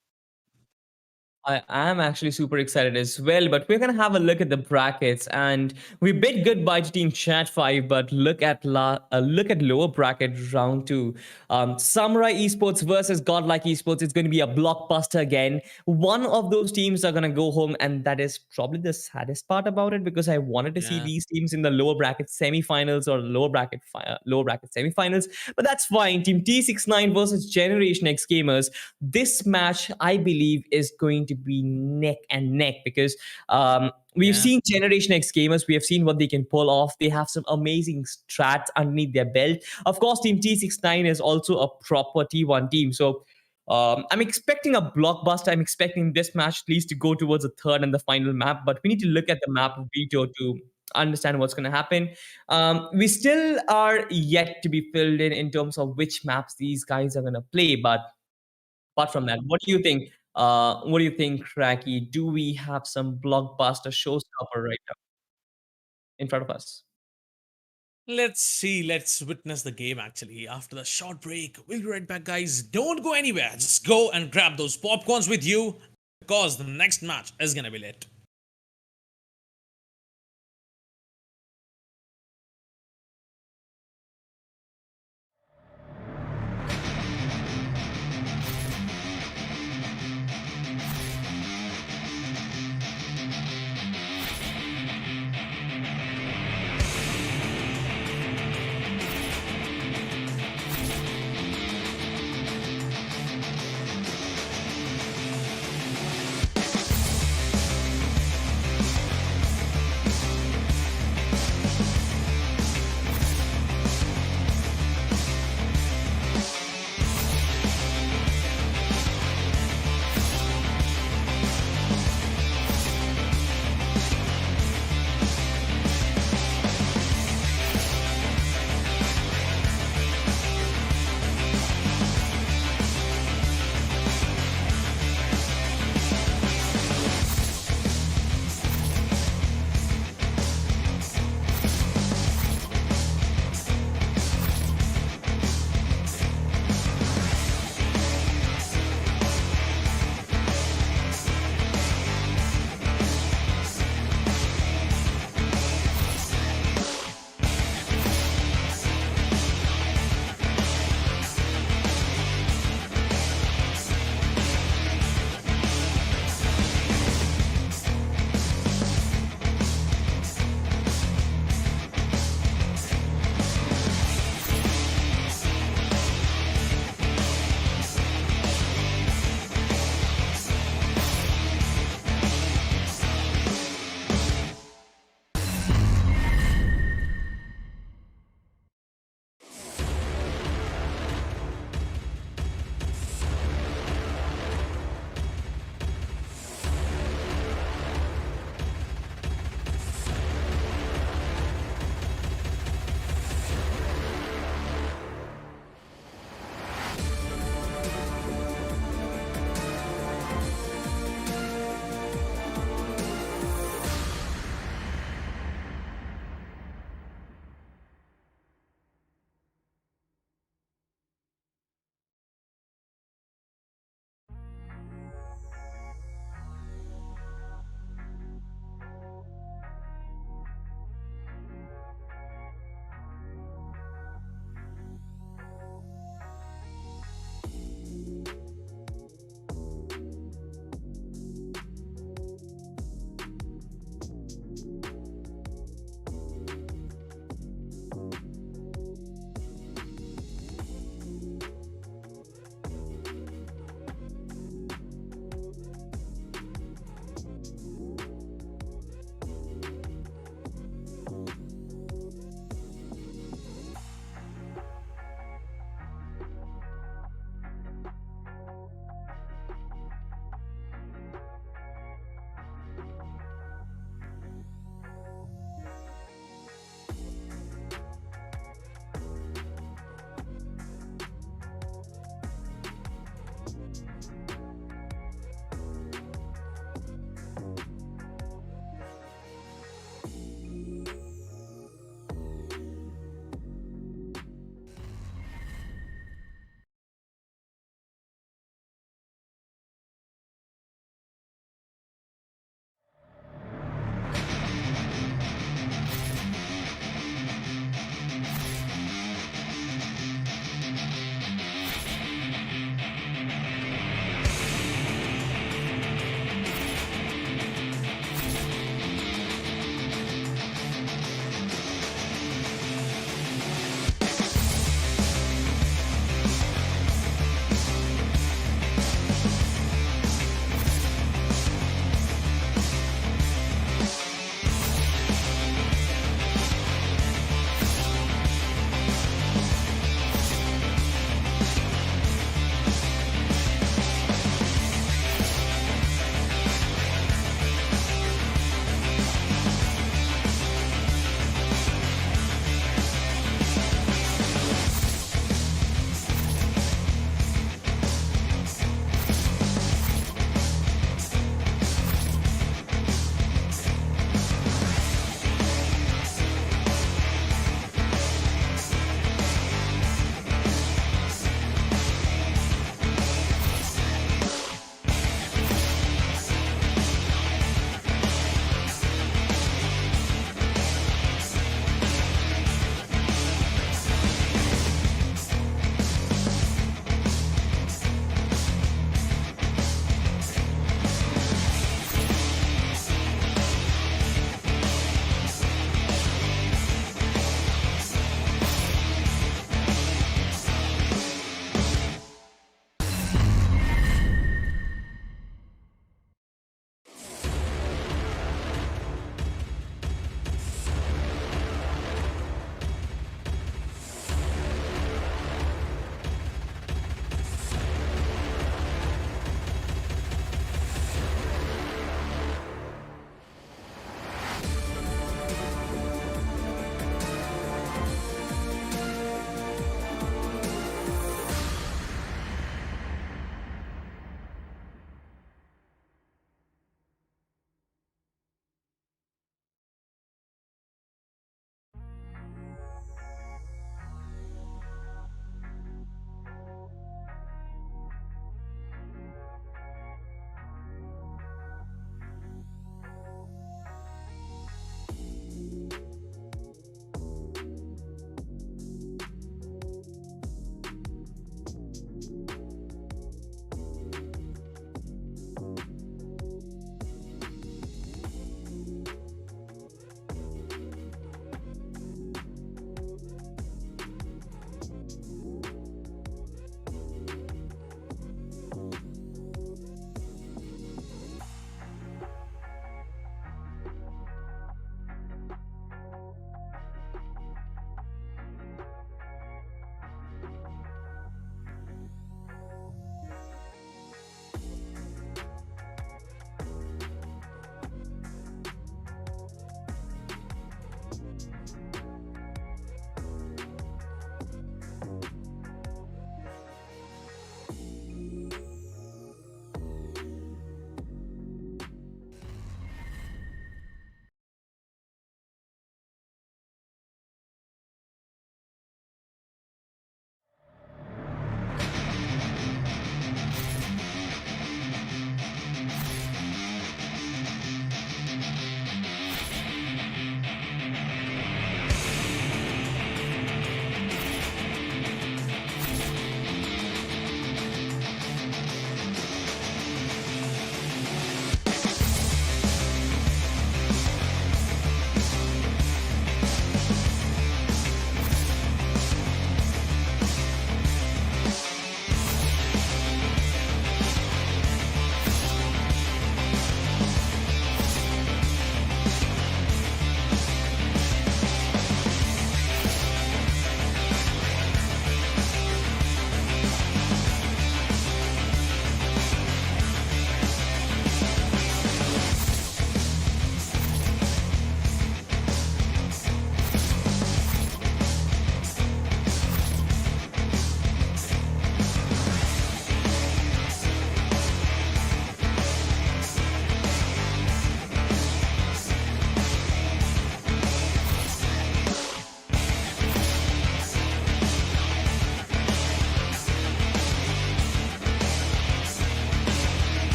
I am actually super excited as well, but we're gonna have a look at the brackets, and we bid goodbye to Team Chat 5. But look at lower bracket round 2. Samurai Esports versus Godlike Esports. It's going to be a blockbuster again. One of those teams are gonna go home, and that is probably the saddest part about it, because I wanted to see Yeah. these teams in the lower bracket semifinals or lower bracket semifinals. But that's fine. Team T69 versus Generation X Gamers. This match, I believe, is going to be neck and neck, because we've Yeah. seen Generation X Gamers. We have seen what they can pull off. They have some amazing strats underneath their belt. Of course, Team T69 is also a proper T1 team. So I'm expecting a blockbuster. I'm expecting this match at least to go towards the third and the final map. But we need to look at the map of Vito to understand what's going to happen. We still are yet to be filled in terms of which maps these guys are going to play. But apart from that, what do you think? What do you think, Cracky? Do we have some blockbuster showstopper right now in front of us? Let's see. Let's witness the game actually. After the short break, we'll be right back, guys. Don't go anywhere. Just go and grab those popcorns with you because the next match is gonna be lit.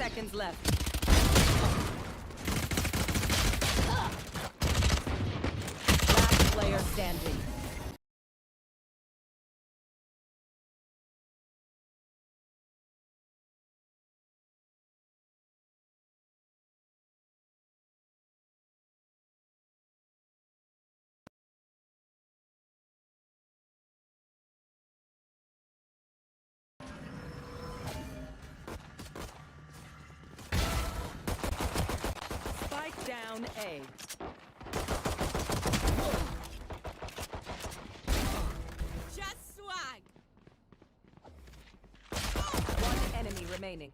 seconds left. Last player standing. Spike down A. Just swag. One enemy remaining.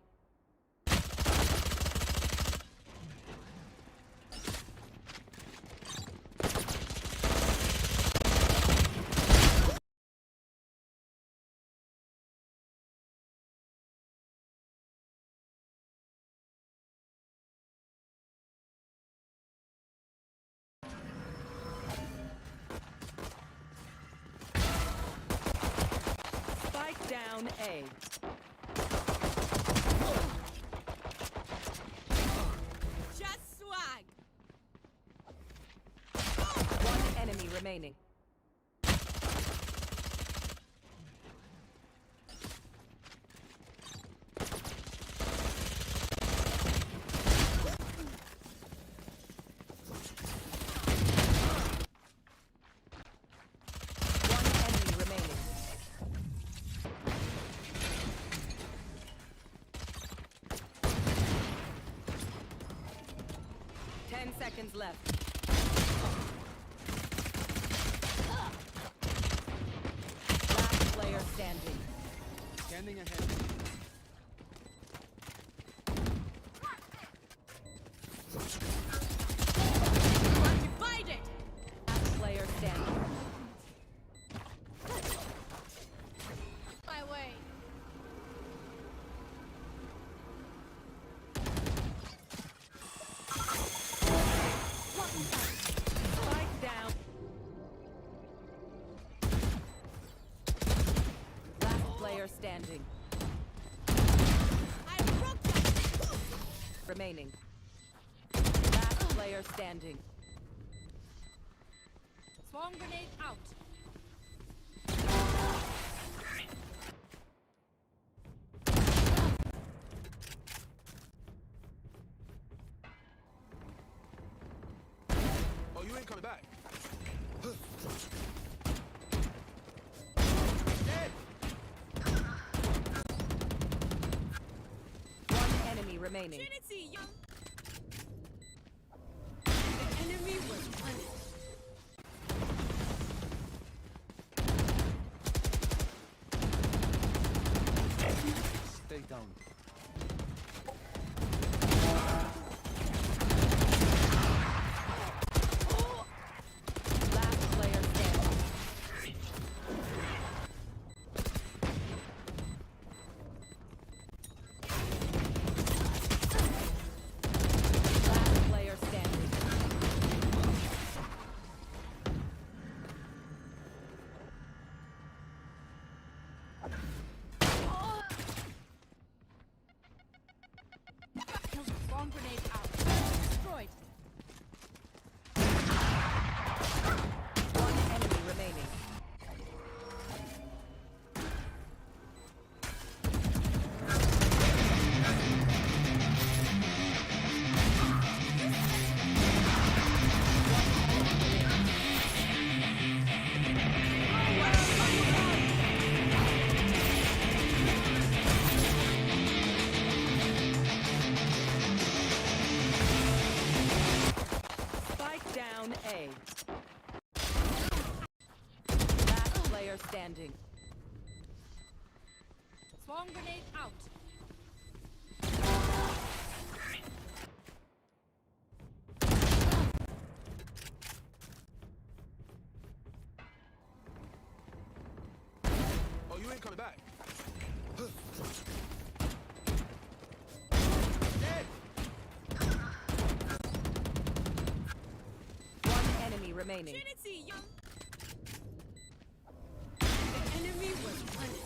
Spike down A. Just swag. One enemy remaining. One enemy remaining. Ten seconds left. Last player standing. Scanning ahead. Divided. Last player standing. My way. Spike down. Last player standing. I broke that. Remaining. Last player standing. Swarm grenade out. Oh, you ain't coming back. One enemy remaining. Trinity, young. The enemy was punished. Stay down. Last player standing. Last player standing. Swarm grenade out. Destroyed. One enemy remaining. Spike down A. Last player standing. Swarm grenade out. Oh, you ain't coming back. One enemy remaining. Trinity, young. The enemy was punished.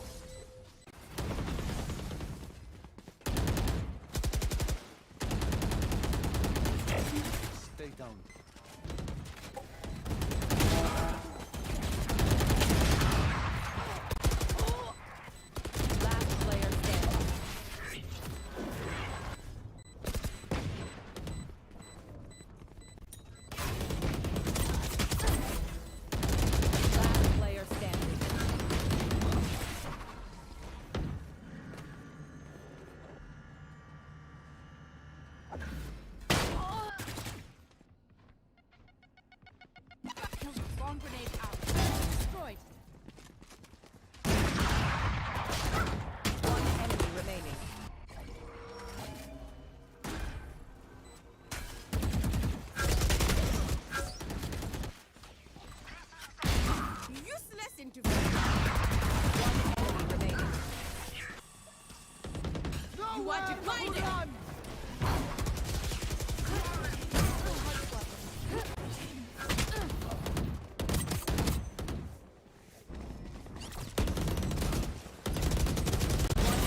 Blinding.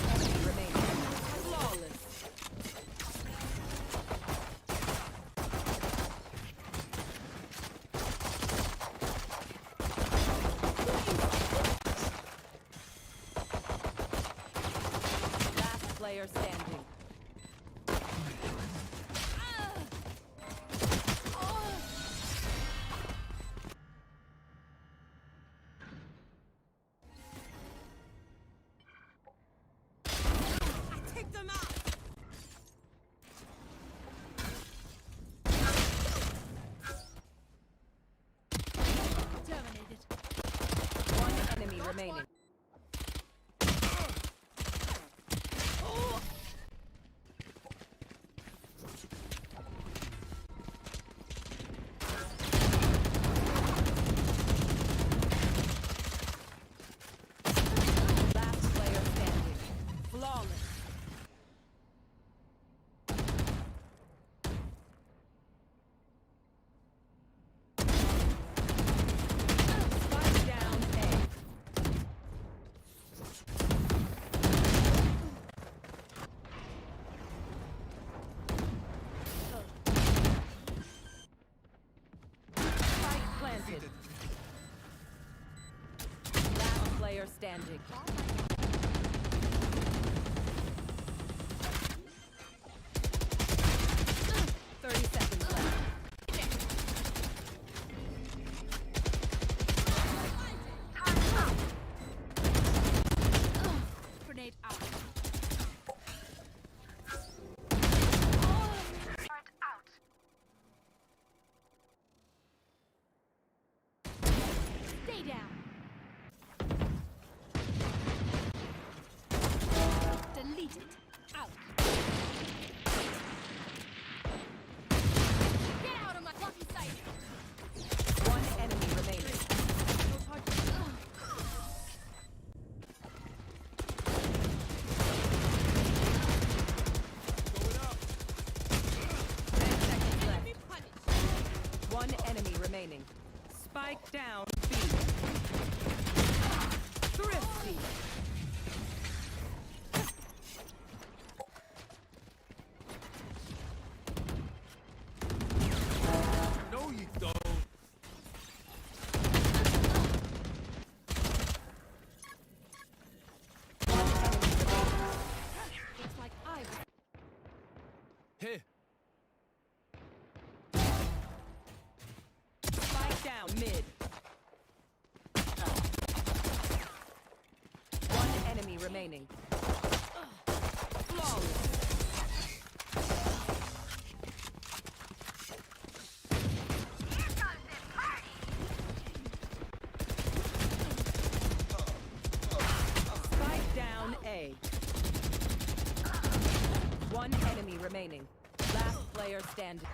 Enemy remaining. Flawless. Last player standing. I take them out. Terminated. One enemy remaining. Last player standing. Flawless. Spike down A. Spike planted. Last player standing. Thirty seconds left. Grenade out. Stay down. Delete it. Out. Get out of my fucking sight. One enemy remaining. No target. Going up. 10 seconds left. Be punished. One enemy remaining. Spike down B. Thrifty. No, you don't. Looks like I was Here. Spike down mid. One enemy remaining. Flawless. Spike down A. One enemy remaining. Last player standing.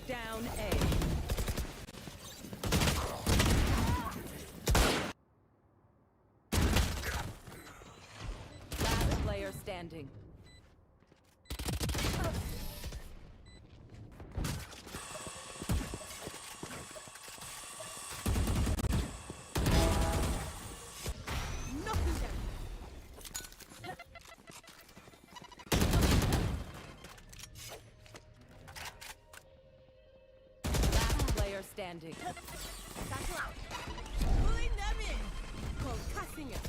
down A. Last player standing. Knocking them. Last player standing. Satchel out. Pulling them in. Concussing it.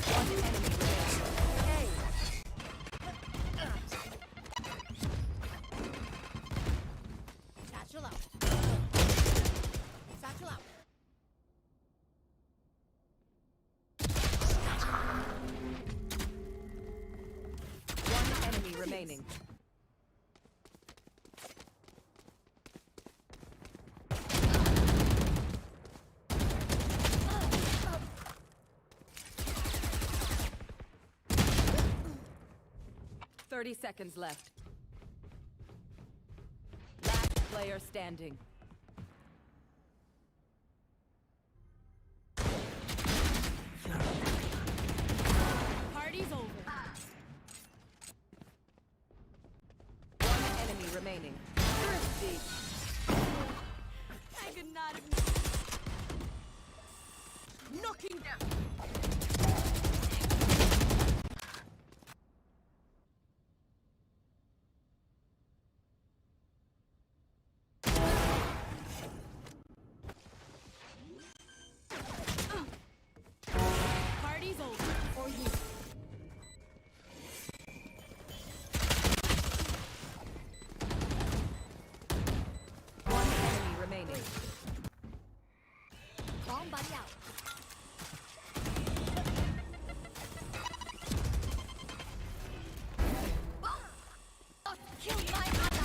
One enemy remaining. Satchel out. Satchel out. One enemy remaining. Thirty seconds left. Last player standing. Party's over. One enemy remaining. Thirsty. I could not have. Knocking them. Party's over for you. One enemy remaining. Bomb buddy out. Bomb. Kill my ally.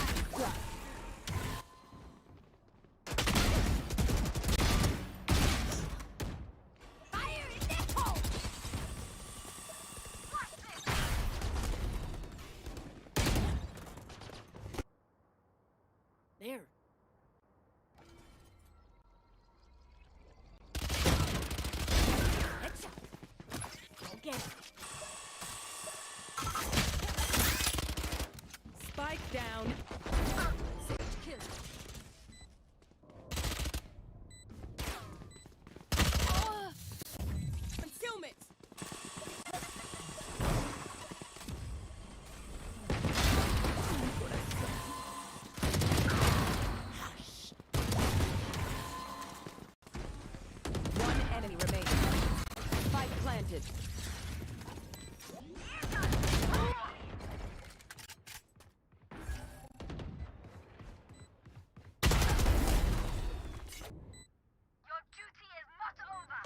Fire in the hole. There. Headshot. Go get it. Spike down. Sage kill. Concealment. One enemy remaining. Spike planted. Your duty is not over.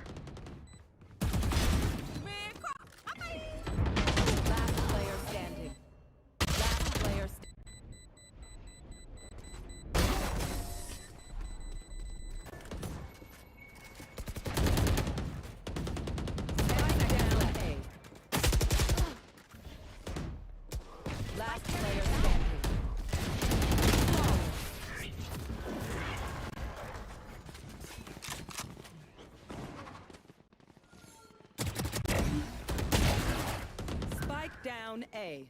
Last player standing. Last player Spike down A. Last player standing. Spike down A.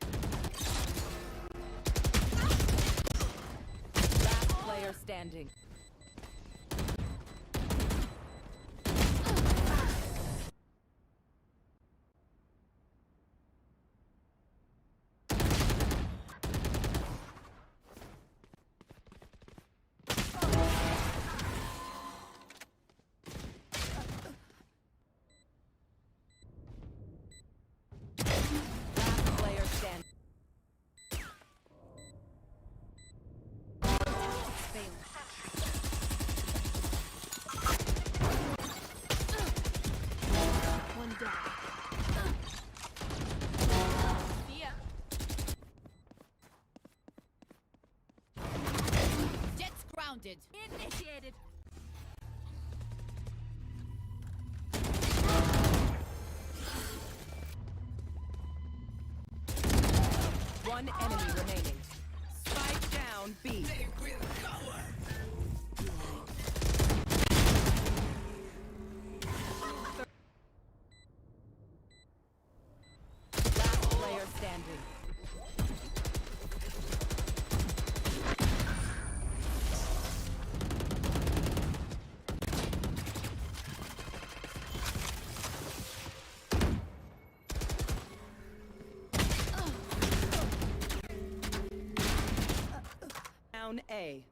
Last player standing. Last player standing. One down. Yeah. Jets grounded. Initiated. One enemy remaining. Spike down B. Last player standing. Down A.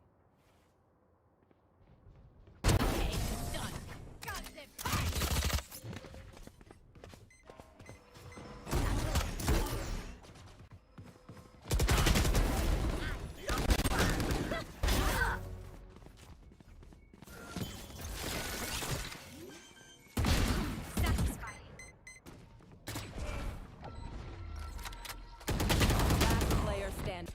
Last player standing.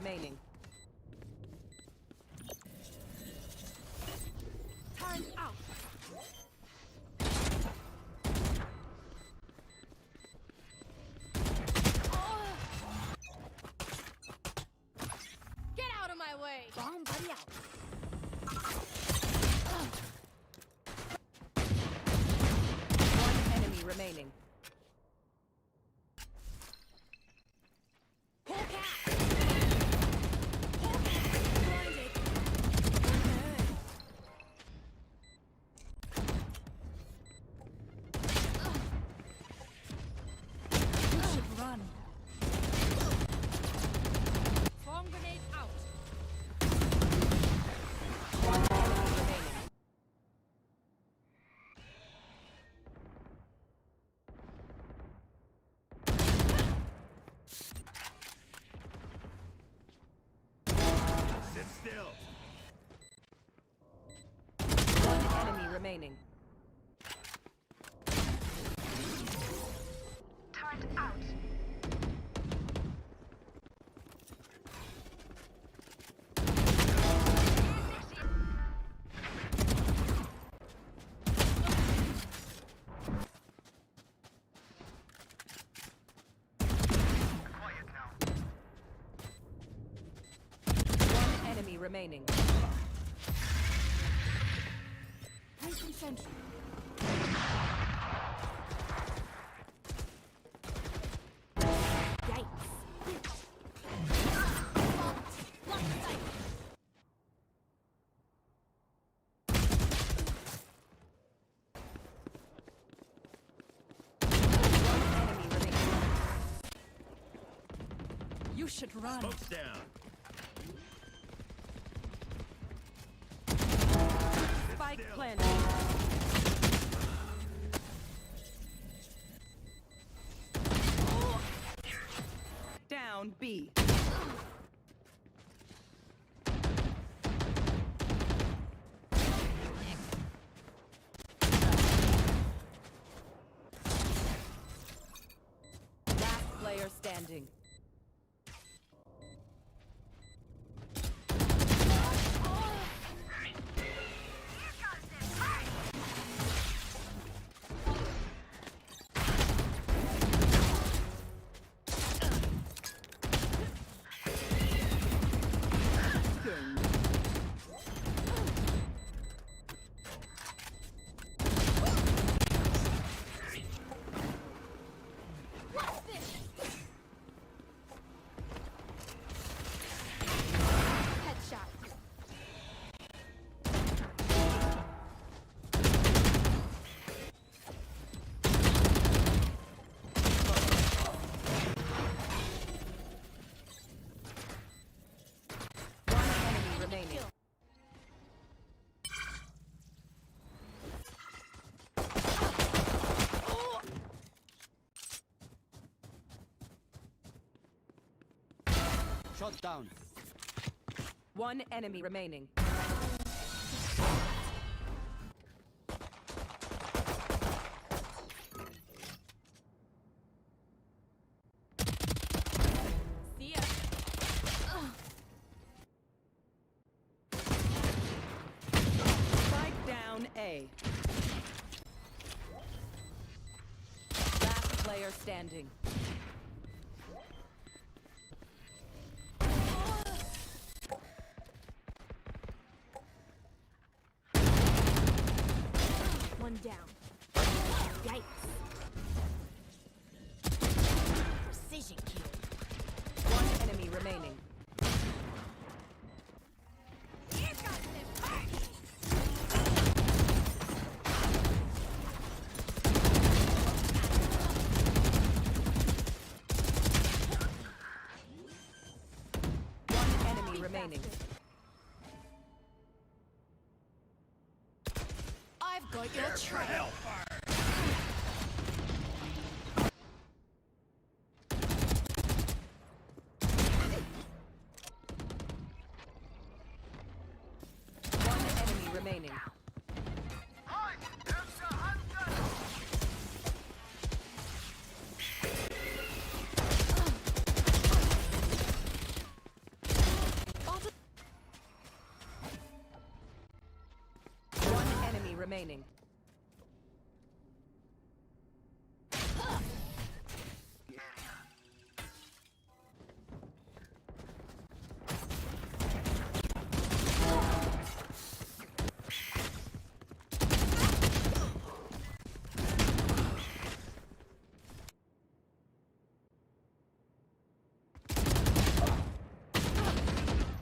remaining. Turn out. Get out of my way. Bomb buddy out. One enemy remaining. Run. Bomb grenade out. One enemy remaining. Sit still. One enemy remaining. Turned out. Quiet now. One enemy remaining. Placing sentry. Yikes. Lock sight. Enemy remaining. You should run. Smoke's down. Spike still. planted. Down B. Last player standing. Headshot. One enemy remaining. Shot down. One enemy remaining. See ya. Spike down A. Last player standing. One down. Yikes. Precision kill. One enemy remaining. Here comes the party. One enemy remaining. I've got your trail. One enemy remaining. Hi, there's a hunter. remaining.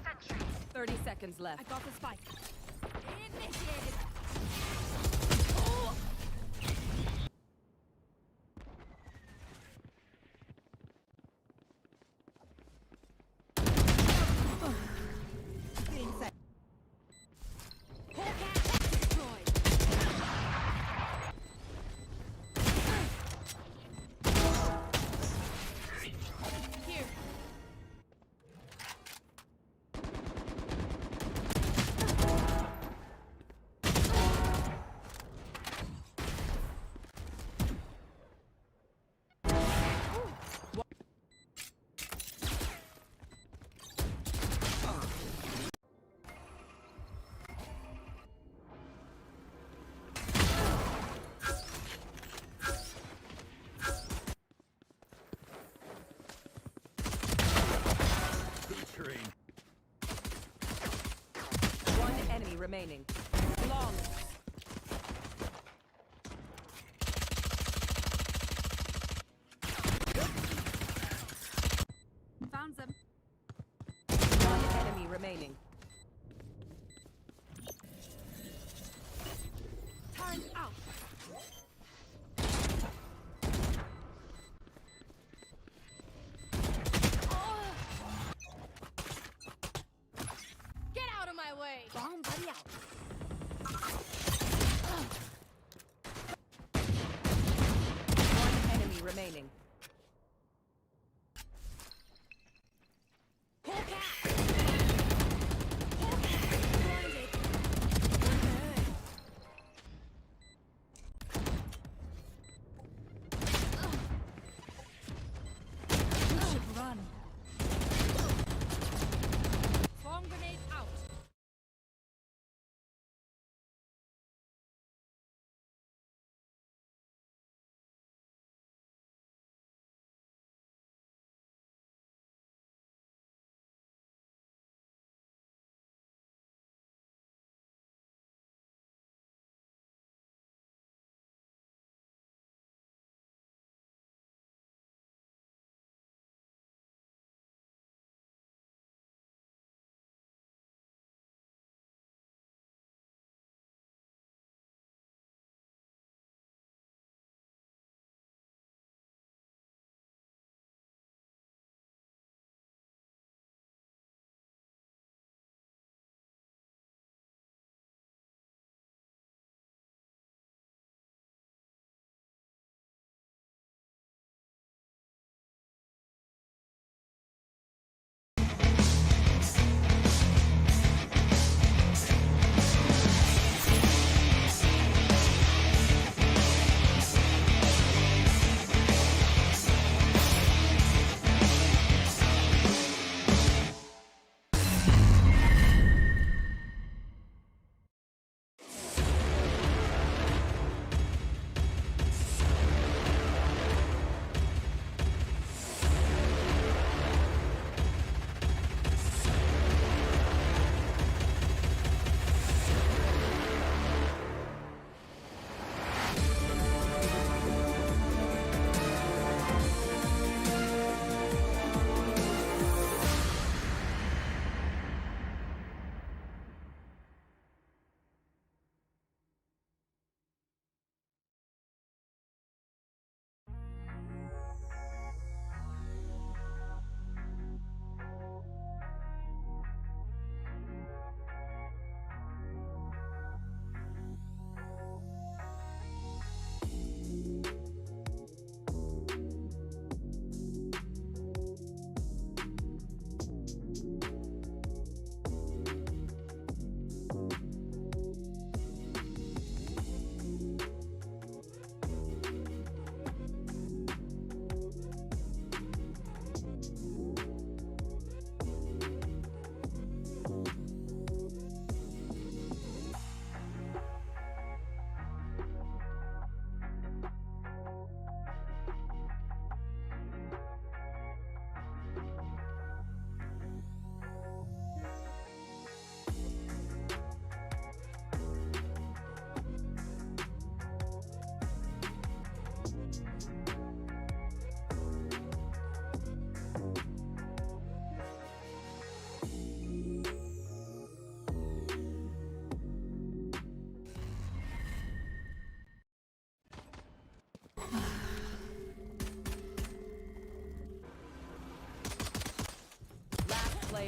Sentry. 30 seconds I left. got the spike. Initiated. Inside. Hawk out. Destroyed. Here. Train. One enemy remaining. Long. Found them. One enemy remaining. Turn out. Get out of my way. Bomb buddy out. One enemy remaining. Hawk out.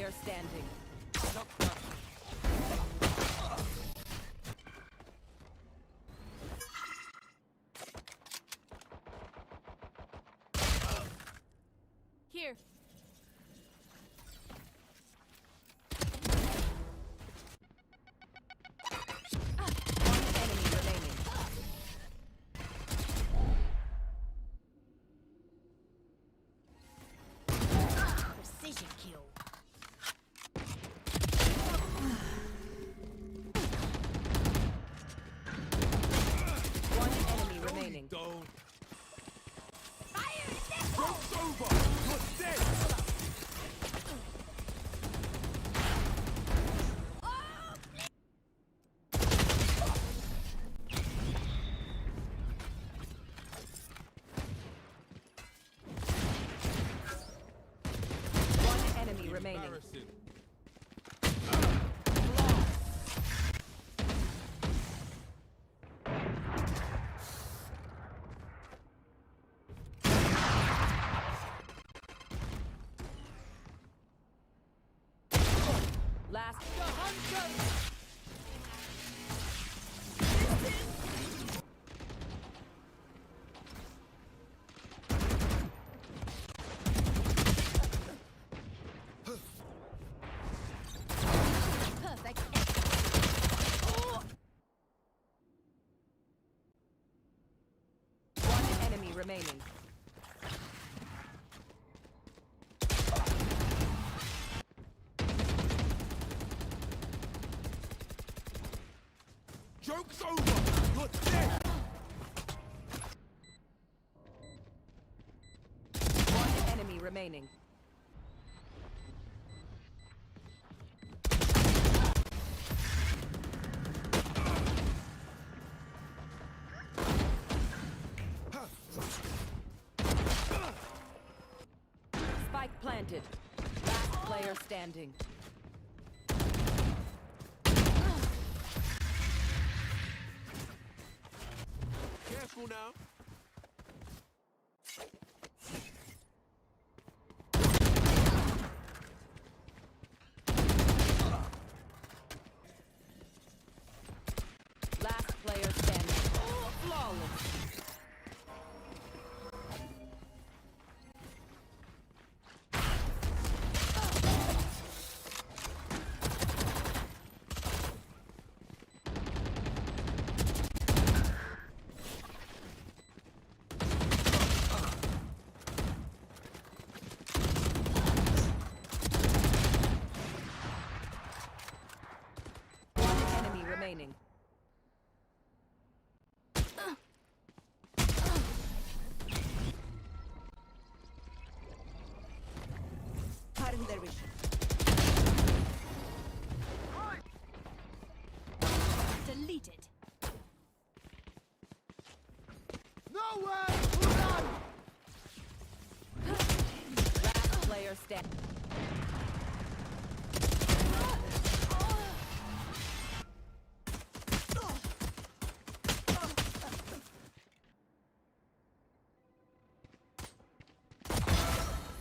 player standing. Here. One enemy remaining. Precision kill. One enemy remaining. Don't. Fire in this Joke's over. You're dead. One enemy remaining. Embarrassing. Last perfect. one enemy remaining. Joke's over. You're dead. One enemy remaining. Spike planted. Last player standing. Careful now. Last player standing. Flawless. One enemy remaining. Pardon their vision. Deleted. Nowhere to run! Last player standing.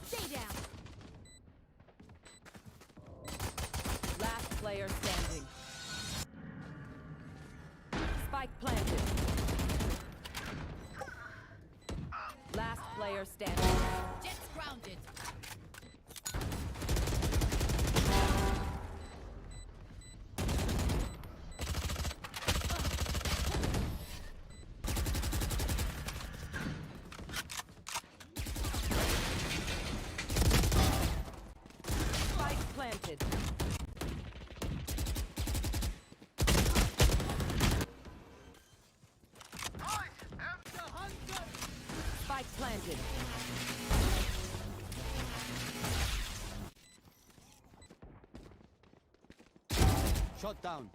Stay down. Last player standing. Spike planted. Last player standing. Jets grounded. Spike planted. I am the hunter! Spike planted. Shot down.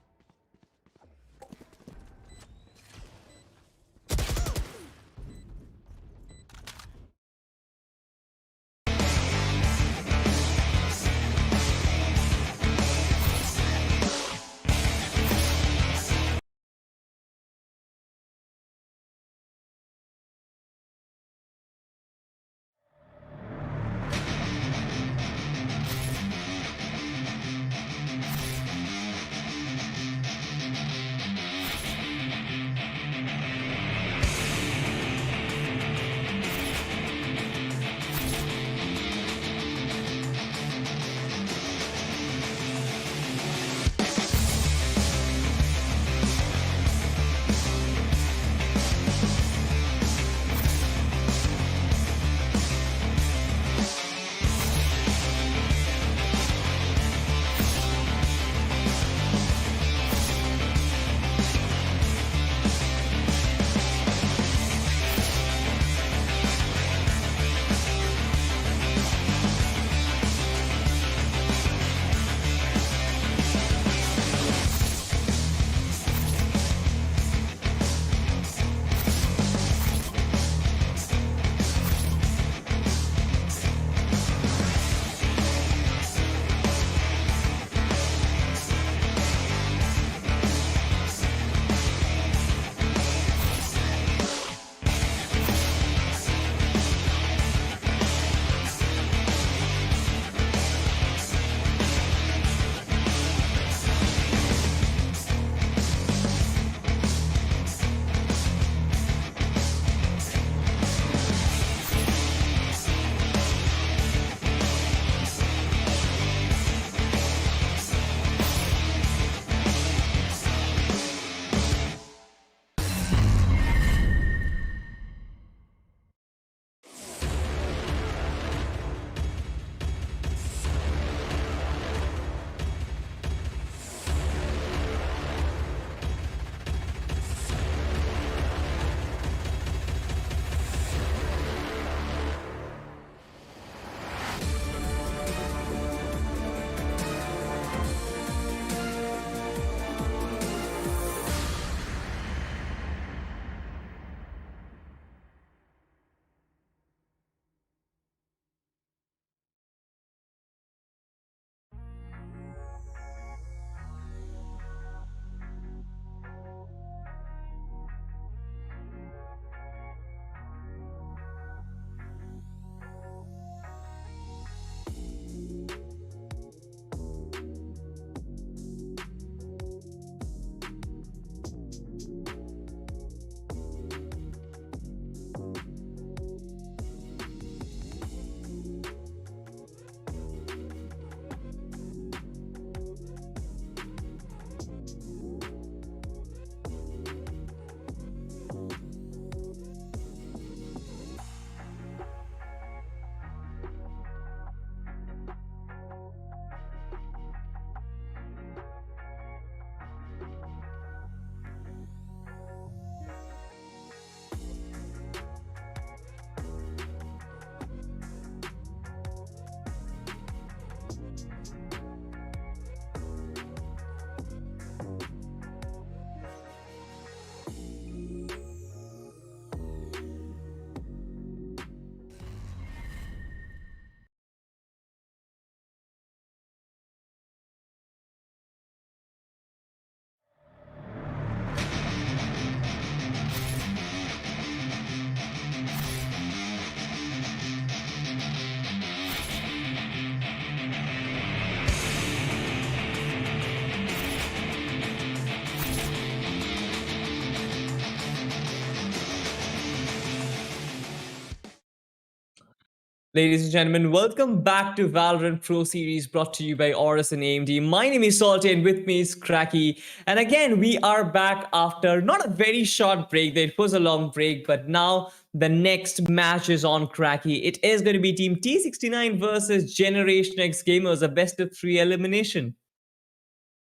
Ladies and gentlemen, welcome back to Valorant Pro Series brought to you by AORUS and AMD. My name is Salty and with me is Cracky. And again, we are back after not a very short break. It was a long break, but now the next match is on, Cracky. It is going to be Team T69 versus Generation X Gamers, a best of three elimination.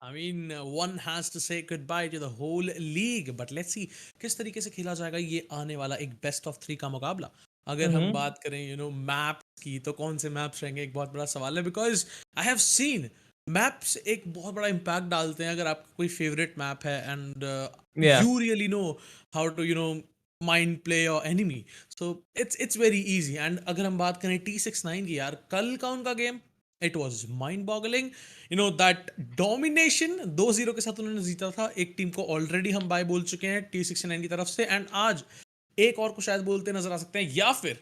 I mean, one has to say goodbye to the whole league, but let's see किस तरीके से खेला जाएगा ये आने वाला एक best of 3 का मुकाबला. अगर हम बात करें मैप्स की, तो कौन से मैप्स रहेंगे एक बहुत बड़ा सवाल है, because I have seen maps एक बहुत बड़ा इम्पैक्ट डालते हैं. अगर आपका कोई फेवरेट मैप है and Yeah. You really know how to mind play और enemy, so it's very easy. And अगर हम बात करें T69 की, यार कल का उनका game, it was mind boggling. That domination 2-0 के साथ उन्होंने जीता था. एक टीम को ऑलरेडी हम बाय बोल चुके हैं T69 की तरफ से, एंड आज एक और को शायद बोलते नजर आ सकते हैं, या फिर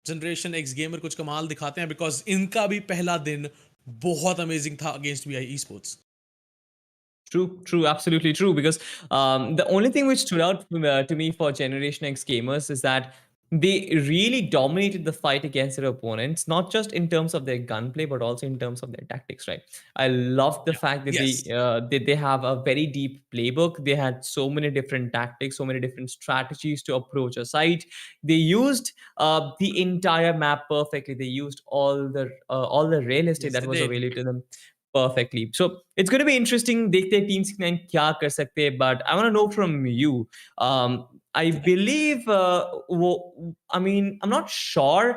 जनरेशन एक्स गेमर कुछ कमाल दिखाते हैं, बिकॉज इनका भी पहला दिन बहुत अमेजिंग था against VI Esports. True, absolutely true. Because the only thing which stood out to me for Generation X gamers is that they really dominated the fight against their opponents, not just in terms of their gunplay, but also in terms of their tactics. Right? I love the fact that Yes. they have a very deep playbook. They had so many different tactics, so many different strategies to approach a site. They used the entire map perfectly. They used all the real estate Yes, that they was did. available to them perfectly. So it's going to be interesting. देखते हैं Team 69 क्या कर सकते हैं. But I want to know from you. I believe. I mean, I'm not sure,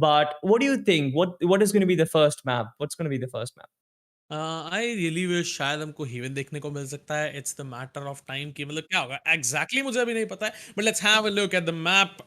but what do you think? What is going to be the first map? What's going to be the first map? I really wish शायद हमको haven देखने को मिल सकता है. It's the matter of time कि मतलब क्या होगा एग्जैक्टली मुझे अभी नहीं पता है, but let's have a look at the map.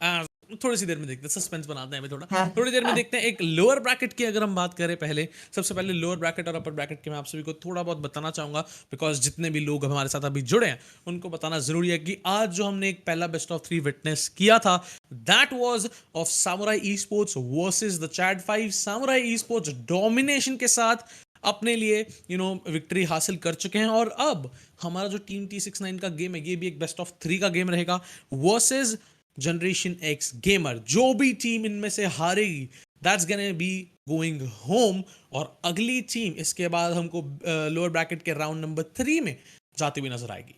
थोड़ी सी देर में देखते हैं, सस्पेंस बनाते हैं अभी थोड़ा. थोड़ी देर में देखते हैं. एक लोअर ब्रैकेट की अगर हम बात करें, पहले सबसे पहले लोअर ब्रैकेट और अपर ब्रैकेट के मैं आप सभी को थोड़ा बहुत बताना चाहूंगा, बिकॉज जितने भी लोग हमारे साथ अभी जुड़े हैं उनको बताना जरूरी है कि आज जो हमने एक पहला बेस्ट ऑफ 3 विटनेस किया था, that was of samurai e sports versus the chat 5. Samurai e sports domination के साथ अपने लिए विक्ट्री हासिल कर चुके हैं, और अब हमारा जो टीम T69 का गेम है, ये भी एक बेस्ट ऑफ 3 का गेम रहेगा वर्सेस जनरेशन एक्स गेमर. जो भी टीम इनमें से हारेगी, that's gonna be going home, और अगली टीम इसके बाद हमको लोअर ब्रैकेट के राउंड नंबर 3 में जाती हुई नजर आएगी.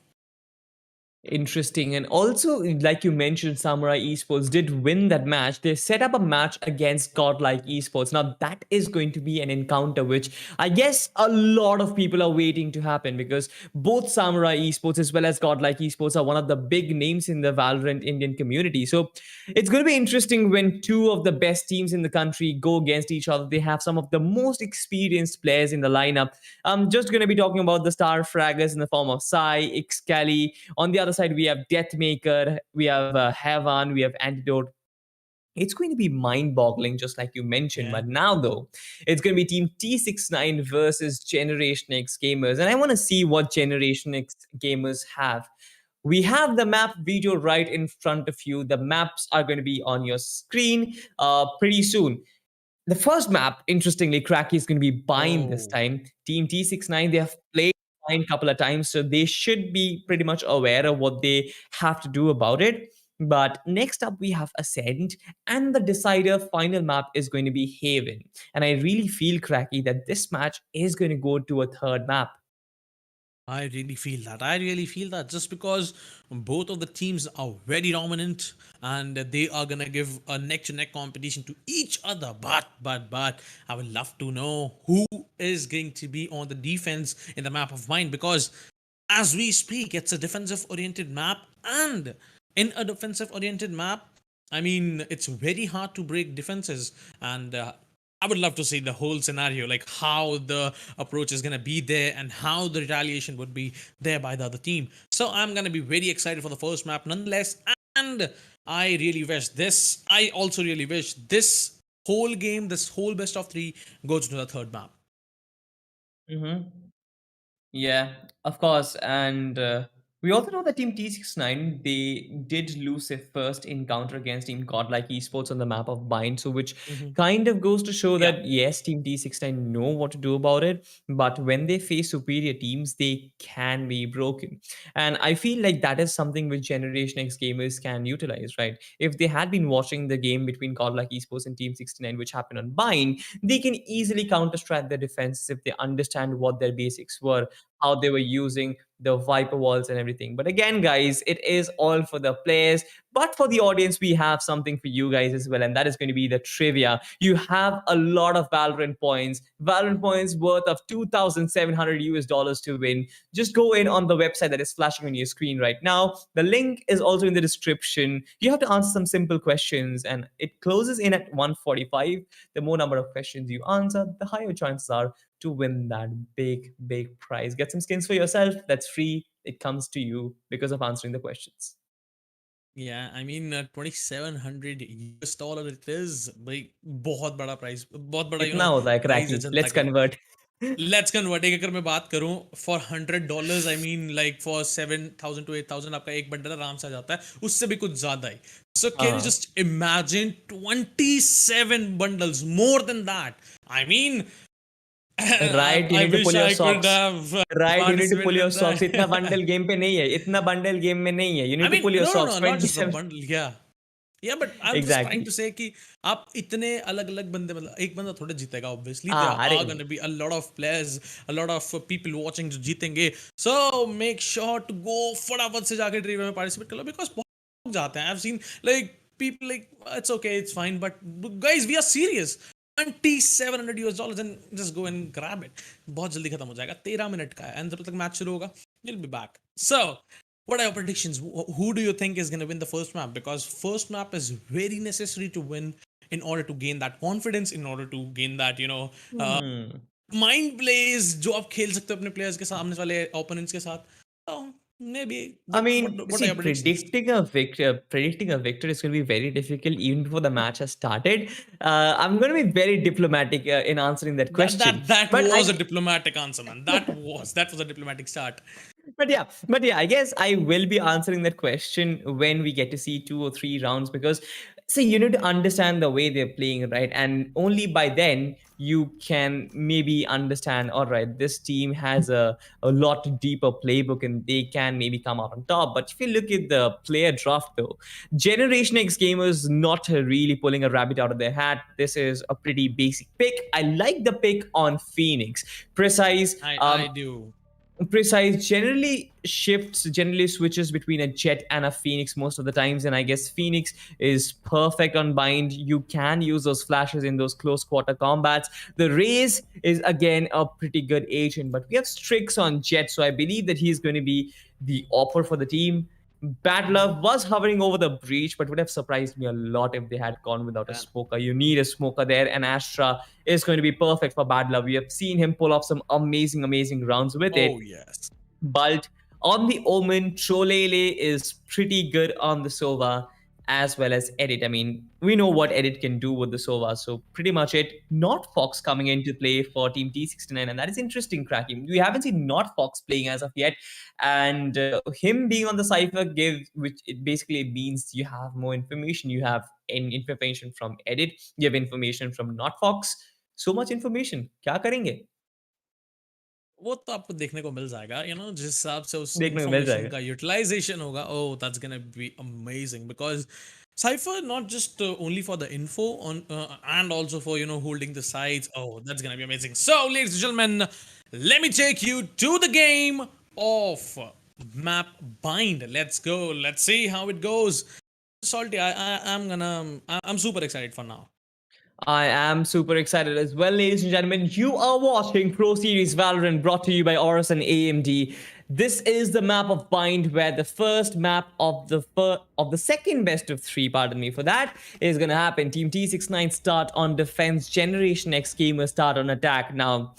Interesting. And also, like you mentioned, Samurai Esports did win that match. They set up a match against Godlike Esports. Now, that is going to be an encounter which I guess a lot of people are waiting to happen, because both Samurai Esports as well as Godlike Esports are one of the big names in the Valorant Indian community. So it's going to be interesting when two of the best teams in the country go against each other. They have some of the most experienced players in the lineup. I'm just going to be talking about the star fraggers in the form of Sai, Ixcali. On the other side, we have Deathmaker, we have Havan, we have Antidote. It's going to be mind-boggling, just like you mentioned. Yeah. But now, though, it's going to be Team T69 versus Generation X gamers, and I want to see what Generation X gamers have. We have the map video right in front of you. The maps are going to be on your screen pretty soon. The first map, interestingly, Cracky is going to be Bind this Oh. time. Team T69, they have played Bind a couple of times, so they should be pretty much aware of what they have to do about it. But next up, we have Ascent, and the decider final map is going to be Haven. And I really feel, Cracky, that this match is going to go to a third map. I really feel that. I really feel that, just because both of the teams are very dominant and they are gonna give a neck to neck competition to each other. But I would love to know who is going to be on the defense in the map of mine, because as we speak, it's a defensive oriented map, and in a defensive oriented map, I mean, it's very hard to break defenses, and I would love to see the whole scenario, like how the approach is going to be there and how the retaliation would be there by the other team. So I'm going to be very excited for the first map nonetheless. And I also really wish this whole game, this whole best of 3 goes to the third map. Mm-hmm. Yeah, of course. And We also know that Team T69, they did lose their first encounter against Team Godlike Esports on the map of Bind, so which kind of goes to show Yeah. that yes, Team T69 know what to do about it, but when they face superior teams, they can be broken. And I feel like that is something which Generation X gamers can utilize, right? If they had been watching the game between Godlike Esports and Team 69, which happened on Bind, they can easily counter-strike their defenses if they understand what their basics were, how they were using the Viper walls and everything. But again, guys, it is all for the players. But for the audience, we have something for you guys as well, and that is going to be the trivia. You have a lot of Valorant points worth of 2,700 US dollars to win. Just go in on the website that is flashing on your screen right now. The link is also in the description. You have to answer some simple questions, and it closes in at 145. The more number of questions you answer, the higher chances are to win that big prize. Get some skins for yourself. That's free. It comes to you because of answering the questions. Yeah, I mean 2700 US dollar it is भाई बहुत बड़ा price बहुत बड़ा Itna hota hai price है cracky. Janata Let's के लिए. convert. Let's convert. अगर मैं बात करूं for $100 I mean like for 7,000 to 8,000 आपका एक बंडल आराम से आ जाता है, उससे भी कुछ ज्यादा ही. So can you just imagine 27 bundles more than that? I mean Right, you I need to wish pull your I could socks. have Right, you need to pull participated your in socks. that. Itna bundle game पे नहीं है. Itna bundle game में नहीं है. You I need to mean, pull your no, socks. not just the 27. bundle. Yeah. Yeah, but I'm just trying Exactly. to say कि आप इतने अलग-अलग बंदे मतलब एक बंदा थोड़ा जीतेगा obviously हाँ, there अरे are going to be a lot of players, a lot of people watching जो जीतेंगे, so make sure to go फटाफट से जाके ट्रिविया में participate कर लो because बहुत लोग जाते हैं. I've seen like people like it's okay, it's fine, but guys we are serious. $2,700 US dollars and just go and grab it. बहुत जल्दी खत्म हो जाएगा, 13 मिनट का है and जब तक मैच शुरू होगा you'll be back. So what are your predictions? Who do you think is going to win the first map? Because first map is very necessary to win in order to gain that confidence, in order to gain that, mind plays जो आप खेल सकते हो अपने players के सामने वाले opponents के साथ. So maybe I what are see, your predictions? predicting a victor is going to be very difficult even before the match has started. I'm going to be very diplomatic in answering that That question. that that But was a I, diplomatic answer, man. That was a diplomatic start. but yeah, I guess I will be answering that question when we get to see 2 or 3 rounds because see, you need to understand the way they're playing, right? And only by then you can maybe understand, all right, this team has a lot deeper playbook and they can maybe come out on top. But if you look at the player draft though, Generation X gamers not really pulling a rabbit out of their hat. This is a pretty basic pick. I like the pick on Phoenix. Precise. I do. Precise generally switches between a Jet and a Phoenix most of the times, and I guess Phoenix is perfect on Bind. You can use those flashes in those close quarter combats. The Raze is again a pretty good agent, but we have Strix on Jet, so I believe that he's going to be the offer for the team. Bad Love was hovering over the breach, but would have surprised me a lot if they had gone without a smoker. You need a smoker there, and Astra is going to be perfect for Bad Love. We have seen him pull off some amazing rounds with it. Oh yes. But on the Omen, Trolele is pretty good on the Sova as well as Edit. I mean, we know what Edit can do with the Sova, so pretty much it. Not Fox coming into play for Team T69, and that is interesting, cracking. We haven't seen Not Fox playing as of yet, and him being on the Cypher gives, which it basically means you have more information. You have information from Edit, you have information from Not Fox. So much information. क्या करेंगे? वो तो आपको देखने को मिल जाएगा जिस हिसाब से उस देखने को मिल इंफॉर्मेशन जाएगा. का यूटिलाइजेशन होगा. Oh, that's gonna be amazing because Cypher not just only for the info on and also for holding the sides. Oh, that's gonna be amazing. So ladies and gentlemen, let me take you to the game of map Bind. Let's go. Let's see how it goes. Salty, I'm super excited for now. I am super excited as well, ladies and gentlemen. You are watching Pro Series Valorant, brought to you by AORUS and AMD. This is the map of Bind, where the first map of the second best of three, pardon me for that, is gonna happen. Team T69 start on defense, Generation X gamers start on attack. Now,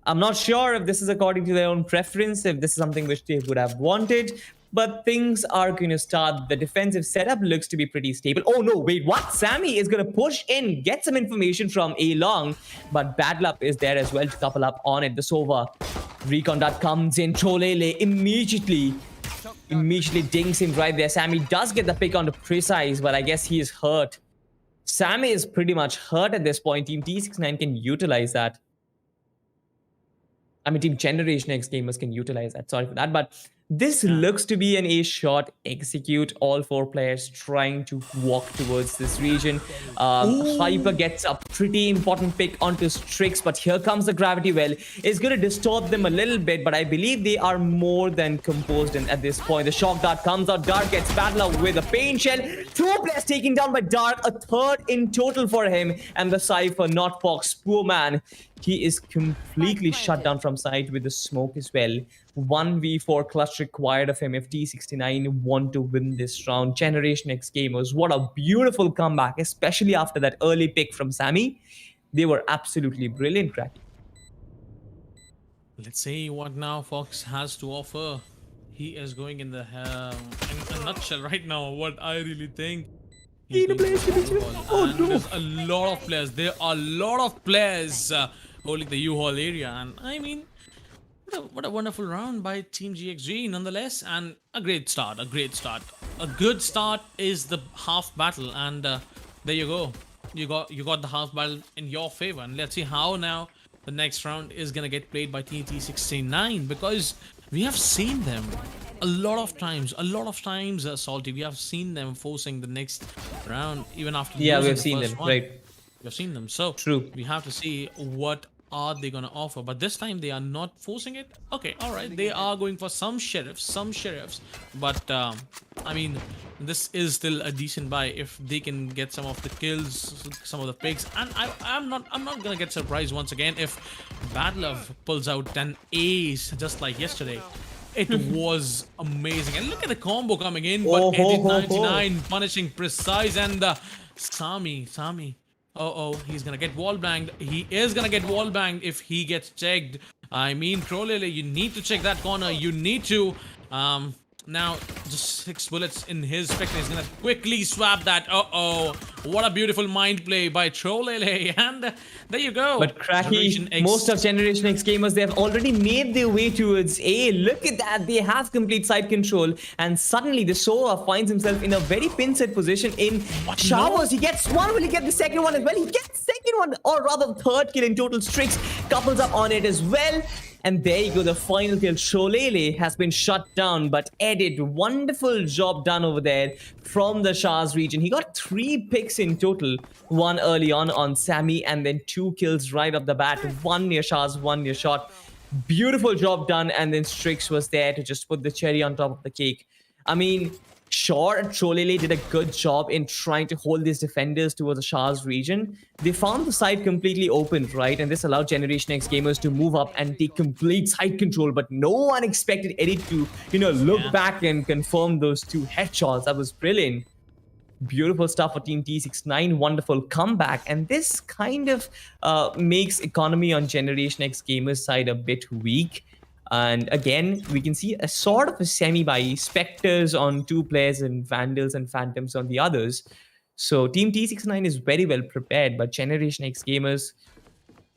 I'm not sure if this is according to their own preference, if this is something which they would have wanted, but things are going to start. The defensive setup looks to be pretty stable. Oh no, wait, what? Sammy is going to push in, get some information from A Long, but Bad Luck is there as well to couple up on it. The Sova recon that comes in, Trolele immediately immediately dings him right there. Sammy does get the pick on the precise, but I guess he is hurt. Sammy is pretty much hurt at this point. Team T69 can utilize that. I mean, Team Generation X gamers can utilize that. Sorry for that. But this looks to be an ace shot. Execute. All 4 players trying to walk towards this region. Hyper gets a pretty important pick onto Strix. But here comes the gravity well. It's going to disturb them a little bit. But I believe they are more than composed at this point. The shock dart comes out. Dark gets battled out with a pain shell. 2 players taken down by Dark. A 3rd in total for him. And the Cypher, not Fox. Poor man. He is completely shut down from side with the smoke as well. 1v4 clutch required of him if T69 want to win this round. Generation X gamers, what a beautiful comeback, especially after that early pick from Sammy. They were absolutely brilliant, Cracky. Let's see what now Fox has to offer. He is going in the in a nutshell right now. What I really think. He's going and there's a lot of players. There are a lot of players holding the U-Haul area, and I mean, what a wonderful round by Team GXG nonetheless, and a great start. A good start is the half battle, and there you go. You got the half battle in your favor, and let's see how now the next round is gonna get played by Team T69, because we have seen them a lot of times, Salty. We have seen them forcing the next round even after we have the seen first them, one. right? We've seen them, so True. we have to see what are they gonna offer, but this time they are not forcing it. Okay, all right, they are going for some sheriffs, but I mean, this is still a decent buy if they can get some of the kills, some of the picks, and I'm not gonna get surprised once again if Badlove pulls out an ace just like yesterday. It was amazing, and look at the combo coming in, but Edit 99 punishing Precise, and Sami. He's gonna get wall banged. He is gonna get wall banged if he gets checked. I mean, Trolele, you need to check that corner. You need to. Now, just 6 bullets in his spectre. He's gonna quickly swap that. What a beautiful mind play by Trolele. And there you go. But Cracky, most of Generation X gamers, they have already made their way towards A. Look at that. They have complete side control. And suddenly, the Sora finds himself in a very pin-set position in showers. He gets one. Will he get the second one as well? He gets the second one, or rather, 3rd kill in total. Strix couples up on it as well. And there you go, the final kill. Sholele has been shut down, but Edit, wonderful job done over there from the Shah's region. He got 3 picks in total. 1 early on Sammy, and then 2 kills right off the bat. 1 near Shah's, 1 near shot. Beautiful job done, and then Strix was there to just put the cherry on top of the cake. I mean, sure, Trolele did a good job in trying to hold these defenders towards the Shah's region. They found the side completely open, right? And this allowed Generation X gamers to move up and take complete side control. But no one expected Eddie to, look back and confirm those 2 headshots. That was brilliant. Beautiful stuff for Team T69. Wonderful comeback. And this kind of makes economy on Generation X gamers side a bit weak. And again, we can see a sort of a semi-buy. Spectres on 2 players and Vandals and Phantoms on the others. So Team T69 is very well prepared, but Generation X gamers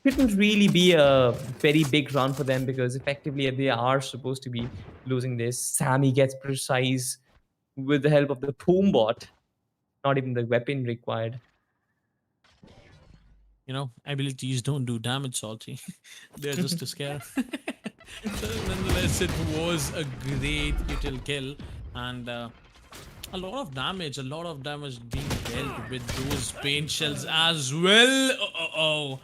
shouldn't really be a very big round for them, because effectively they are supposed to be losing this. Sammy gets Precise with the help of the Poom bot. Not even the weapon required. Abilities don't do damage, Salty. They're just to scare. So nonetheless, it was a great util kill, and a lot of damage being dealt with those paint shells as well.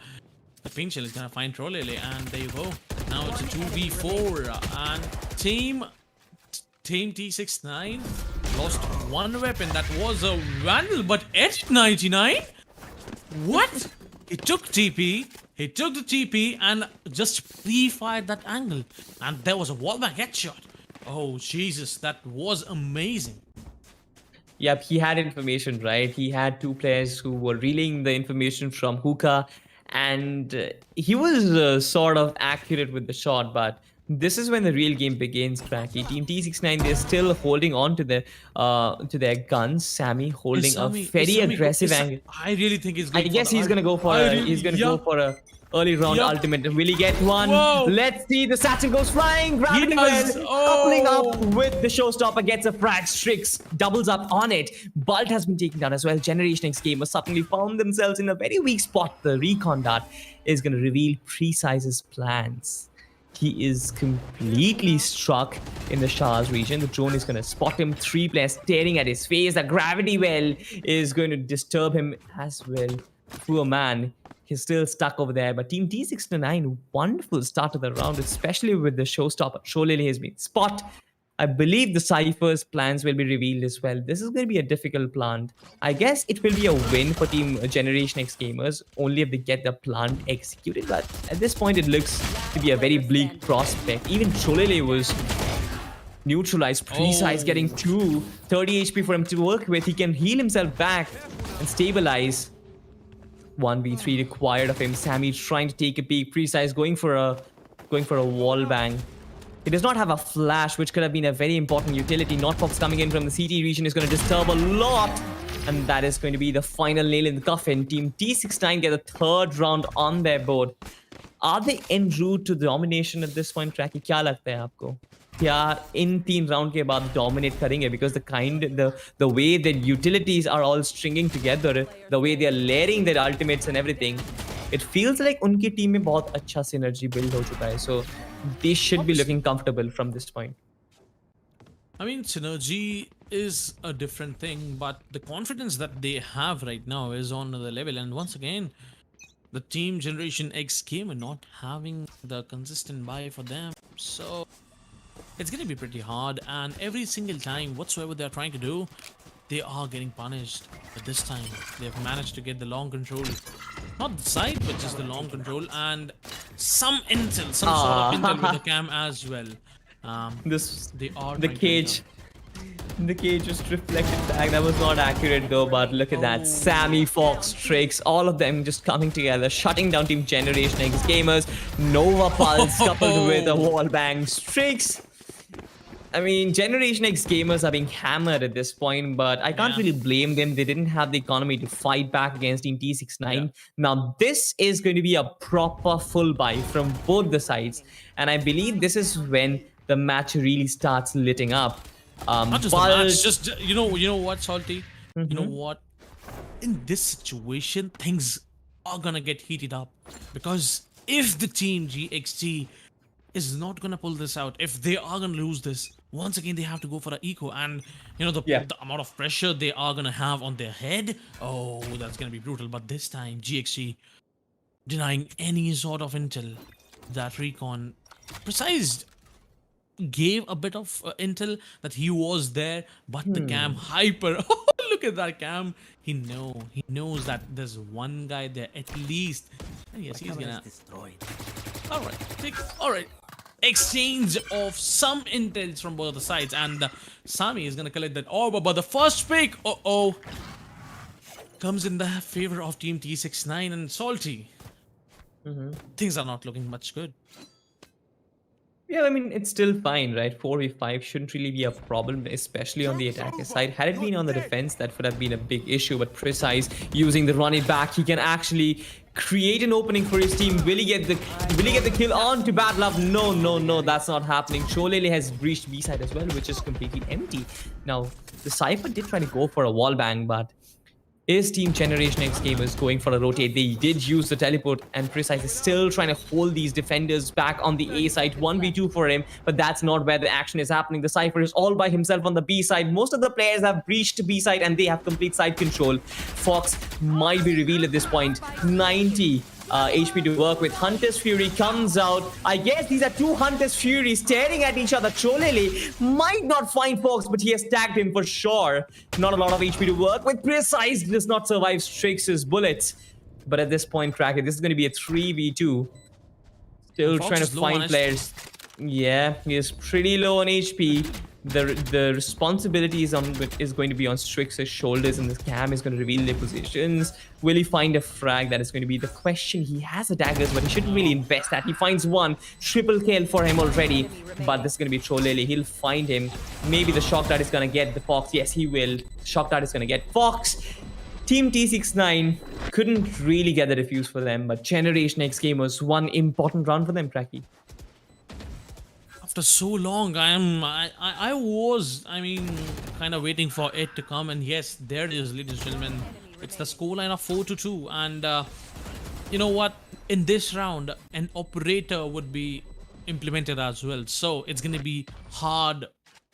The paint shell is gonna find Trolele, and there you go. Now it's a 2v4, and Team T69 lost 1 weapon. That was a Vandal, but Edge 99. What? He took TP. He took the TP and just pre-fired that angle. And there was a wallbang headshot. Oh, Jesus. That was amazing. Yep, he had information, right? He had 2 players who were relaying the information from Hookah. And he was sort of accurate with the shot, but this is when the real game begins, Cracky. Team T69, they're still holding on to their guns. Sammy holding a very aggressive angle. I really think he's I going guess for he's gonna go for a early round Yup. ultimate. Will he get one? Whoa. Let's see. The satchel goes flying. Gravity does. well. Oh. Coupling up with the showstopper, gets a frag. Strix doubles up on it. Bult has been taken down as well. Generation X gamers suddenly found themselves in a very weak spot. The recon dart is gonna reveal Precise's plans. He is completely struck in the Shah's region. The drone is going to spot him. 3 players staring at his face. The gravity well is going to disturb him as well. Poor man. He's still stuck over there. But Team T69, wonderful start to the round, especially with the showstopper. Sholele has been spot. I believe the Cypher's plans will be revealed as well. This is going to be a difficult plant. I guess it will be a win for Team Generation X gamers, only if they get the plant executed. But at this point, it looks to be a very bleak prospect. Even Sholele was neutralized. Precise getting 30 HP for him to work with. He can heal himself back and stabilize. 1v3 required of him. Sammy trying to take a peek. Precise going for a wall bang. He does not have a flash, which could have been a very important utility. Notfox coming in from the CT region is going to disturb a lot. And that is going to be the final nail in the coffin. Team T69 get the 3rd round on their board. Are they en route to domination at this point, Tracky? क्या लगता है आपको? क्या इन 3 round के बाद dominate करेंगे? Because the way that utilities are all stringing together, the way they are layering their ultimates and everything, it feels like उनकी team में बहुत अच्छा synergy build हो चुका है. So they should be looking comfortable from this point. I mean, synergy is a different thing, but the confidence that they have right now is on another level. And once again, the Team Generation X gamer not having the consistent buy for them. So it's going to be pretty hard. And every single time, whatsoever they're trying to do, they are getting punished. But this time, they've managed to get the long control. Not the side, but just the long control. And some intel, some sort of intel with the cam as well. The cage just reflected back. That was not accurate though, but look at that. Sammy, Fox, Strix, all of them just coming together, shutting down Team Generation X gamers. Nova Pulse coupled with a wall bang. Strix. I mean, Generation X gamers are being hammered at this point, but I can't really blame them. They didn't have the economy to fight back against Team T69. Yeah. Now, this is going to be a proper full buy from both the sides. And I believe this is when the match really starts lighting up. Not just the match, just, you know what, Salty? You know what? In this situation, things are going to get heated up. Because if the Team GXT is not going to pull this out, if they are going to lose this, once again, they have to go for an eco. And, you know, the amount of pressure they are going to have on their head, oh, that's going to be brutal. But this time, GXT denying any sort of intel. That recon Precise gave a bit of intel that he was there, but the cam hyper. Oh, look at that cam. He knows that there's one guy there at least. And yes, he's gonna destroy. All right. Exchange of some intels from both the sides, and Sami is gonna collect that orb. But the first pick, comes in the favor of Team T69 and Salty. Things are not looking much good. Yeah, I mean, it's still fine, right? 4v5 shouldn't really be a problem, especially on the attacker side. Had it been on the defense, that would have been a big issue. But Precise using the run it back, he can actually create an opening for his team. Will he get the kill on to Bad Love? No, that's not happening. Sholele has breached B side as well, which is completely empty. Now, the Cypher did try to go for a wall bang, but is Team Generation X gamers going for a rotate? They did use the teleport, and Precise is still trying to hold these defenders back on the A side. 1v2 for him, but that's not where the action is happening. The Cypher is all by himself on the B side. Most of the players have breached B side, and they have complete side control. Fox might be revealed at this point. 90 HP to work with. Hunter's Fury comes out. I guess these are two Hunter's Fury staring at each other. Cholele might not find Fox, but he has tagged him for sure. Not a lot of HP to work with. Precise does not survive Strix's bullets. But at this point, Cracker, this is going to be a 3v2. Still trying to find players. Yeah, he is pretty low on HP. the responsibility is going to be on Strix's shoulders, and this cam is going to reveal their positions. Will he find a frag? That is going to be the question. He has the daggers, but he shouldn't really invest that. He finds one. Triple kill for him already, but this is going to be Trolele. He'll find him. Maybe the Shock Dart is going to get the Fox. Yes, he will. Shock Dart is going to get Fox. Team T69 couldn't really get the defuse for them, but Generation X Gamers, one important round for them, Cracky. After so long, I was kind of waiting for it to come, and yes, there it is, ladies and gentlemen. It's the scoreline of 4-2, and you know what? In this round, an operator would be implemented as well, so it's gonna be hard.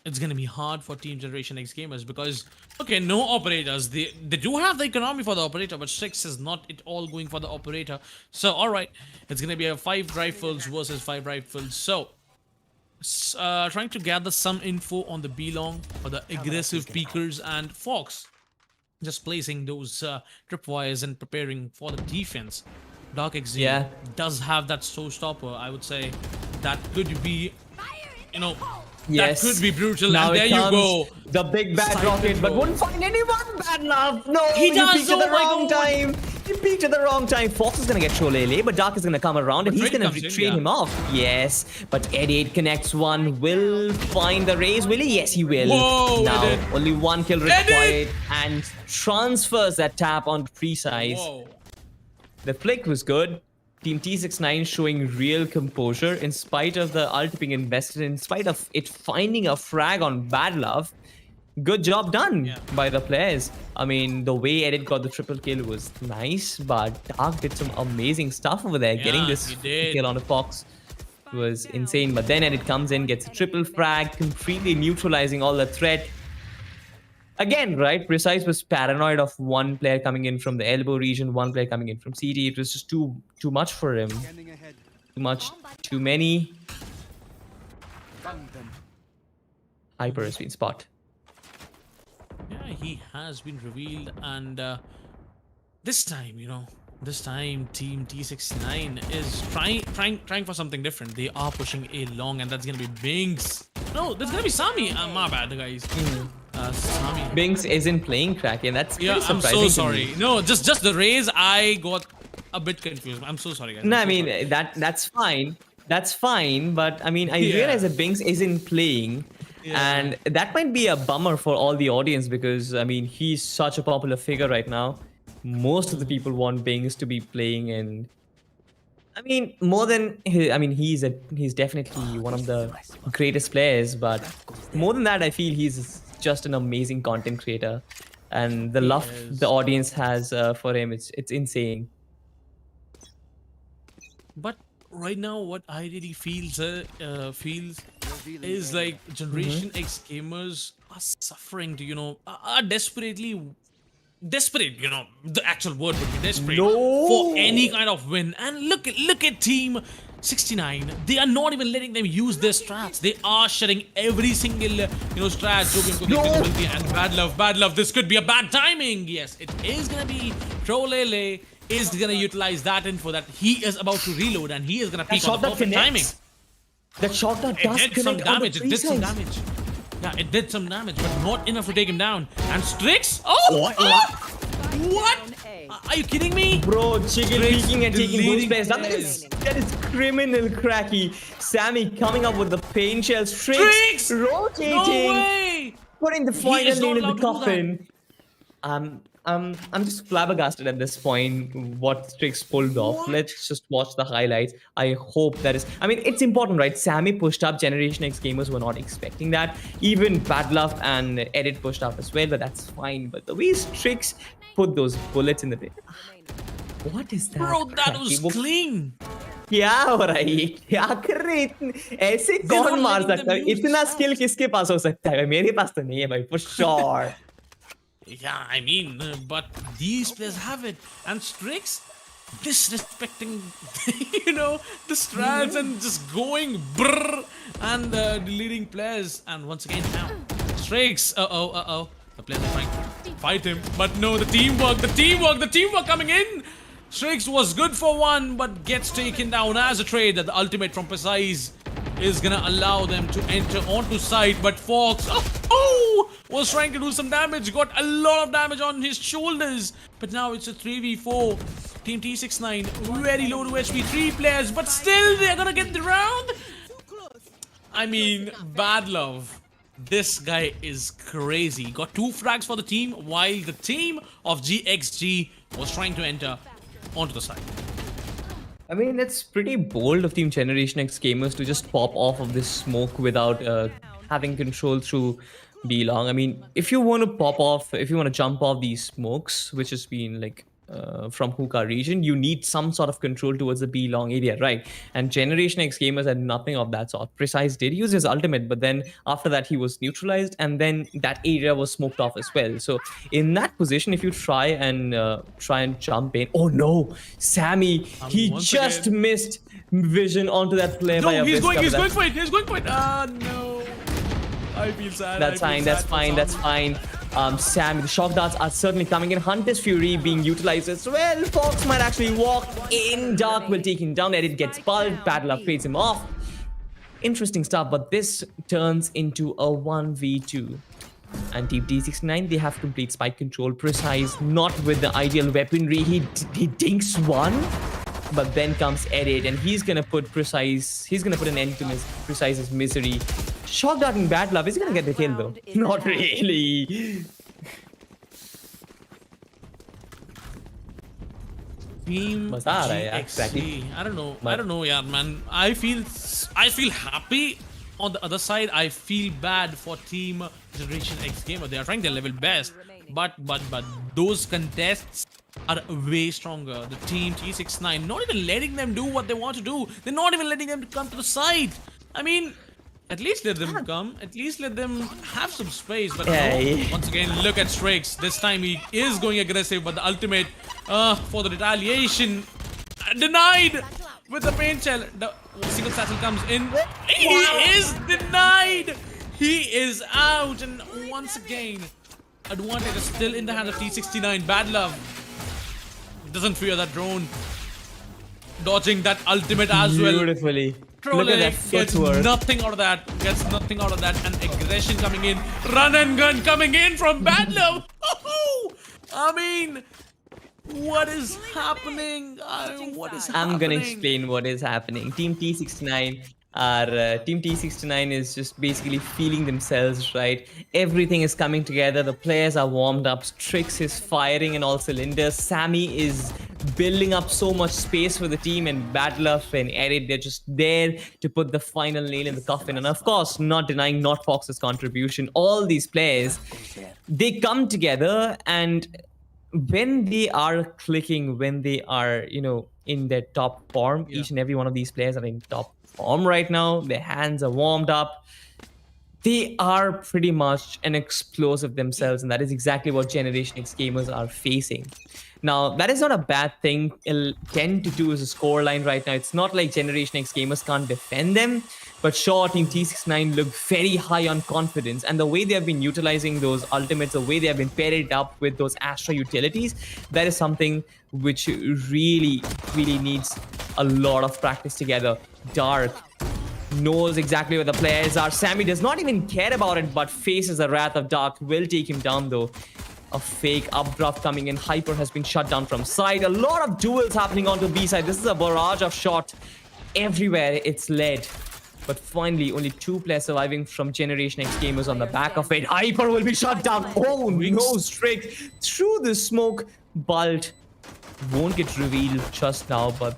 It's gonna be hard for Team Generation X Gamers because okay, no operators. They do have the economy for the operator, but Strix is not at all going for the operator. So all right, it's gonna be a 5 rifles versus 5 riples. So. Trying to gather some info on the B-long for the aggressive peekers and Fox. Just placing those tripwires and preparing for the defense. Dark XZ does have that showstopper. I would say that could be, you know, yes. that could be brutal. Now and there you go. The big bad Silent rocket, but goal. wouldn't find anyone. Bad love. No, He you does, peeked at the oh my wrong God. time. He peeked at the wrong time. Fox is gonna get Trolele, but Dark is gonna come around and he's Trade gonna comes in, trade him off. Yes, but Eddie connects one. Will find the raise. Will he? Yes, he will. Whoa, now Eddie. only 1 kill required and transfers that tap on Precise. Whoa. The flick was good. Team T69 showing real composure in spite of the ult being invested, in spite of it finding a frag on Bad Love. Good job done by the players. I mean, the way Edit got the triple kill was nice, but Dark did some amazing stuff over there. Getting this kill on a Fox was insane. But then Edit comes in, gets a triple frag, completely neutralizing all the threat. Again, right? Precise was paranoid of one player coming in from the elbow region, one player coming in from CT. It was just too much for him. Scanning ahead. Too much, too many. Found them. Hyper has been spot. Yeah, he has been revealed, and this time, you know, this time Team T69 is trying for something different. They are pushing A long, and that's gonna be Binks. No, that's gonna be Sami. My bad, guys. Sami. Binks isn't playing Kraken. That's pretty Yeah, I'm surprising so to sorry. me. No, just the raise. I got a bit confused. I'm so sorry, guys. No, I I'm so mean sorry. that's fine. That's fine, but I mean I realize that Binks isn't playing. And that might be a bummer for all the audience because I mean he's such a popular figure right now. Most of the people want Binks to be playing, and I mean more than he's definitely one of the greatest players, but more than that I feel he's just an amazing content creator, and the love the audience has for him, it's insane. But right now, what I really feels is like Generation X gamers are suffering to, you know, are desperate, you know, the actual word would be desperate for any kind of win. And look at Team 69. They are not even letting them use their strats. They are shutting every single, you know, strat. And bad love. This could be a bad timing. Yes, it is gonna be Trolele is gonna utilize that info that he is about to reload, and he is gonna peek on the perfect timing. That shot that It does did some connect on the damage. It did some Precise. damage. Yeah, it did some damage, but not enough to take him down. And Strix? Oh! What? Are you kidding me? Bro, chicken Strix peeking and taking boost deleting players. players. That is criminal, Cracky. Sammy coming up with the pain shell. Strix! Rotating. No way! Putting the He final is not nail in the allowed to do coffin. I'm just flabbergasted at this point what Strix pulled off. What? Let's just watch the highlights. I hope that is... I mean, it's important, right? Sammy pushed up. Generation X gamers were not expecting that. Even Bad Love and Edit pushed up as well, but that's fine. But the way Strix put those bullets in the... What is that? Bro, that Cracky? was clean. क्या हो रहा है ये? क्या कर रहे हैं? ऐसे कौन मार सकता है? इतना स्किल किसके पास हो सकता है? मेरे पास तो नहीं है भाई, for sure. Yeah, I mean, but these players have it. And Strix disrespecting, you know, the strats and just going brrr and deleting players. And once again, now, Strix, uh-oh. The players are trying to fight him. But no, the teamwork coming in. Strix was good for one, but gets taken down as a trade. The ultimate from Precise is gonna allow them to enter onto site, but Fox was trying to do some damage, got a lot of damage on his shoulders, but now it's a 3v4. Team T69 very low to HP, 3 players, but still they're gonna get the round. I mean, bad love. This guy is crazy. Got 2 frags for the team, while the team of GXG was trying to enter onto the side. I mean, it's pretty bold of Team Generation X gamers to just pop off of this smoke without having control through B long. I mean, if you want to pop off, if you want to jump off these smokes, which has been like from hookah region, you need some sort of control towards the B long area, right? And Generation X gamers had nothing of that sort. Precise did use his ultimate, but then after that he was neutralized, and then that area was smoked off as well. So in that position, if you try and jump in, oh no, Sammy, he once just again missed vision onto that player by No, a he's whisker, going but for it. He's going for it. Ah, no. I feel sad. that's fine, that's fine, that's fine. Sammy, the shock darts are certainly coming in. Hunter's Fury being utilized as well. Fox might actually walk in. Dark will take him down. Edit gets pulled. Battler fades him off. Interesting stuff, but this turns into a 1v2. And Team T69, they have complete spike control. Precise, not with the ideal weaponry. He dinks one. But then comes Edit, and he's gonna put Precise. He's gonna put an end to Precise's misery. Shock darting bad love. Is he gonna get the kill though? Not really. Team Maza aa raha hai, yeah, exactly. GXC. I don't know, yeah, man. I feel happy. On the other side, I feel bad for Team Generation X Gamer. They are trying their level best, but those contests are way stronger. The Team T69 not even letting them do what they want to do. They're not even letting them come to the side. I mean, at least let them come. At least let them have some space. But no. Once again, look at Strix. This time he is going aggressive, but the ultimate for the retaliation denied with the paint shell. The single satchel comes in. He is denied. He is out, and once again, advantage is still in the hands of T69. Bad love doesn't fear that drone. Dodging that ultimate as well. Beautifully. Trolling, Look at that gets footwork. nothing out of that. Gets nothing out of that. And aggression coming in. Run and gun coming in from Bad Love. I mean, what is happening? What is happening? I'm gonna explain what is happening. Team T69 is just basically feeling themselves, right? Everything is coming together. The players are warmed up. Strix is firing in all cylinders. Sammy is building up so much space for the team, and Battler and Edit, they're just there to put the final nail in the coffin. And of course, not denying Not Fox's contribution. All these players, they come together, and when they are clicking, when they are, in their top form, each and every one of these players are in top form right now. Their hands are warmed up. They are pretty much an explosive themselves, and that is exactly what Generation X gamers are facing. Now, that is not a bad thing. 10-2 is a scoreline right now. It's not like Generation X gamers can't defend them, but sure, Team T69 look very high on confidence, and the way they have been utilizing those ultimates, the way they have been paired up with those Astra utilities, that is something which really, really needs a lot of practice together. Dark knows exactly where the players are. Sammy does not even care about it, but faces the wrath of Dark. Will take him down though. A fake updraft coming in. Hyper has been shut down from side. A lot of duels happening onto B side. This is a barrage of shot everywhere it's led. But finally, only 2 players surviving from Generation X gamers on the back of it. Hyper will be shut down. Oh no, straight through the smoke. Balt won't get revealed just now, but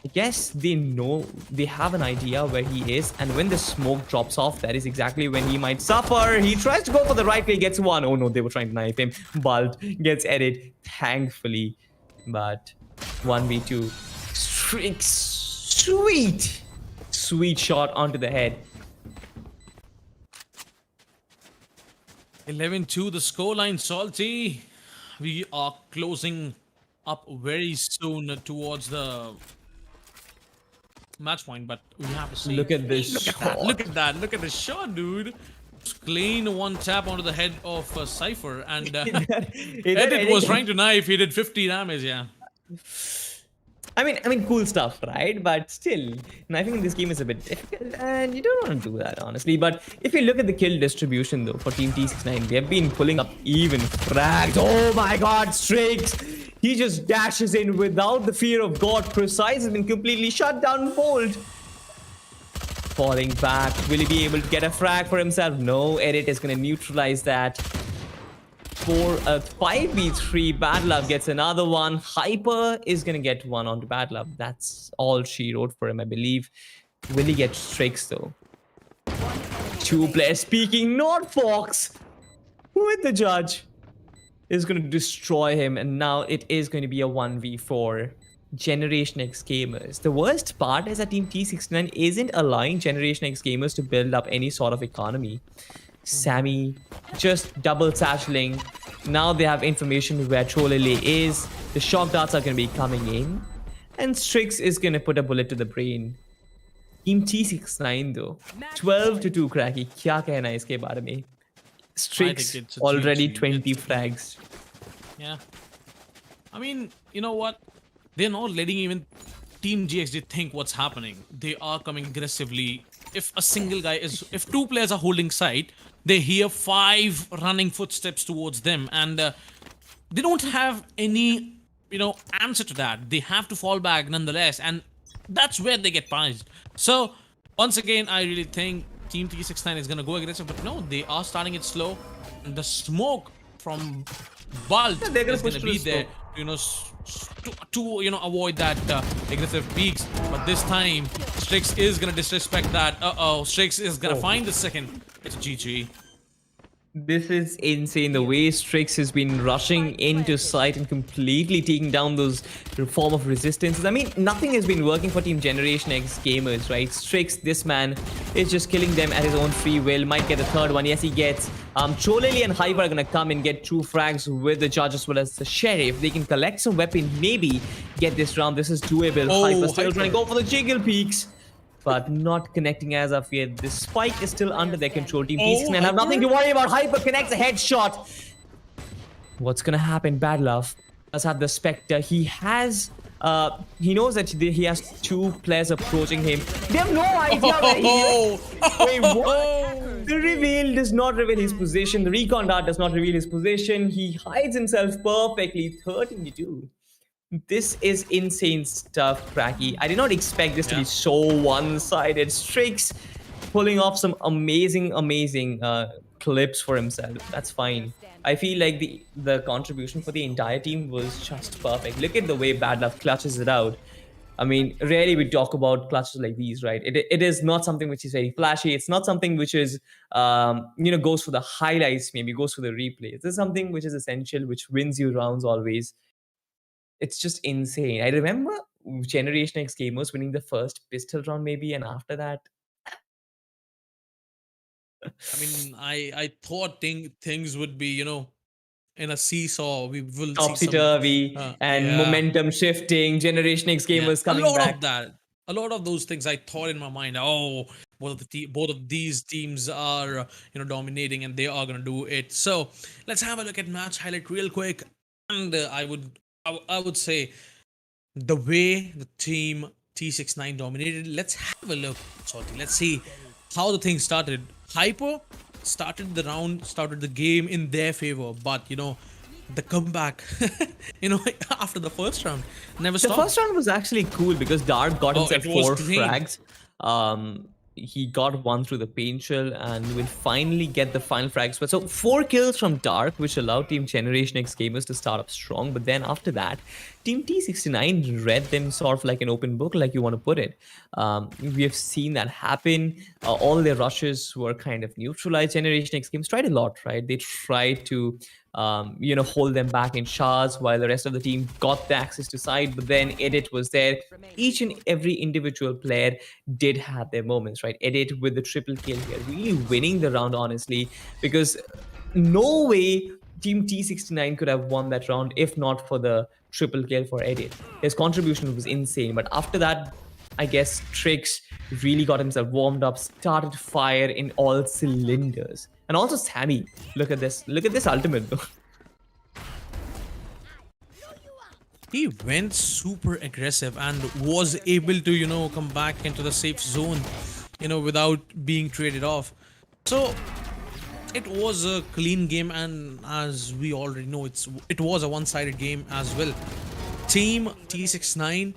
I guess they know, they have an idea where he is, and when the smoke drops off, that is exactly when he might suffer. He tries to go for the right play, gets one. Oh no, they were trying to knife him. Balt gets Edit, thankfully. But 1v2. Strix, sweet shot onto the head. 11-2, the scoreline, Salty. We are closing up very soon towards the match point, but we have to see. Look at this shot. Look at that. Look at the shot, dude. Clean one tap onto the head of Cypher, and Edit was trying to knife. He did 50 damage, yeah. I mean, cool stuff, right? But still, knifing in this game is a bit difficult, and you don't want to do that, honestly. But if you look at the kill distribution, though, for Team T69, they have been pulling up even frags. Oh my God, Strix! He just dashes in without the fear of God. Precise has been completely shut down cold. Falling back, will he be able to get a frag for himself? No, Edit is going to neutralize that. For a 5v3, Bad Love gets another one. Hyper is going to get one onto Bad Love. That's all she wrote for him, I believe. Will he get Strix, though? Two players speaking, not Fox. With the judge is going to destroy him. And now it is going to be a 1v4. Generation X gamers. The worst part is that Team T69 isn't allowing Generation X gamers to build up any sort of economy. Sammy just double satcheling. Now they have information where Cholele is. The shock darts are going to be coming in. And Strix is going to put a bullet to the brain. Team T69 though. 12-2 Cracky. Kya kehna hai iske baare mein? Strix it's a already GG. 20 frags. Yeah. I mean, you know what? They're not letting even Team GXD think what's happening. They are coming aggressively. If if two players are holding site, they hear 5 running footsteps towards them, and they don't have any, answer to that. They have to fall back nonetheless, and that's where they get punished. So, once again, I really think Team T69 is gonna go aggressive, but no, they are starting it slow. And the smoke from Balt they're gonna is push gonna through be the there, to avoid that aggressive peaks. But this time, Strix is gonna disrespect that. Strix is gonna find the second. It's GG. This is insane. The way Strix has been rushing into sight and completely taking down those form of resistances. I mean, nothing has been working for Team Generation X gamers, right? Strix, this man, is just killing them at his own free will. Might get a third one. Yes, he gets. Cholele and Hyper are going to come and get 2 frags with the judge as well as the sheriff. They can collect some weapon, maybe get this round. This is doable. Hyper still trying to go for the jiggle peaks, but not connecting as of yet. The spike is still under their control. Team T69 have nothing to worry about. Hyper connects a headshot. What's gonna happen? Bad Love does have the Spectre. He has, he knows that he has 2 players approaching him. They have no idea where he is. Wait, what? The reveal does not reveal his position. The recon dart does not reveal his position. He hides himself perfectly. 13-2. This is insane stuff, Cracky. I did not expect this to be so one-sided. Strix pulling off some amazing clips for himself. That's fine. I feel like the contribution for the entire team was just perfect. Look at the way Bad Love clutches it out. I mean, rarely we talk about clutches like these, right? It is not something which is very flashy. It's not something which is, goes for the highlights, maybe goes for the replays. This is something which is essential, which wins you rounds always. It's just insane. I remember Generation X gamers winning the first pistol round maybe, and after that, I mean, I thought things would be, in a seesaw. We will see some, topsy-turvy and momentum shifting, Generation X gamers coming a lot back. of that. A lot of those things I thought in my mind. Oh, both of these teams are dominating, and they are gonna do it. So let's have a look at match highlight real quick. And I would say the way the team T69 dominated. Let's have a look. Let's see how the thing started. Hyper started the game in their favor, but the comeback, after the first round never stopped. The first round was actually cool because Dark got himself 4 frags. He got 1 through the paint shell and will finally get the final frag. So 4 kills from Dark, which allowed Team Generation X gamers to start up strong. But then after that, Team T69 read them sort of like an open book, like you want to put it. We have seen that happen. All their rushes were kind of neutralized. Generation X games tried a lot, right? They tried to hold them back in shards while the rest of the team got the access to side, but then Edit was there. Each and every individual player did have their moments, right? Edit with the triple kill here, really winning the round, honestly, because no way Team T69 could have won that round if not for the triple kill for Edit. His contribution was insane, but after that, I guess Trix really got himself warmed up, started fire in all cylinders. And also Sammy, look at this ultimate though. he went super aggressive and was able to, come back into the safe zone, without being traded off. So it was a clean game, and as we already know, it was a one-sided game as well. Team T69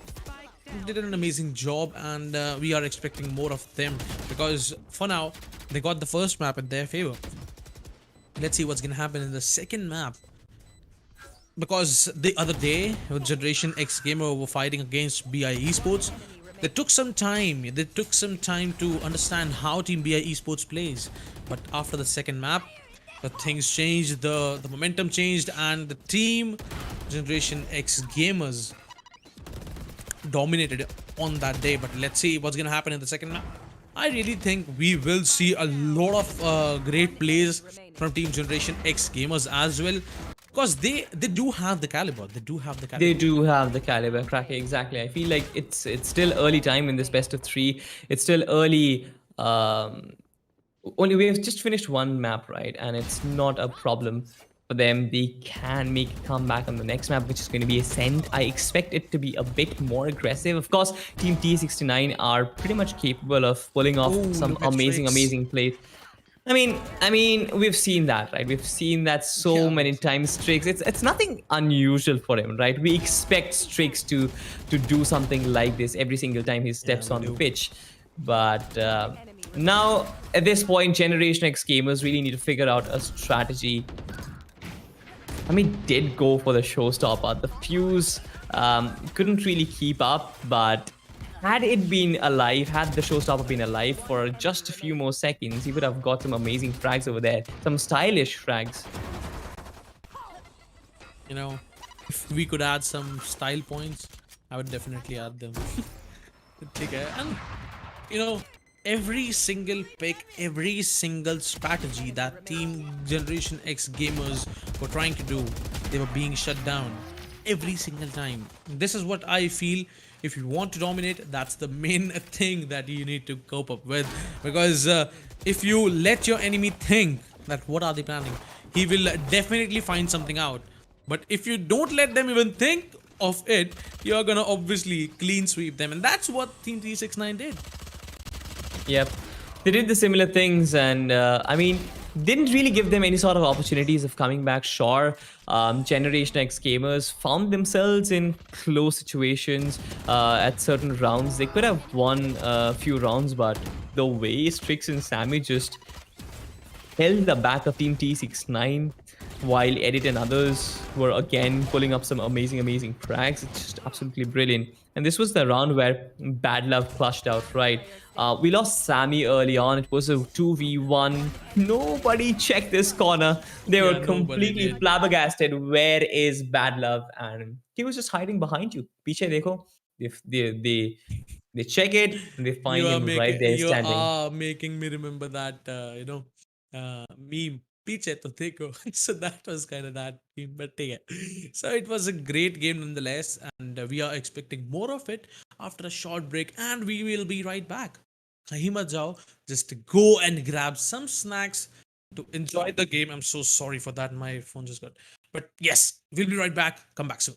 did an amazing job, and we are expecting more of them because for now they got the first map in their favor. Let's see what's gonna happen in the second map, because the other day when Generation X Gamer were fighting against BI Esports, they took some time to understand how Team BI Esports plays. But after the second map, the things changed, the momentum changed, and the Team Generation X Gamers dominated on that day. But let's see what's gonna happen in the second map. I really think we will see a lot of great plays from Team Generation X Gamers as well, because they do have the caliber. They do have the caliber. They do have the caliber, Cracky. Exactly. I feel like it's still early time in this best of 3. It's still early. Only we have just finished one map, right? And it's not a problem for them. They can make a comeback on the next map, which is going to be Ascent. I expect it to be a bit more aggressive. Of course, Team T69 are pretty much capable of pulling off some amazing plays. I mean, we've seen that, right? We've seen that so many times. Strix, it's nothing unusual for him, right? We expect Strix to do something like this every single time he steps on the pitch. But now, at this point, Generation X Gamers really need to figure out a strategy. I mean, did go for the showstopper. The fuse couldn't really keep up, but had it been alive, had the showstopper been alive for just a few more seconds, he would have got some amazing frags over there. Some stylish frags. If we could add some style points, I would definitely add them. And, every single pick, every single strategy that Team Generation X Gamers were trying to do, they were being shut down every single time. This is what I feel. If you want to dominate, that's the main thing that you need to cope up with, because if you let your enemy think that what are they planning, he will definitely find something out. But if you don't let them even think of it, you're gonna obviously clean sweep them, and that's what Team T69 did. Yep, they did the similar things, and I mean, didn't really give them any sort of opportunities of coming back. Sure, Generation X Gamers found themselves in close situations at certain rounds. They could have won a few rounds, but the way Strix and Sammy just held the back of Team T69 while Edit and others were again pulling up some amazing frags. It's just absolutely brilliant. And this was the round where Bad Love clutched out, right? We lost Sammy early on. It was a 2v1. Nobody checked this corner. They were completely flabbergasted. Where is Bad Love? And he was just hiding behind you. Piche dekho. They check it and they find him right there standing. You are making me remember that, meme. Piche to dekho. So that was kind of that meme, but yeah. So it was a great game nonetheless, and we are expecting more of it after a short break, and we will be right back. Kahin mat jao, just go and grab some snacks to enjoy the game. I'm so sorry for that. My phone just got. But yes, we'll be right back. Come back soon.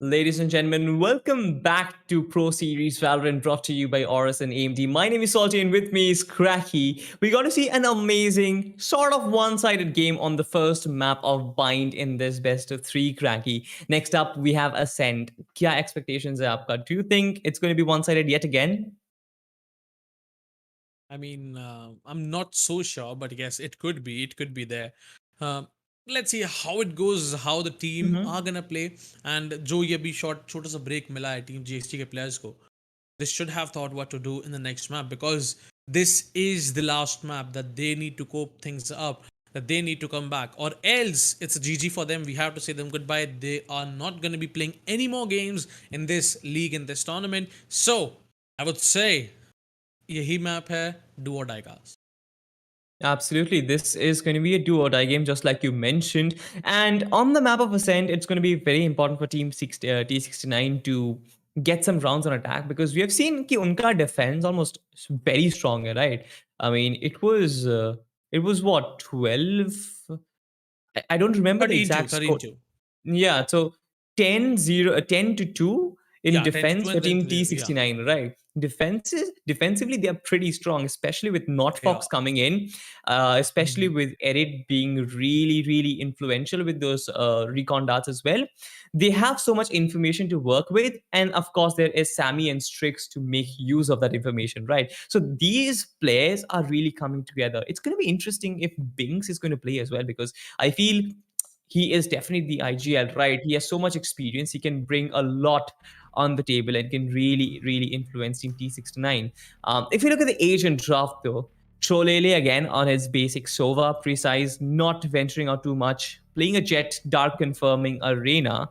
Ladies and gentlemen, welcome back to Pro Series Valorant, brought to you by AORUS and AMD. My name is Salty, and with me is Cracky. We got to see an amazing, sort of one-sided game on the first map of Bind in this best of three, Cracky. Next up, we have Ascent. Kya expectations hai aapka? Do you think it's going to be one-sided yet again? I mean, I'm not so sure, but yes, it could be. It could be there. Uh, let's see how it goes, how the team are gonna play, and जो ये भी छोटा सा break मिला है team GXT के players को, they should have thought what to do in the next map, because this is the last map that they need to cope things up, that they need to come back, or else it's a GG for them. We have to say them goodbye. They are not going to be playing any more games in this league, in this tournament. So I would say यही map है do और die का. Absolutely. This is going to be a do or die game, just like you mentioned. And on the map of Ascent, it's going to be very important for Team T69 to get some rounds on attack, because we have seen कि उनका defense almost very strong है, right? I mean, it was what, 12? I don't remember the 13 2, exact 13 score. 2. Yeah, so 10 to 2 in Yeah, 10 to defense 2 for and then Team yeah. T69, right? Defensively, they are pretty strong, especially with Not Fox Yeah. coming in, especially with Erit being really, really influential with those recon darts as well. They have so much information to work with, and of course, there is Sammy and Strix to make use of that information, right? So these players are really coming together. It's going to be interesting if Binks is going to play as well, because I feel he is definitely the IGL, right? He has so much experience. He can bring a lot on the table and can really, really influence Team T69. If you look at the age and draft, though, Trolele again on his basic Sova, precise, not venturing out too much, playing a Jet, Dark confirming Arena.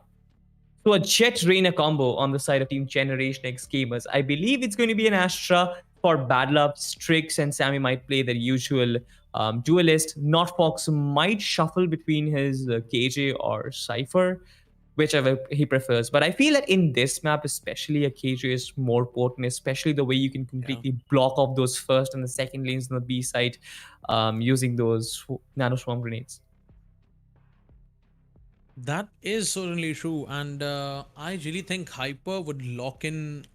So a Jet Reina combo on the side of Team Generation X Gamers. I believe it's going to be an Astra for Bad Luck. Strix and Sammy might play their usual duelist. Not Fox might shuffle between his KJ or Cypher, whichever he prefers. But I feel that in this map, especially, a KJ is more potent, especially the way you can completely block off those first and the second lanes on the B side using those nano swarm grenades. That is certainly true, and I really think Hyper would lock in.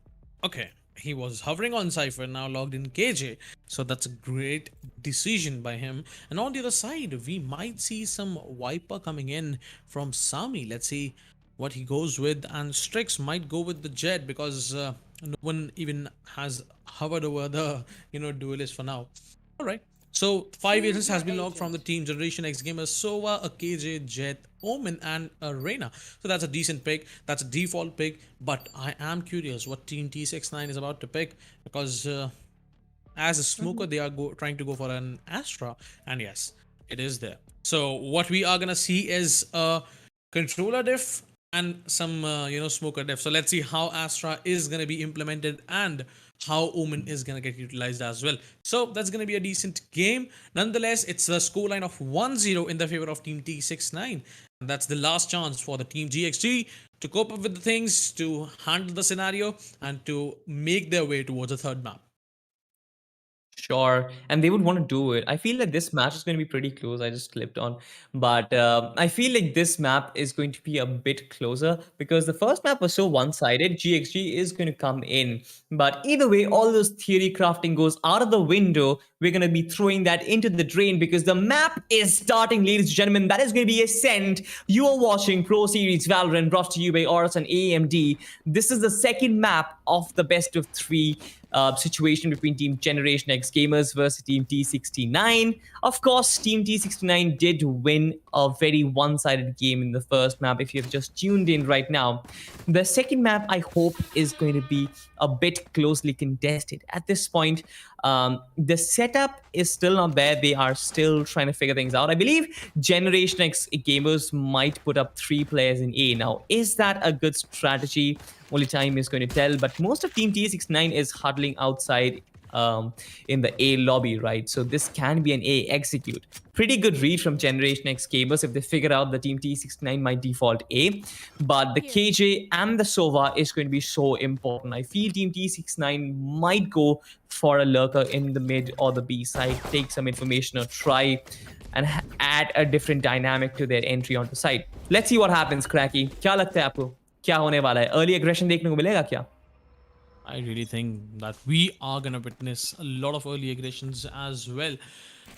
Okay, he was hovering on Cypher, now logged in KJ, so that's a great decision by him. And on the other side, we might see some Viper coming in from Sami. Let's see what he goes with, and Strix might go with the Jet, because no one even has hovered over the duelist for now. All right. So 5 agents has been logged from the Team Generation X Gamers: Sova, a KJ, Jet, Omen, and a Reina. So that's a decent pick. That's a default pick. But I am curious what Team T69 is about to pick, because as a smoker, they are trying to go for an Astra, and yes, it is there. So what we are gonna see is a controller diff and some smoker diff. So let's see how Astra is gonna be implemented and how Omen is gonna get utilized as well. So that's gonna be a decent game. Nonetheless, it's a scoreline of 1-0 in the favor of Team T69. And that's the last chance for the Team GXG to cope up with the things, to handle the scenario, and to make their way towards the third map. Sure, and they would want to do it. I feel like this match is going to be pretty close. I just clipped on, but I feel like this map is going to be a bit closer, because the first map was so one-sided. GXG is going to come in, but either way, all those theory crafting goes out of the window. We're going to be throwing that into the drain, because the map is starting, ladies and gentlemen. That is going to be Ascent. You are watching Pro Series Valorant, brought to you by AORUS and AMD. This is the second map of the best of three situation between Team Generation X Gamers versus Team T69. Of course, Team T69 did win a very one-sided game in the first map, if you have just tuned in right now. The second map, I hope, is going to be a bit closely contested. At this point, the setup is still not there. They are still trying to figure things out. I believe Generation X Gamers might put up 3 players in A. Now, is that a good strategy? Only time is going to tell. But most of Team T69 is huddling outside in the A lobby, right? So this can be an A execute. Pretty good read from Generation X Gamers if they figure out the Team T69 might default A. But the KJ and the Sova is going to be so important. I feel Team T69 might go for a lurker in the mid or the B side, take some information or try and add a different dynamic to their entry onto site. Let's see what happens, Cracky. Kya lagta hai aapko? क्या होने वाला है? Early aggression देखने को मिलेगा क्या? I really think that we are gonna witness a lot of early aggressions as well.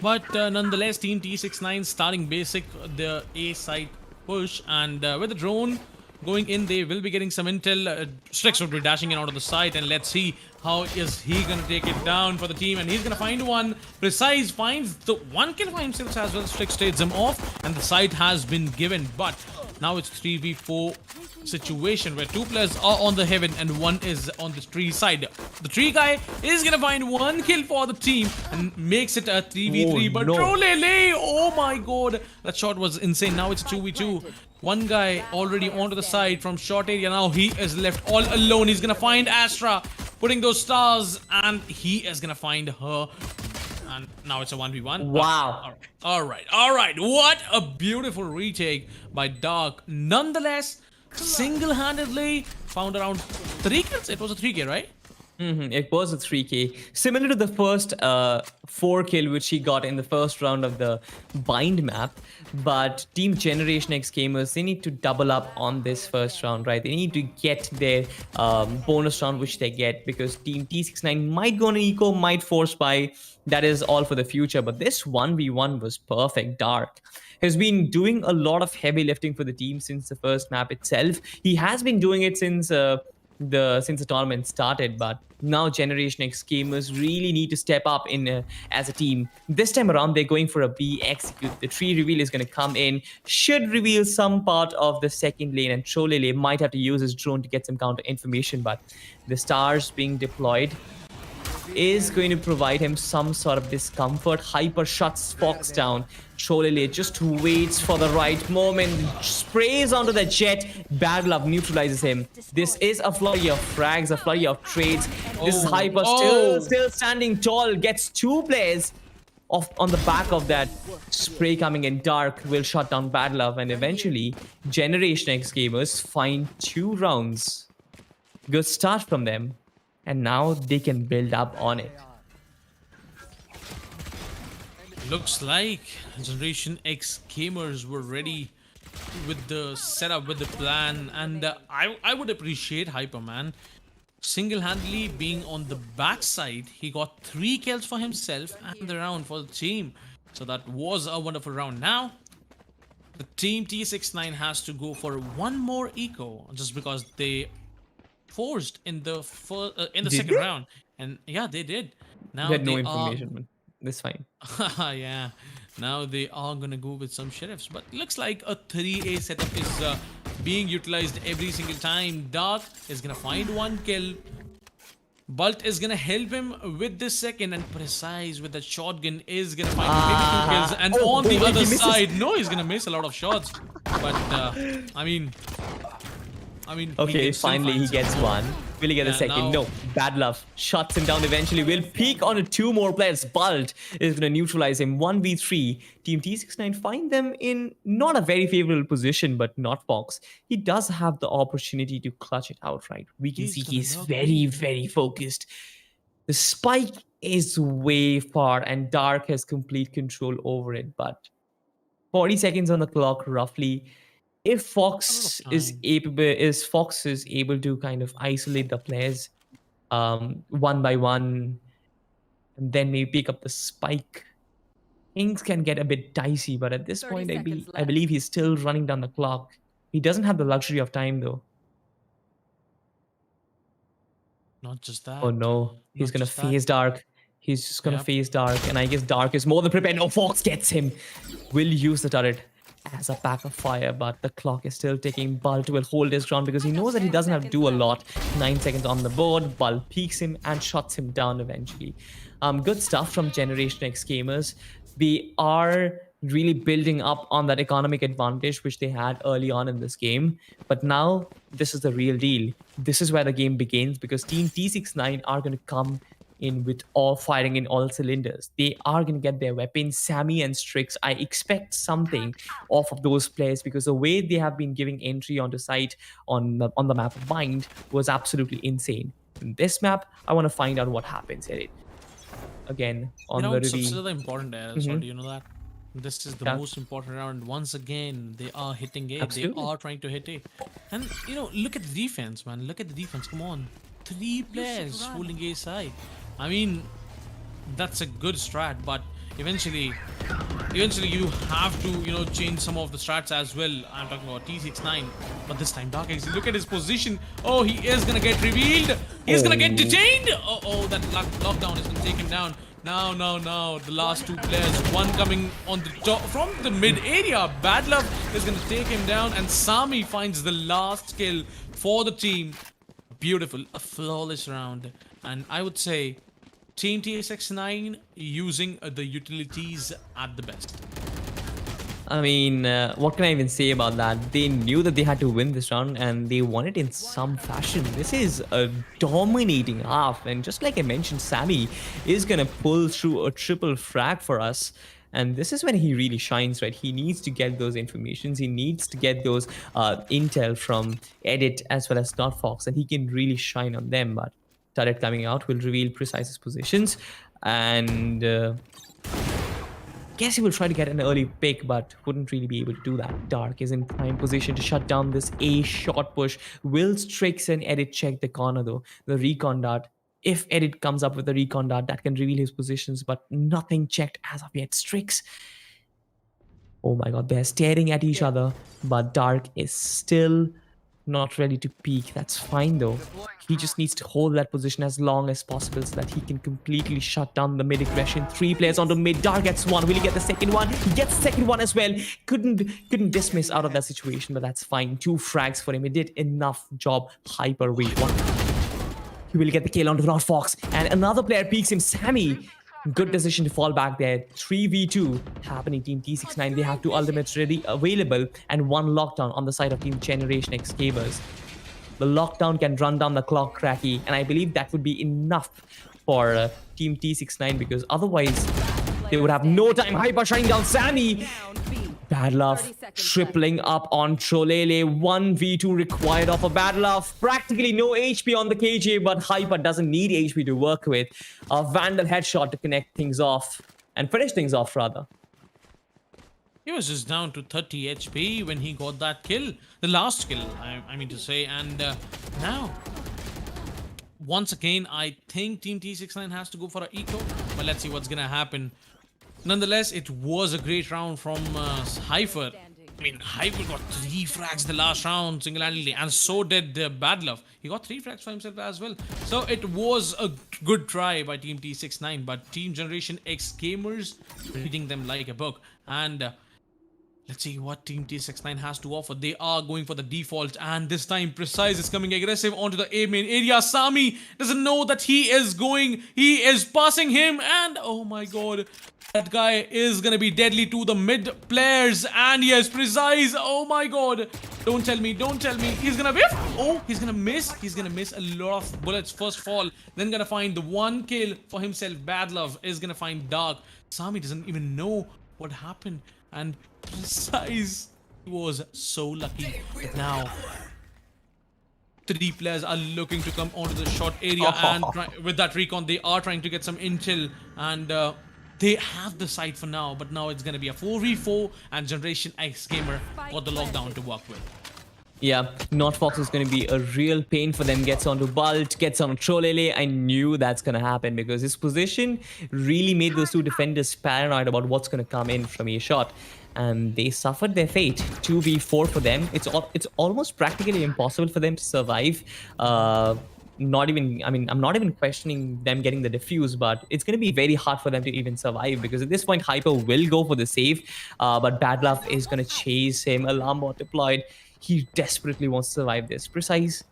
But nonetheless, Team T69 starting basic, the A side push, and with the drone going in, they will be getting some intel. Strix will be dashing in out of the site, and let's see how is he gonna take it down for the team. And he's gonna find one. Precise finds the one kill for himself as well. Strix trades him off, and the site has been given. But now it's 3v4 situation where two players are on the heaven and one is on the tree side. The tree guy is gonna find one kill for the team and makes it a 3v3. Oh, but no. Trolele, oh my god, that shot was insane. Now it's 2v2. One guy already onto the side from short area. Now he is left all alone. He's gonna find Astra, putting those stars, and he is gonna find her. And now it's a 1v1. Wow. All right. What a beautiful retake by Dark. Nonetheless, single-handedly found around 3 kills. It was a 3K, right? It was a 3K. Similar to the first 4 kill which he got in the first round of the bind map. But Team Generation X gamers, they need to double up on this first round, right? They need to get their bonus round which they get, because Team T69 might go on eco, might force buy. That is all for the future. But this 1v1 was perfect. Dark has been doing a lot of heavy lifting for the team since the first map itself. He has been doing it since the tournament started, but now Generation X gamers really need to step up in as a team. This time around, they're going for a B execute. The tree reveal is going to come in, should reveal some part of the second lane, and Trolele might have to use his drone to get some counter information, but the stars being deployed is going to provide him some sort of discomfort. Hyper shuts Fox down. Trolele just waits for the right moment, sprays onto the jet. Bad Love neutralizes him. This is a flurry of frags, a flurry of trades. This is Hyper still standing tall, gets 2 players off on the back of that spray coming in. Dark will shut down Bad Love, and eventually Generation X gamers find 2 rounds. Good start from them, and now they can build up on it. Looks like Generation X gamers were ready with the setup, with the plan, and I would appreciate Hyper, man. Single-handedly being on the backside, he got 3 kills for himself and the round for the team. So that was a wonderful round. Now, the team T69 has to go for one more eco just because they forced in the second round, and yeah, they did. Now They had no they information, man. That's fine. yeah, now they are gonna go with some sheriffs, but looks like a 3A setup is being utilized every single time. Dark is gonna find 1 kill. Bult is gonna help him with this second, and Precise with the shotgun is gonna find maybe 2 kills. And on the other side, no, he's gonna miss a lot of shots. But I mean, Okay, finally he gets 1. Will he get a second? No. Bad Love shuts him down eventually. Will peek onto 2 more players. Bult is going to neutralize him. 1v3. Team T69 find them in not a very favorable position, but not Fox. He does have the opportunity to clutch it out, right? We can see he's very, very focused. The spike is way far, and Dark has complete control over it, but 40 seconds on the clock roughly. If Fox is able to kind of isolate the players one by one, and then maybe pick up the spike, things can get a bit dicey. But at this 30 point, seconds I believe he's still running down the clock. He doesn't have the luxury of time, though. not just that. Oh no, he's Not gonna just that. face Dark. He's just gonna face Dark, and I guess Dark is more than prepared. No, Fox gets him. Will use the turret as a backup fire, but the clock is still ticking. Bult will hold his ground because he knows that he doesn't have to do a lot. 9 seconds on the board. Bult peeks him and shuts him down eventually. Good stuff from Generation X gamers. They are really building up on that economic advantage which they had early on in this game. But now, this is the real deal. This is where the game begins, because Team T69 are going to come in with all firing in all cylinders. They are going to get their weapons. Sammy and Strix, I expect something off of those players, because the way they have been giving entry onto site on the map of Bind was absolutely insane. In this map, I want to find out what happens here. Again, on You know, the it's reveal. still important there. So do you know that? This is the Yeah. most important round. Once again, they are hitting A. They Absolutely. are trying to hit A. And, you know, look at the defense, man. Look at the defense. Come on. 3 players holding A side. I mean, that's a good strat, but eventually you have to, you know, change some of the strats as well. I'm talking about T69, but this time Dark X, look at his position. Oh, he is gonna get revealed. He's gonna get detained. Oh, that lockdown is gonna take him down. Now, the last two players, one coming on the top from the mid area. Bad Love is gonna take him down, and Sami finds the last kill for the team. Beautiful, a flawless round, and I would say Team TSX9 using the utilities at the best. I mean, what can I even say about that? They knew that they had to win this round and they won it in some fashion. This is a dominating half, and just like I mentioned, Sammy is gonna pull through a triple frag for us. And this is when he really shines, right? He needs to get those informations. He needs to get those intel from Edit as well as Not Fox, and he can really shine on them. But turret coming out will reveal precise positions, and guess he will try to get an early pick, but wouldn't really be able to do that. Dark is in prime position to shut down this A short push. Will Strix and Edit check the corner though? The recon dart. If Edit comes up with a recon dart, that can reveal his positions, but nothing checked as of yet. Strix. Oh my god, they're staring at each other, but Dark is still not ready to peek. That's fine though. He just needs to hold that position as long as possible so that he can completely shut down the mid aggression. 3 players onto mid. Dark gets one. Will he get the second one? He gets the second one as well. Couldn't dismiss out of that situation, but that's fine. 2 frags for him. He did enough job. Hyper wait one. He will get the kill onto Not Fox, and another player peeks him. Sammy. Good decision to fall back there. 3v2 happening. Team T69. They have 2 ultimates ready available and 1 lockdown on the side of Team Generation X Gamers. The lockdown can run down the clock, Cracky, and I believe that would be enough for Team T69, because otherwise they would have no time. Hyper shutting down Sammy. Down B. Bad Love 30 seconds tripling up on Cholele. 1v2 required off a Bad Love. Practically no HP on the KJ, but Hyper doesn't need HP to work with. A Vandal headshot to connect things off and finish things off, rather. He was just down to 30 HP when he got that kill. The last kill, I mean to say. And now, once again, I think Team T69 has to go for an eco. But let's see what's going to happen. Nonetheless, it was a great round from Hyper. I mean, Hyper got 3 frags the last round single-handedly, and so did Bad Love. He got 3 frags for himself as well. So it was a good try by Team T69, but Team Generation X Gamers reading them like a book. And let's see what Team T69 has to offer. They are going for the default, and this time Precise is coming aggressive onto the A main area. Sami doesn't know that he is passing him, and oh my god. That guy is gonna be deadly to the mid players, and yes, Precise. Oh my god. Don't tell me. He's gonna whiff. Oh, he's gonna miss. He's gonna miss a lot of bullets. First fall, then gonna find the 1 kill for himself. Bad Love is gonna find Dark. Sami doesn't even know what happened, and Precise was so lucky. But now 3 players are looking to come onto the short area, and with that recon, they are trying to get some intel, and they have the site for now, but now it's going to be a 4v4, and Generation X Gamer got the lockdown to work with. Yeah, Not Fox is going to be a real pain for them. Gets onto Bult, gets on Trolele. I knew that's going to happen because his position really made those 2 defenders paranoid about what's going to come in from a shot. And they suffered their fate. 2v4 for them. It's almost practically impossible for them to survive. I'm not even questioning them getting the defuse, but it's going to be very hard for them to even survive, because at this point Hyper will go for the save, but Bad Love is going to chase him. Alarm bot deployed. He desperately wants to survive this. Precise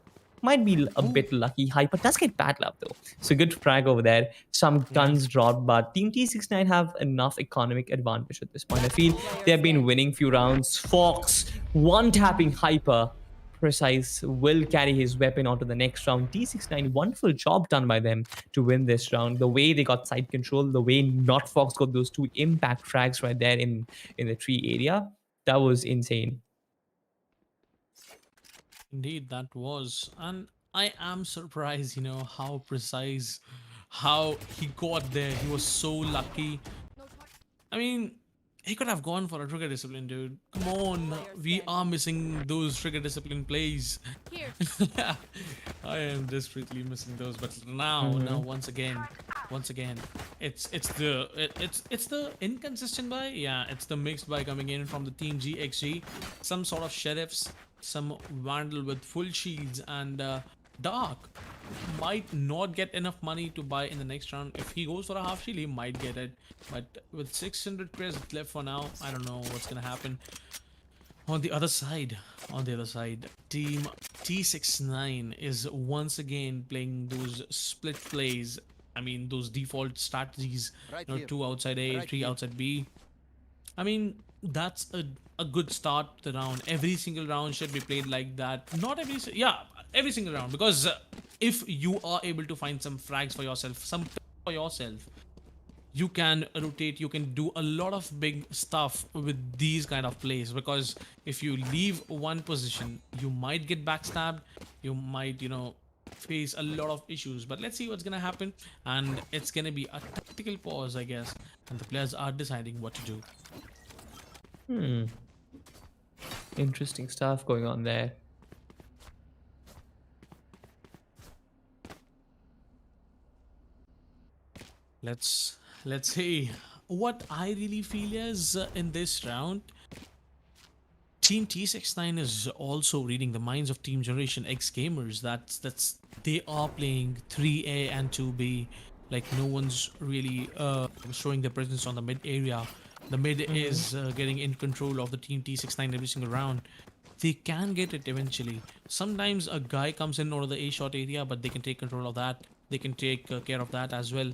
might be a bit lucky. Hyper does get Bad Love though, so good frag over there. Some guns dropped, but Team T69 have enough economic advantage at this point. I feel they have been winning few rounds. Fox one-tapping Hyper. Precise will carry his weapon onto the next round. T69, wonderful job done by them to win this round. The way they got side control, the way Not Fox got those 2 impact frags right there in the tree area, that was insane. Indeed, that was. And I am surprised, you know, how Precise, how he got there. He was so lucky. I mean, He could have gone for a trigger discipline, dude. Come on, we are missing those trigger discipline plays. Here. I am desperately missing those, but now, once again, it's the inconsistent buy. Yeah, it's the mixed buy coming in from the team GXG. Some sort of sheriffs, some vandal with full shields, and Dark might not get enough money to buy in the next round. If he goes for a half shield, he might get it. But with 600 credits left for now, I don't know what's gonna happen. On the other side, Team T69 is once again playing those split plays. I mean, those default strategies. Right You know, here. 2 outside A, Right 3 here. outside B. I mean, that's a good start to the round. Every single round should be played like that. Not every, every single round. Because if you are able to find some frags for yourself, some for yourself, you can rotate, you can do a lot of big stuff with these kind of plays. Because if you leave one position, you might get backstabbed, you might, you know, face a lot of issues. But let's see what's gonna happen, and it's gonna be a tactical pause, I guess, and the players are deciding what to do. Interesting stuff going on there. Let's see what I really feel is in this round. Team T69 is also reading the minds of Team Generation X gamers. That's they are playing 3A and 2B. Like, no one's really showing their presence on the mid area. The mid is getting in control of the Team T69 every single round. They can get it eventually. Sometimes a guy comes in out of the A shot area, but they can take control of that. They can take care of that as well.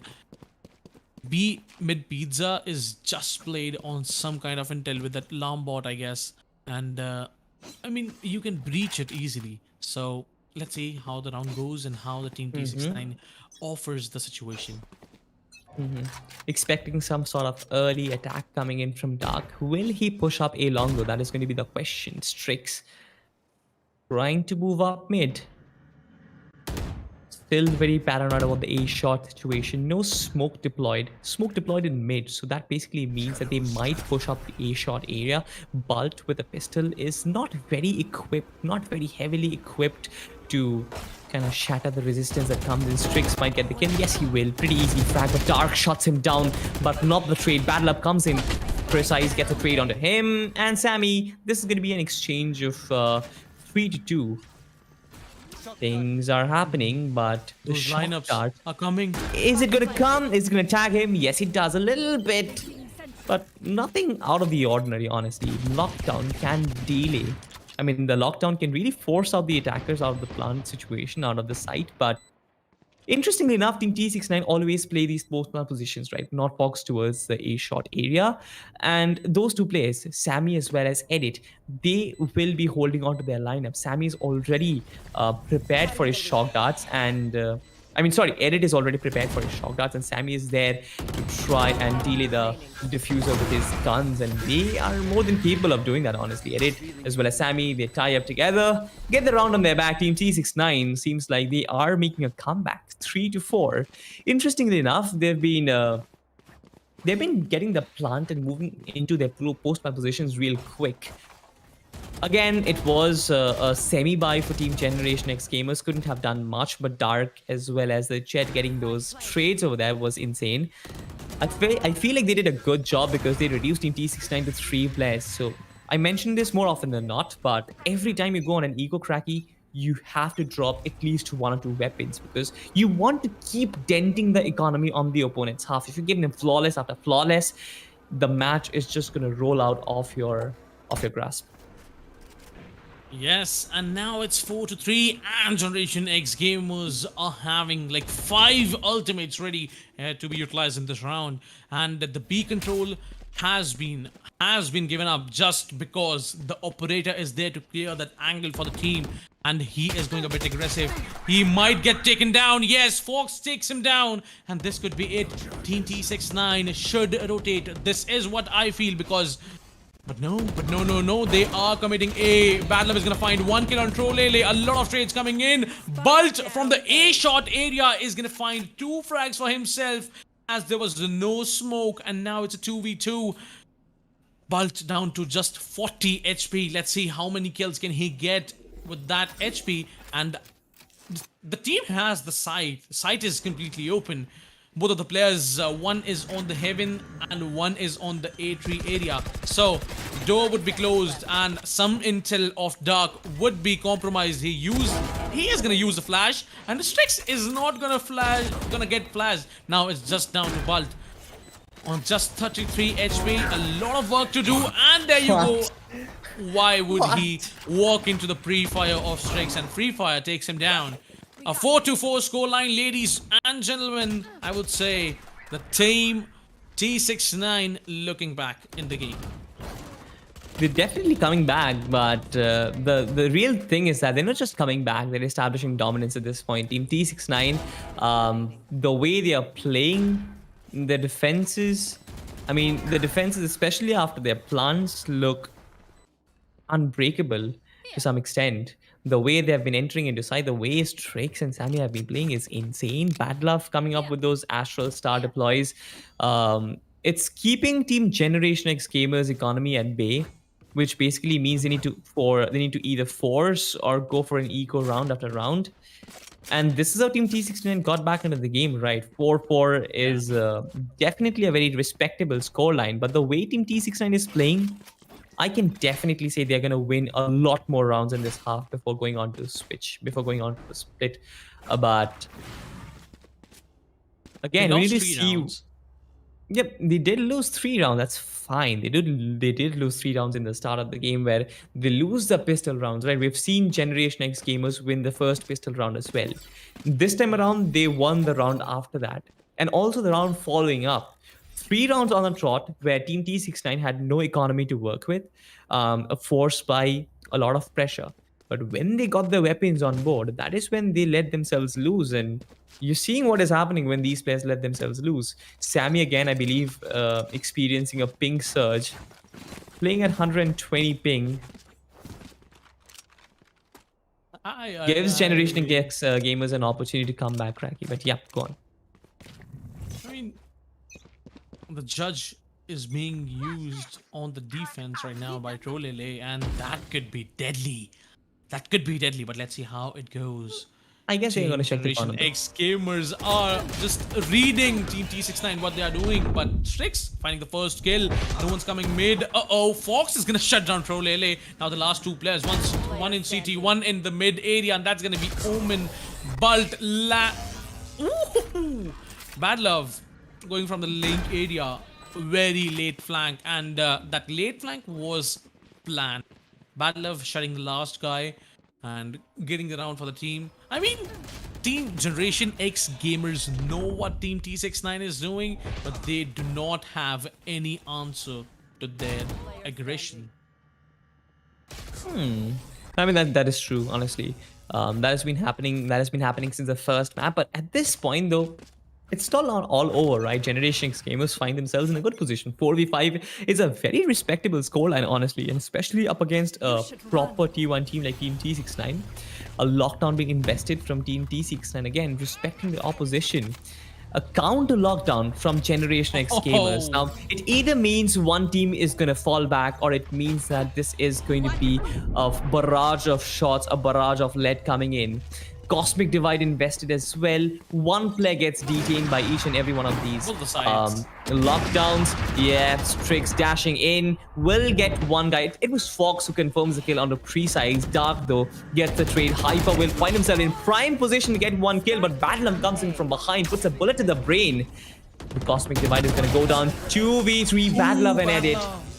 B mid pizza is just played on some kind of intel with that alarm bot, I guess. And I mean, you can breach it easily. So let's see how the round goes and how the Team T69 offers the situation. Expecting some sort of early attack coming in from Dark. Will he push up A long though? That is going to be the question. Strix trying to move up mid. Still very paranoid about the A shot situation. No smoke deployed. Smoke deployed in mid. So that basically means that they might push up the A shot area. Bolt with a pistol is not very equipped, not very heavily equipped to kind of shatter the resistance that comes in. Strix might get the kill. Yes, he will. Pretty easy frag, but Dark shuts him down, but not the trade. Battle Up comes in. Precise gets a trade onto him. And Sammy, this is going to be an exchange of 3-2. Things are happening, but the Those shot lineups dart, are coming. is it going to come? Is it going to tag him? Yes, it does a little bit, but nothing out of the ordinary, honestly. Lockdown can delay. I mean, the lockdown can really force out the attackers out of the plant situation, out of the site, but interestingly enough, Team T69 always play these post-plant positions, right? Not box towards the A-shot area. And those two players, Sammy as well as Edit, they will be holding on to their lineup. Sammy is already prepared for his shock darts and... Edit is already prepared for his shock darts and Sammy is there to try and delay the diffuser with his guns, and they are more than capable of doing that, honestly. Edit as well as Sammy, they tie up together, get the round on their back. Team T69 seems like they are making a comeback, 3-4. Interestingly enough, they've been getting the plant and moving into their post-plant positions real quick. Again, it was a semi-buy for Team Generation X gamers. Couldn't have done much, but Dark as well as the Jet getting those trades over there was insane. I feel like they did a good job because they reduced Team T69 to 3 players. So I mention this more often than not, but every time you go on an Eco Cracky, you have to drop at least 1 or 2 weapons because you want to keep denting the economy on the opponent's half. If you give them flawless after flawless, the match is just going to roll out of your grasp. Yes, and now it's 4-3, and Generation X gamers are having like 5 ultimates ready to be utilized in this round, and the B control has been given up just because the operator is there to clear that angle for the team, and he is going a bit aggressive. He might get taken down. Yes, Fox takes him down, and this could be it. Team T69 should rotate. This is what I feel because. But no, they are committing A. Badlove is gonna find 1 kill on Trollele. A lot of trades coming in. Bolt from the A shot area is gonna find 2 frags for himself as there was no smoke, and now it's a 2v2. bulked down to just 40 HP. Let's see how many kills can he get with that HP. And the team has the site. Site is completely open. Both of the players, one is on the heaven and one is on the A tree area. So door would be closed and some intel of dark would be compromised. He is gonna use the flash, and the Strix is not gonna get flashed. Now it's just down to Bult on just 33 HP. A lot of work to do, and there you go. Why would he walk into the pre-fire of Strix, and Free Fire takes him down? A 4-4 scoreline, ladies and gentlemen. I would say the team T69 looking back in the game. They're definitely coming back, but the real thing is that they're not just coming back, they're establishing dominance at this point. Team T69, the way they are playing the defenses, I mean, the defenses, especially after their plants, look unbreakable to some extent. The way they have been entering into side, the way Strix and Sammy have been playing is insane. Bad Love coming up with those Astral Star deploys. It's keeping Team Generation X Gamers economy at bay, which basically means they need to either force or go for an eco round after round. And this is how Team T69 got back into the game, right? 4-4 is definitely a very respectable scoreline, but the way Team T69 is playing, I can definitely say they're going to win a lot more rounds in this half before going on to switch, before going on to the split. But again, we need to see. Rounds. Yep, they did lose 3 rounds. That's fine. They did lose 3 rounds in the start of the game where they lose the pistol rounds, right? We've seen Generation X gamers win the first pistol round as well. This time around, they won the round after that, and also the round following up. 3 rounds on the trot where Team T69 had no economy to work with, forced by a lot of pressure. But when they got their weapons on board, that is when they let themselves loose. And you're seeing what is happening when these players let themselves loose. Sammy, again, I believe, experiencing a ping surge. Playing at 120 ping. Gives Generation X gamers an opportunity to come back, Cracky. But yeah, go on. I mean, the judge is being used on the defense right now by Trolele, and that could be deadly. That could be deadly, but let's see how it goes. I guess they're going to check the Generation corner. X gamers are just reading Team T69 what they are doing, but Strix finding the first kill. No one's coming mid. Fox is gonna shut down Trolele. Now the last 2 players, one in CT, one in the mid area, and that's gonna be Omen, Bult, Bad Love going from the link area. Very late flank, and that late flank was planned. Bad Love shutting the last guy and getting the round for the team. I mean, Team Generation X gamers know what Team T69 is doing, but they do not have any answer to their aggression. I mean, that is true, honestly. That has been happening since the first map. But at this point, though, it's still not all over, right? Generation X gamers find themselves in a good position. 4v5 is a very respectable scoreline, honestly, and especially up against a proper T1 team like Team T69. A lockdown being invested from Team T69, again, respecting the opposition. A counter lockdown from Generation X gamers. Now, it either means one team is going to fall back, or it means that this is going to be a barrage of shots, a barrage of lead coming in. Cosmic Divide invested as well. One player gets detained by each and every one of these lockdowns. Yeah, Strix dashing in. Will get one guy. It was Fox who confirms the kill on the pre-size. Dark, though, gets the trade. Hyper will find himself in prime position to get 1 kill, but Battlum comes in from behind, puts a bullet to the brain. The Cosmic Divide is going to go down. 2v3, Battlum and Edit.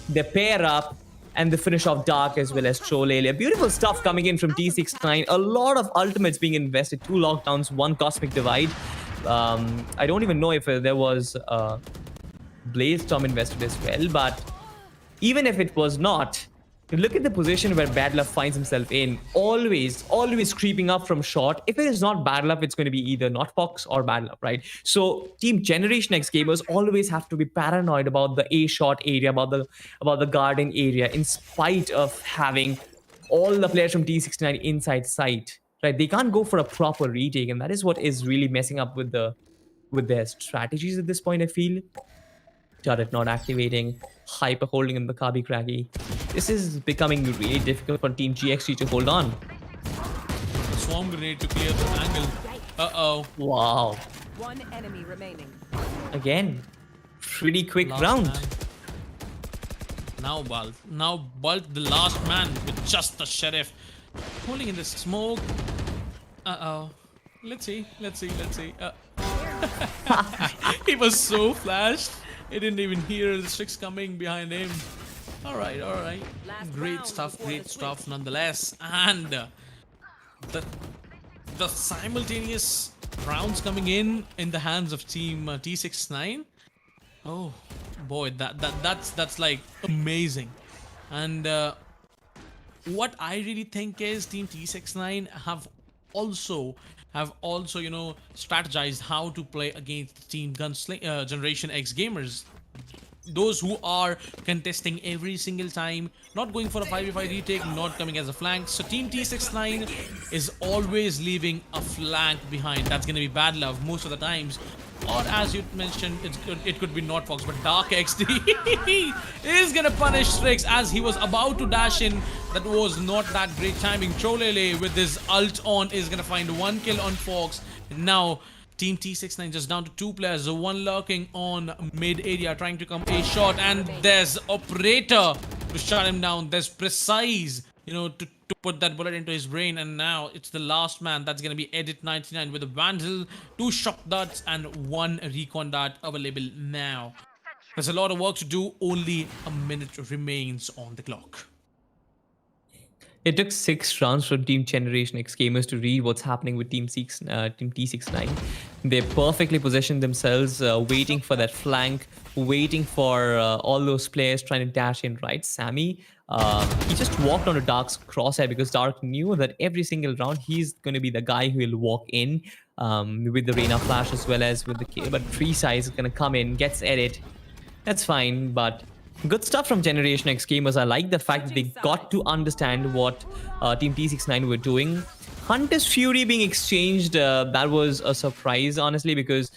They pair up. And the finish of Dark as well as Trolele. Beautiful stuff coming in from T69. A lot of ultimates being invested. 2 lockdowns, 1 Cosmic Divide. I don't even know if there was Blaze Storm invested as well. But even if it was not, look at the position where Bad Luck finds himself in. Always creeping up from short. If it is not Bad Luck, it's going to be either not Fox or Bad Luck, right? So Team Generation X gamers always have to be paranoid about the A short area, about the garden area, in spite of having all the players from T69 inside sight, right? They can't go for a proper retake, and that is what is really messing up with their strategies at this point, I feel. Turret not activating. hyper holding in the Kabi Craggy. This is becoming really difficult for Team GXG to hold on. Swarm grenade to clear the angle. Uh-oh. Wow. One enemy remaining. Again, pretty quick Last round. man. Now Balt. Now Balt, the last man with just the sheriff. Holding in the smoke. Uh-oh. Let's see. He was so flashed. He didn't even hear the Strix coming behind him. Alright. Last Great round stuff, before the great switch. stuff nonetheless. And the simultaneous rounds coming in the hands of team T69. Oh boy, that's like amazing. And what I really think is team T69 have also strategized how to play against team Generation X gamers. Those who are contesting every single time, not going for a 5v5 retake, not coming as a flank. So team T69 is always leaving a flank behind. That's going to be Bad Love most of the times. Or as you mentioned, it could be not Fox, but Dark XD is going to punish Strix as he was about to dash in. That was not that great timing. Trolele with his ult on is going to find one kill on Fox. And now Team T69 just down to 2 players, one lurking on mid area trying to come a shot, and there's Operator to shut him down. There's Precise, to put that bullet into his brain, and now it's the last man. That's gonna be Edit99 with a Vandal, 2 shock darts and 1 recon dart available now. There's a lot of work to do, only a minute remains on the clock. It took 6 rounds for Team Generation X gamers to read what's happening with Team T69. They perfectly positioned themselves, waiting for that flank, waiting for all those players trying to dash in, right? Sammy, he just walked onto Dark's crosshair because Dark knew that every single round he's going to be the guy who will walk in with the Reyna flash as well as with the kill. But Precise is going to come in, gets edit. That's fine, but good stuff from Generation X gamers. I like the fact that they got to understand what Team T69 were doing. Hunter's Fury being exchanged, that was a surprise, honestly, because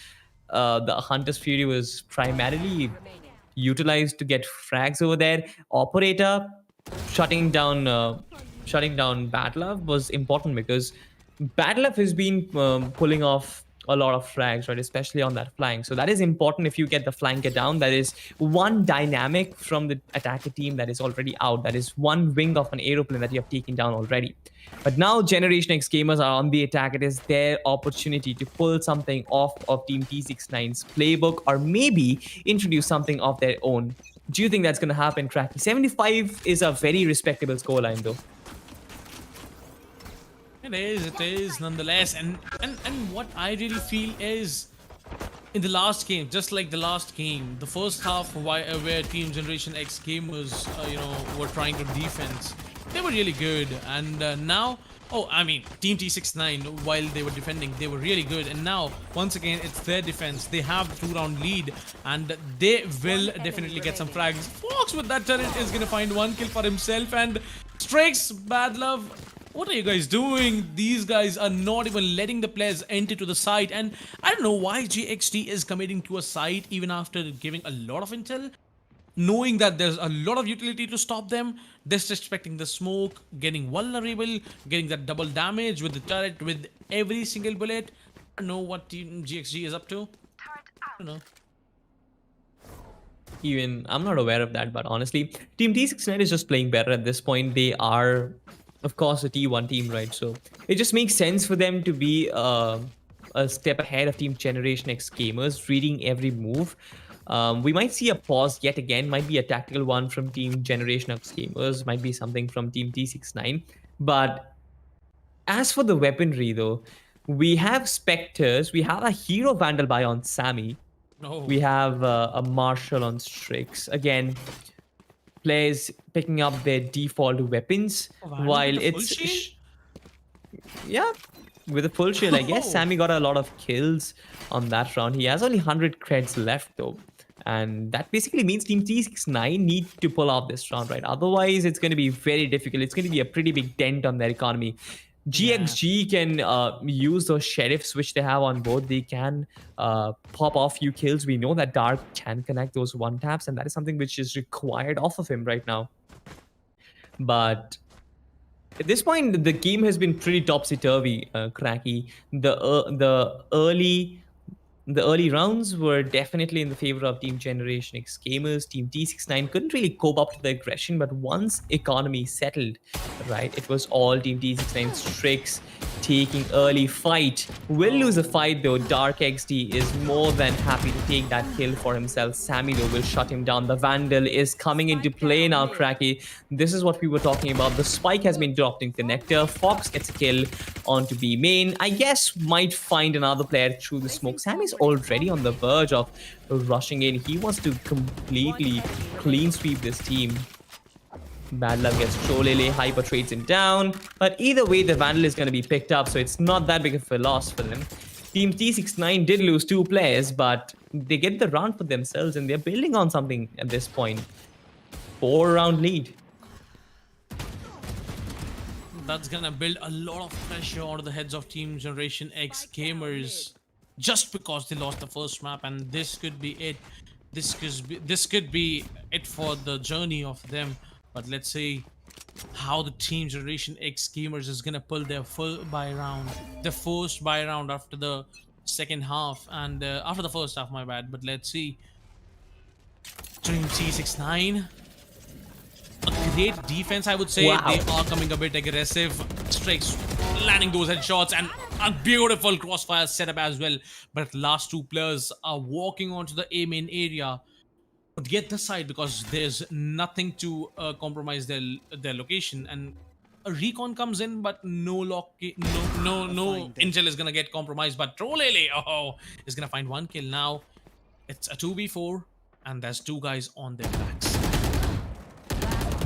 the Hunter's Fury was primarily utilized to get frags over there. Operator shutting down Bad Love was important because Bad Love has been pulling off a lot of frags, right? Especially on that flank. So that is important if you get the flanker down. That is one dynamic from the attacker team that is already out. That is one wing of an aeroplane that you have taken down already. But now Generation X gamers are on the attack. It is their opportunity to pull something off of Team T69's playbook or maybe introduce something of their own. Do you think that's going to happen, Cracky? 75 is a very respectable scoreline, though. It is nonetheless, and what I really feel is in the last game, just like the last game, the first half where Team Generation X gamers, were trying to defense, they were really good, and now, Team T69, while they were defending, they were really good, and now once again it's their defense. They have the 2-round lead, and they will definitely get some frags. Fox with that turret is gonna find 1 kill for himself, and Strix, Bad Love. What are you guys doing? These guys are not even letting the players enter to the site, and I don't know why GXT is committing to a site even after giving a lot of intel, knowing that there's a lot of utility to stop them, disrespecting the smoke, getting vulnerable, getting that double damage with the turret, with every single bullet. I don't know what Team GXG is up to. I don't know. Even I'm not aware of that, but honestly, Team T69 is just playing better at this point. They are, of course, a T1 team, right? So it just makes sense for them to be a step ahead of Team Generation X gamers, reading every move. We might see a pause yet again, might be a tactical one from Team Generation X gamers, might be something from Team T69. But as for the weaponry, though, we have Spectres, we have a Hero Vandal buy on Sammy, we have a Marshall on Strix. Again, players picking up their default weapons while it's yeah, with a full shield. I guess Sammy got a lot of kills on that round. He has only 100 creds left though, and that basically means Team T69 need to pull off this round, right? Otherwise it's going to be very difficult. It's going to be a pretty big dent on their economy. GXG can use those sheriffs which they have on board. They can pop off few kills. We know that Dark can connect those one taps, and that is something which is required off of him right now. But at this point, the game has been pretty topsy-turvy, Cracky. The early rounds were definitely in the favor of Team Generation X Gamers. Team T69 couldn't really cope up to the aggression, but once economy settled, right, it was all Team T69's tricks taking early fight. Will lose a fight though. Dark XD is more than happy to take that kill for himself. Sammy though will shut him down. The Vandal is coming into play now, Cracky. This is what we were talking about. The spike has been dropped in Connector. Fox gets a kill onto B main. I guess might find another player through the smoke. Sammy's already on the verge of rushing in. He wants to completely clean sweep this team. Bad luck gets Cholele, Hyper trades him down. But either way, the Vandal is going to be picked up, so it's not that big of a loss for them. Team T69 did lose 2 players, but they get the round for themselves, and they're building on something at this point. 4-round lead. That's gonna build a lot of pressure onto the heads of Team Generation X Gamers, just because they lost the first map, and this could be it. This could be it for the journey of them. But let's see how the Team Generation X Gamers is gonna pull their full buy round, the first buy round after the second half, and after the first half, my bad. But let's see. Team T69, a great defense, I would say. Wow. They are coming a bit aggressive. Strikes, landing those headshots, and a beautiful crossfire setup as well. But last 2 players are walking onto the A main area to get the side, because there's nothing to compromise their location. And a recon comes in, but no intel is gonna get compromised. But Trolele, is gonna find 1 kill now. It's a 2v4, and there's 2 guys on their backs.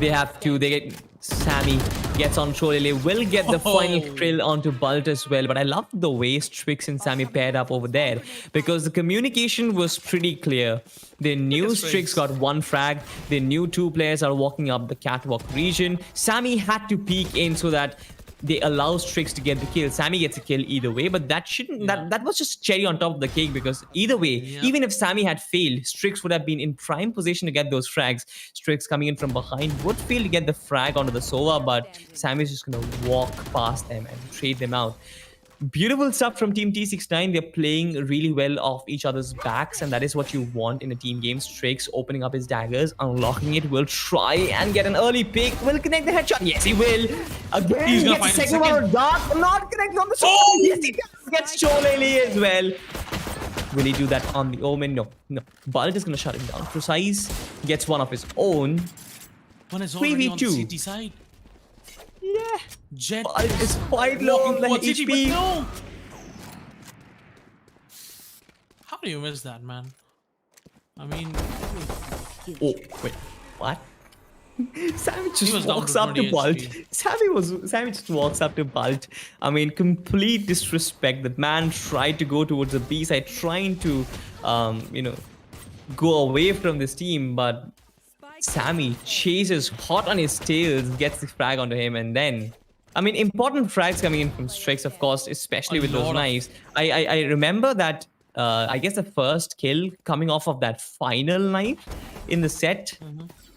They have to. They get Sammy gets on Cholele, will get the final kill onto Bult as well. But I love the way Strix and Sammy paired up over there, because the communication was pretty clear. They knew Strix got 1 frag. They knew 2 players are walking up the catwalk region. Sammy had to peek in so that they allow Strix to get the kill. Sammy gets a kill either way, but that shouldn't. That was just cherry on top of the cake, because either way, even if Sammy had failed, Strix would have been in prime position to get those frags. Strix coming in from behind would fail to get the frag onto the Sova, but Sammy's just gonna walk past them and trade them out. Beautiful stuff from Team T69. They're playing really well off each other's backs, and that is what you want in a team game. Strix opening up his daggers, unlocking it, will try and get an early pick. Will connect the headshot. Yes, he will. Again, He's gonna gets find second one on Dark. Not connected on the Sova. Yes, he does. Gets Cholele as well. Will he do that on the Omen? No. Bult is gonna shut him down. Precise gets one of his own. One is already on the 3v2. CT side. Yeah. Jet Bult is quite low on the towards CT, but HP. no. How do you miss that, man? I mean, Oh, wait. What? Sammy just was down walks to up to 20 Bult. HP. Sammy just walks up to Bult. I mean, complete disrespect. The man tried to go towards the B side, trying to, go away from this team, but Sammy chases hot on his tails, gets the frag onto him, and then, I mean, important frags coming in from Strix, of course, especially with those knives. I remember that, I guess the first kill coming off of that final knife in the set.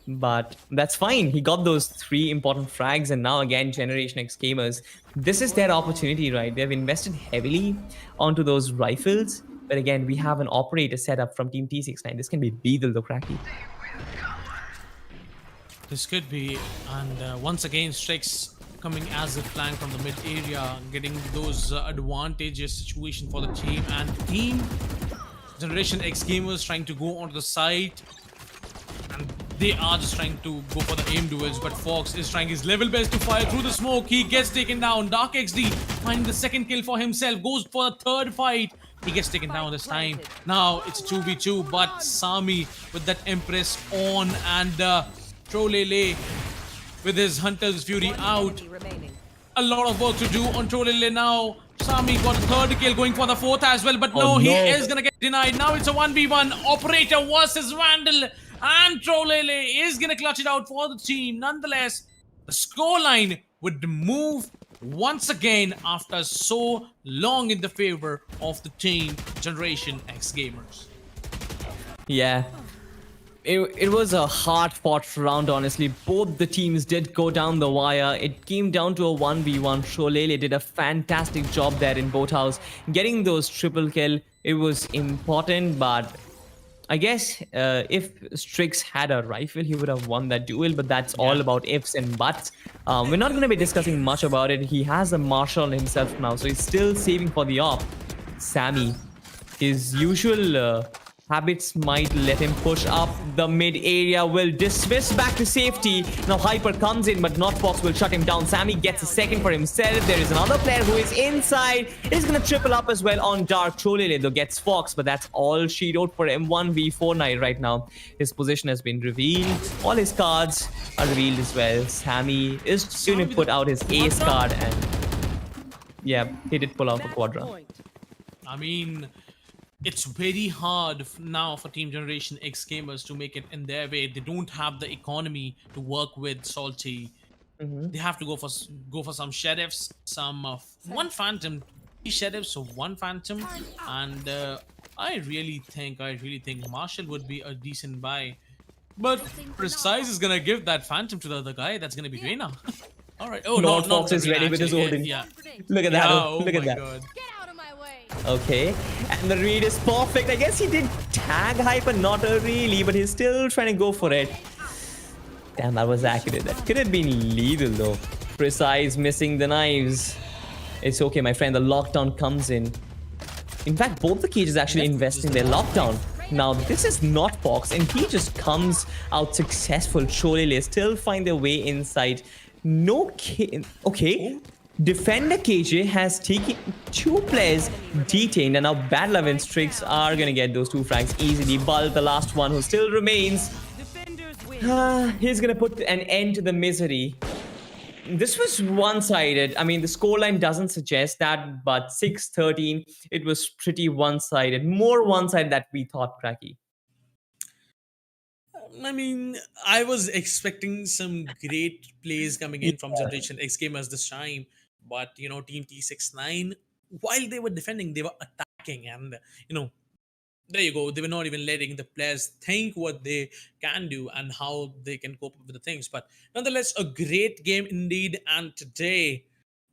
But that's fine. He got those 3 important frags, and now again, Generation X Gamers, this is their opportunity, right? They've invested heavily onto those rifles. But again, we have an operator set up from Team T69. This can be lethal, though, Cracky. this could be. And once again, Strix coming as a flank from the mid area, getting those advantageous situation for the team. And Team Generation X Gamers trying to go onto the site, and they are just trying to go for the aim duels, but Fox is trying his level best to fire through the smoke. He gets taken down. Dark XD finding the second kill for himself, goes for the 3rd fight. He gets taken down this time. Now it's 2v2, but Sami with that Empress on, and Trolele with his Hunter's Fury out. A lot of work to do on Trolele now. Sami got a 3rd kill, going for the 4th as well, but no, he is gonna get denied. Now it's a 1v1 operator versus Vandal, and Trolele is gonna clutch it out for the team. Nonetheless, the scoreline would move once again after so long in the favor of the team Generation X Gamers. Yeah. It was a hard-fought round, honestly. Both the teams did go down the wire. It came down to a 1v1. Sholele did a fantastic job there in Boathouse. Getting those triple kill, it was important, but I guess if Strix had a rifle, he would have won that duel, but that's all about ifs and buts. We're not going to be discussing much about it. He has a marshal on himself now, so he's still saving for the op. Sammy, his usual habits might let him push up the mid area, will dismiss back to safety. Now Hyper comes in, but not Fox will shut him down. Sammy gets a second for himself. There is another player who is inside. He's gonna triple up as well on Dark. Cholele though gets Fox, but that's all she wrote for him. 1v4 night right now. His position has been revealed. All his cards are revealed as well. Sammy is gonna put out his ace card, and yeah, he did pull out a quadra. I mean, it's very hard now for Team Generation X gamers to make it in their way. They don't have the economy to work with Salty. They have to go for some sheriffs, one phantom, 3 sheriffs, so 1 phantom, and I really think Marshall would be a decent buy. But Precise is gonna give that phantom to the other guy. That's gonna be Reina. All right. Oh Lord no, Fox is Reina, ready with his actually. Odin. Yeah. Look at that. Yeah, oh Look at my that. God. Get out of my way. Okay, and the read is perfect. I guess he did tag Hyper, not really, but he's still trying to go for it. Damn, that was accurate. That could have been lethal though. Precise missing the knives. It's okay, my friend. The lockdown comes in. In fact, both the cages actually invest in their lockdown. Now, this is not Fox, and he just comes out successful. Cholele still find their way inside. No okay. Defender KJ has taken 2 players detained, and now Bad Love and Strix are gonna get those 2 frags easily. Bal, the last one who still remains, he's gonna put an end to the misery. This was one-sided. I mean, the scoreline doesn't suggest that, but 6-13, it was pretty one-sided. More one-sided than we thought, Cracky. I mean, I was expecting some great plays coming in from Generation X gamers this time, but you know, Team T69, while they were defending, they were attacking, and you know, there you go. They were not even letting the players think what they can do and how they can cope up with the things. But nonetheless, a great game indeed. And today,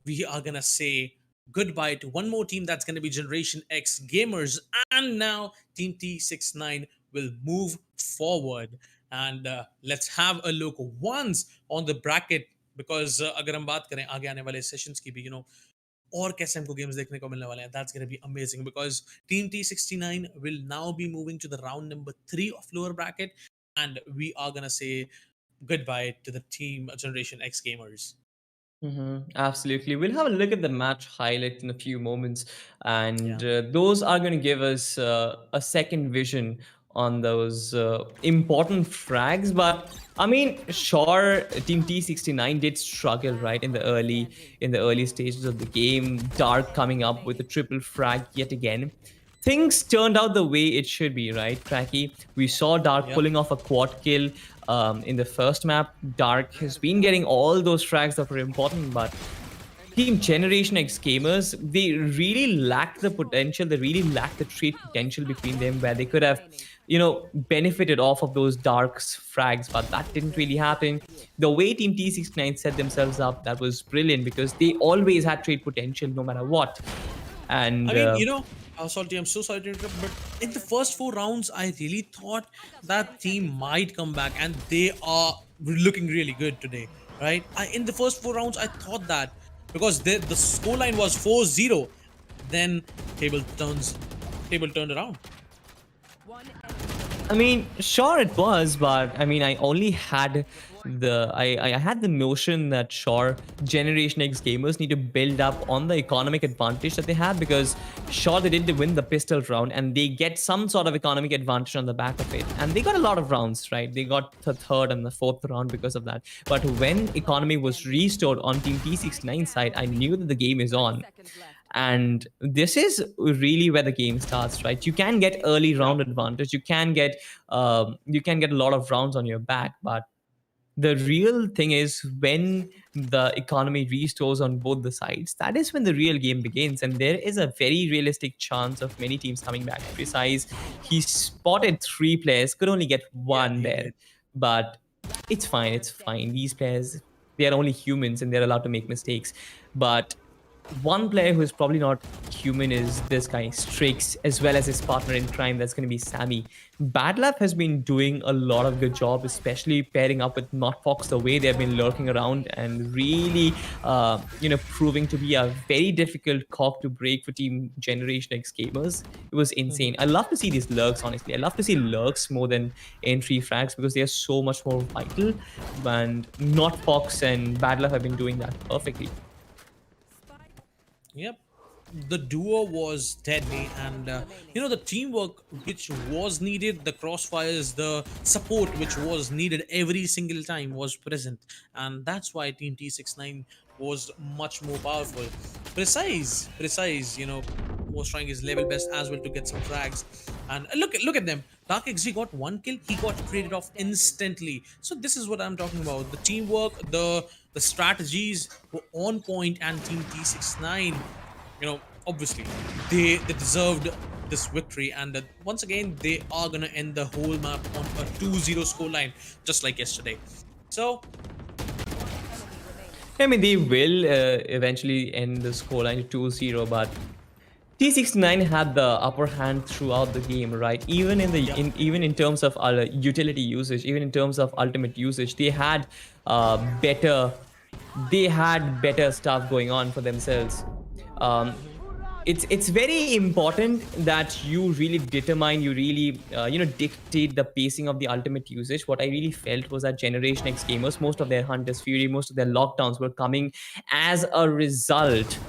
we are gonna say goodbye to one more team. That's gonna be Generation X Gamers, and now Team T69 will move forward. And let's have a look once on the bracket, because अगर हम बात करें आगे आने वाले sessions की भी, you know, और कैसे हमको गेम्स देखने को मिलने वाले हैं, that's going to be amazing, because Team T69 will now be moving to the round number 3 of lower bracket, and we are going to say goodbye to the Team Generation X Gamers. Absolutely. We'll have a look at the match highlight in a few moments, and those are going to give us a second vision on those important frags. But I mean, sure, Team T69 did struggle right in the early stages of the game. Dark coming up with a triple frag yet again. Things turned out the way it should be, right, Cracky? We saw Dark pulling off a quad kill in the first map. Dark has been getting all those frags that were important, but Team Generation X Gamers, they really lack the potential, they really lack the trade potential between them, where they could have, you know, benefited off of those Dark's frags, but that didn't really happen. The way Team T69 set themselves up, that was brilliant, because they always had trade potential no matter what. And I mean, you know, Salty, I'm so sorry to interrupt, but in the first 4 rounds, I really thought that team might come back, and they are looking really good today, right? In the first 4 rounds, I thought that, because the scoreline was 4-0, then table turned around. I mean, sure it was, but I mean, I only had I had the notion that sure, Generation X gamers need to build up on the economic advantage that they have, because sure, they did win the pistol round and they get some sort of economic advantage on the back of it, and they got a lot of rounds, right? They got the 3rd and the 4th round because of that. But when economy was restored on Team T69 side, I knew that the game is on. And this is really where the game starts, right? You can get early round advantage, you can get a lot of rounds on your back, but The real thing is when the economy restores on both the sides, that is when the real game begins. And there is a very realistic chance of many teams coming back. Precise, he spotted three players, could only get Yeah, one he there. did. But it's fine, it's fine. These players, they are only humans and they're allowed to make mistakes. But one player who is probably not human is this guy, Strix, as well as his partner in crime, that's going to be Sammy. Bad Lab has been doing a lot of good job, especially pairing up with Not Fox, the way they've been lurking around and really, proving to be a very difficult cog to break for Team Generation X gamers. It was insane. I love to see these lurks, honestly. I love to see lurks more than entry frags because they are so much more vital. And Not Fox and Bad Lab have been doing that perfectly. Yep. The duo was deadly, and the teamwork which was needed, the crossfires, the support which was needed every single time was present, and that's why Team T69 was much more powerful. Precise, was trying his level best as well to get some frags, and look at them. Dark XG got one kill, he got traded off instantly. So this is what I'm talking about. The teamwork, the strategies were on point, and Team T69, obviously they deserved this victory, and once again they are gonna end the whole map on a 2-0 scoreline, just like yesterday. So I mean, they will eventually end the scoreline 2-0, but T69 had the upper hand throughout the game, right? Even even in terms of utility usage, even in terms of ultimate usage, uh, better they had better stuff going on for themselves. Um, it's very important that you really determine, you really dictate the pacing of the ultimate usage. What I really felt was that Generation X gamers, most of their Hunter's Fury, most of their lockdowns were coming as a result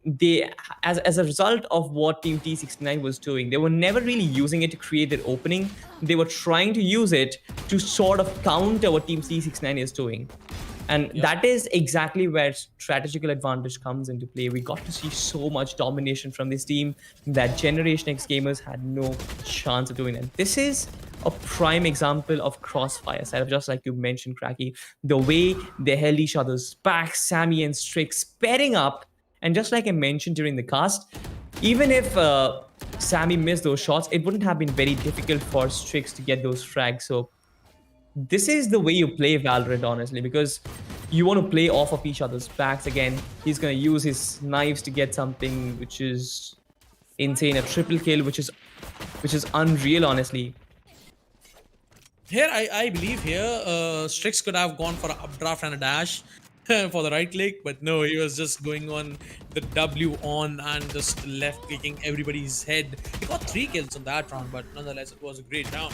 they as a result of what Team T69 was doing. They were never really using it to create their opening. They were trying to use it to sort of counter what Team T69 is doing. And yep. that is exactly where strategical advantage comes into play. We got to see so much domination from this team that Generation X gamers had no chance of doing that. This is a prime example of crossfire setup, just like you mentioned, Cracky. The way they held each other's back, Sammy and Strix pairing up. And just like I mentioned during the cast, even if Sammy missed those shots, it wouldn't have been very difficult for Strix to get those frags. So this is the way you play Valorant, honestly, because you want to play off of each other's backs. Again, he's going to use his knives to get something which is insane, a triple kill, which is unreal, honestly. Here, I believe here, Strix could have gone for an updraft and a dash for the right click, but no, he was just going on the W on and just left clicking everybody's head. He got 3 kills on that round, but nonetheless, it was a great round.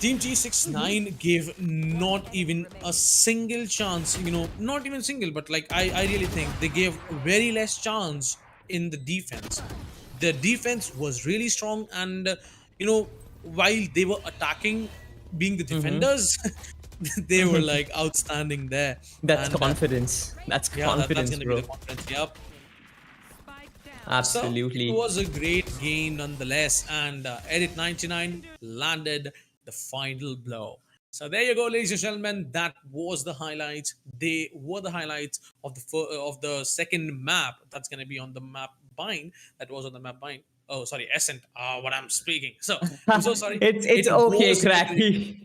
Team T69 gave not even a single chance, not even single, but like I really think they gave very less chance in the defense. The defense was really strong, and while they were attacking, being the defenders, they were like outstanding there. That's And confidence. That's yeah, that's confidence, gonna be bro. the confidence. Yep. So it Absolutely. was a great game nonetheless, and Edit 99 landed the final blow. So there you go, ladies and gentlemen. That was the highlights. They were the highlights of of the second map. That's gonna be on the map bind. That was on the map bind. Oh, sorry, Ascent. What I'm speaking. So I'm so sorry. It's It okay, was the Cracky.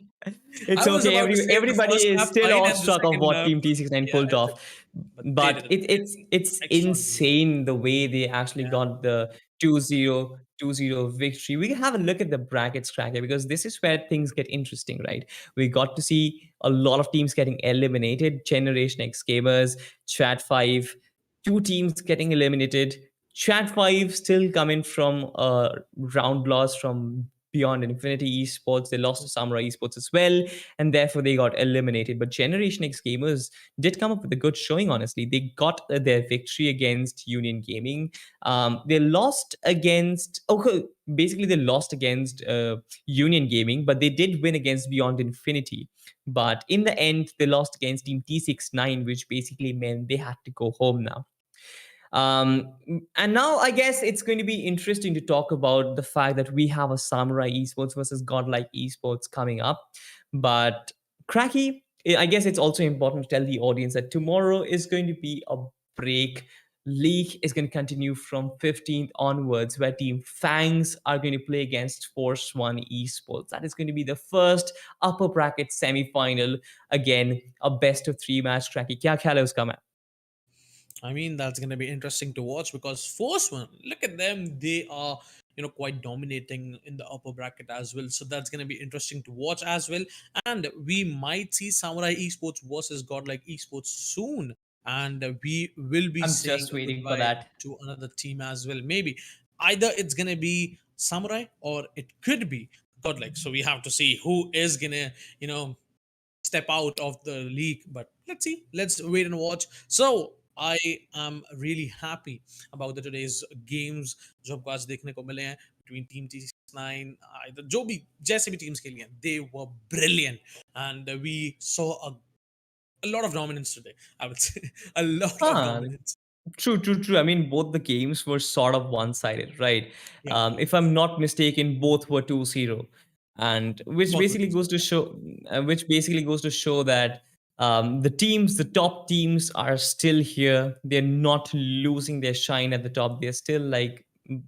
It's I was okay. about to say the Everybody first is map still bind and the awestruck of second what map. Team T69 Yeah, pulled off. but they But did it, it it's extraordinary. insane the way they actually Yeah. got the 2-0 victory. We can have a look at the brackets, Cracker, because this is where things get interesting, right? We got to see a lot of teams getting eliminated. Generation X Gamers, Chat 5, two teams getting eliminated. Chat 5 still coming from a round loss from Beyond Infinity Esports. They lost to Samurai Esports as well, and therefore they got eliminated. But Generation X Gamers did come up with a good showing, honestly. They got their victory against Union Gaming. They lost against, okay, basically they lost against Union Gaming, but they did win against Beyond Infinity. But in the end, they lost against Team T69, which basically meant they had to go home now. And now I guess it's going to be interesting to talk about the fact that we have a Samurai Esports versus Godlike Esports coming up. But Cracky, I guess it's also important to tell the audience that tomorrow is going to be a break. League is going to continue from 15th onwards, where Team Fangs are going to play against Force One Esports. That is going to be the first upper bracket semi-final. Again, a best of three match. Cracky, kya khayal hai uska, man? I mean, that's going to be interesting to watch because Force One, look at them. They are, quite dominating in the upper bracket as well. So that's going to be interesting to watch as well. And we might see Samurai Esports versus Godlike Esports soon. And we will be I'm saying just waiting for goodbye that. to another team as well. Maybe either it's going to be Samurai or it could be Godlike. So we have to see who is going to, step out of the league. But let's see. Let's wait and watch. So I am really happy about the today's games जो आपको आज देखने को मिले हैं between Team T9 either जो भी जैसे भी teams खेली हैं they were brilliant and we saw a lot of dominance today. I would say a lot of Huh. dominance. True, true, true. I mean, both the games were sort of one-sided, right? Yeah, If I'm not mistaken, both were 2-0, and which बहुत basically बढ़िया goes to score. show, that the top teams are still here. They're not losing their shine at the top. They're still like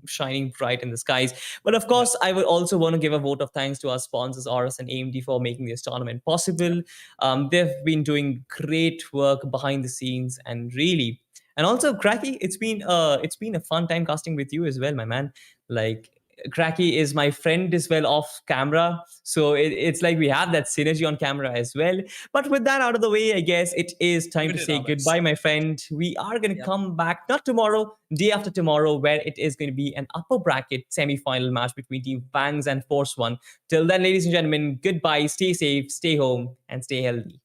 shining bright in the skies. But of Yeah, course, I would also want to give a vote of thanks to our sponsors, AORUS and AMD, for making this tournament yeah. possible. They've been doing great work behind the scenes, and really, and also, Cracky, it's been a fun time casting with you as well, my man. Like, Cracky is my friend as well off camera, so it's like we have that synergy on camera as well. But with that out of the way, I guess it is time We to did say our best. goodbye, my friend. We are going to Yep. come back not tomorrow, day after tomorrow, where it is going to be an upper bracket semi-final match between Team Fangs and Force One. Till then, ladies and gentlemen, goodbye. Stay safe, stay home, and stay healthy.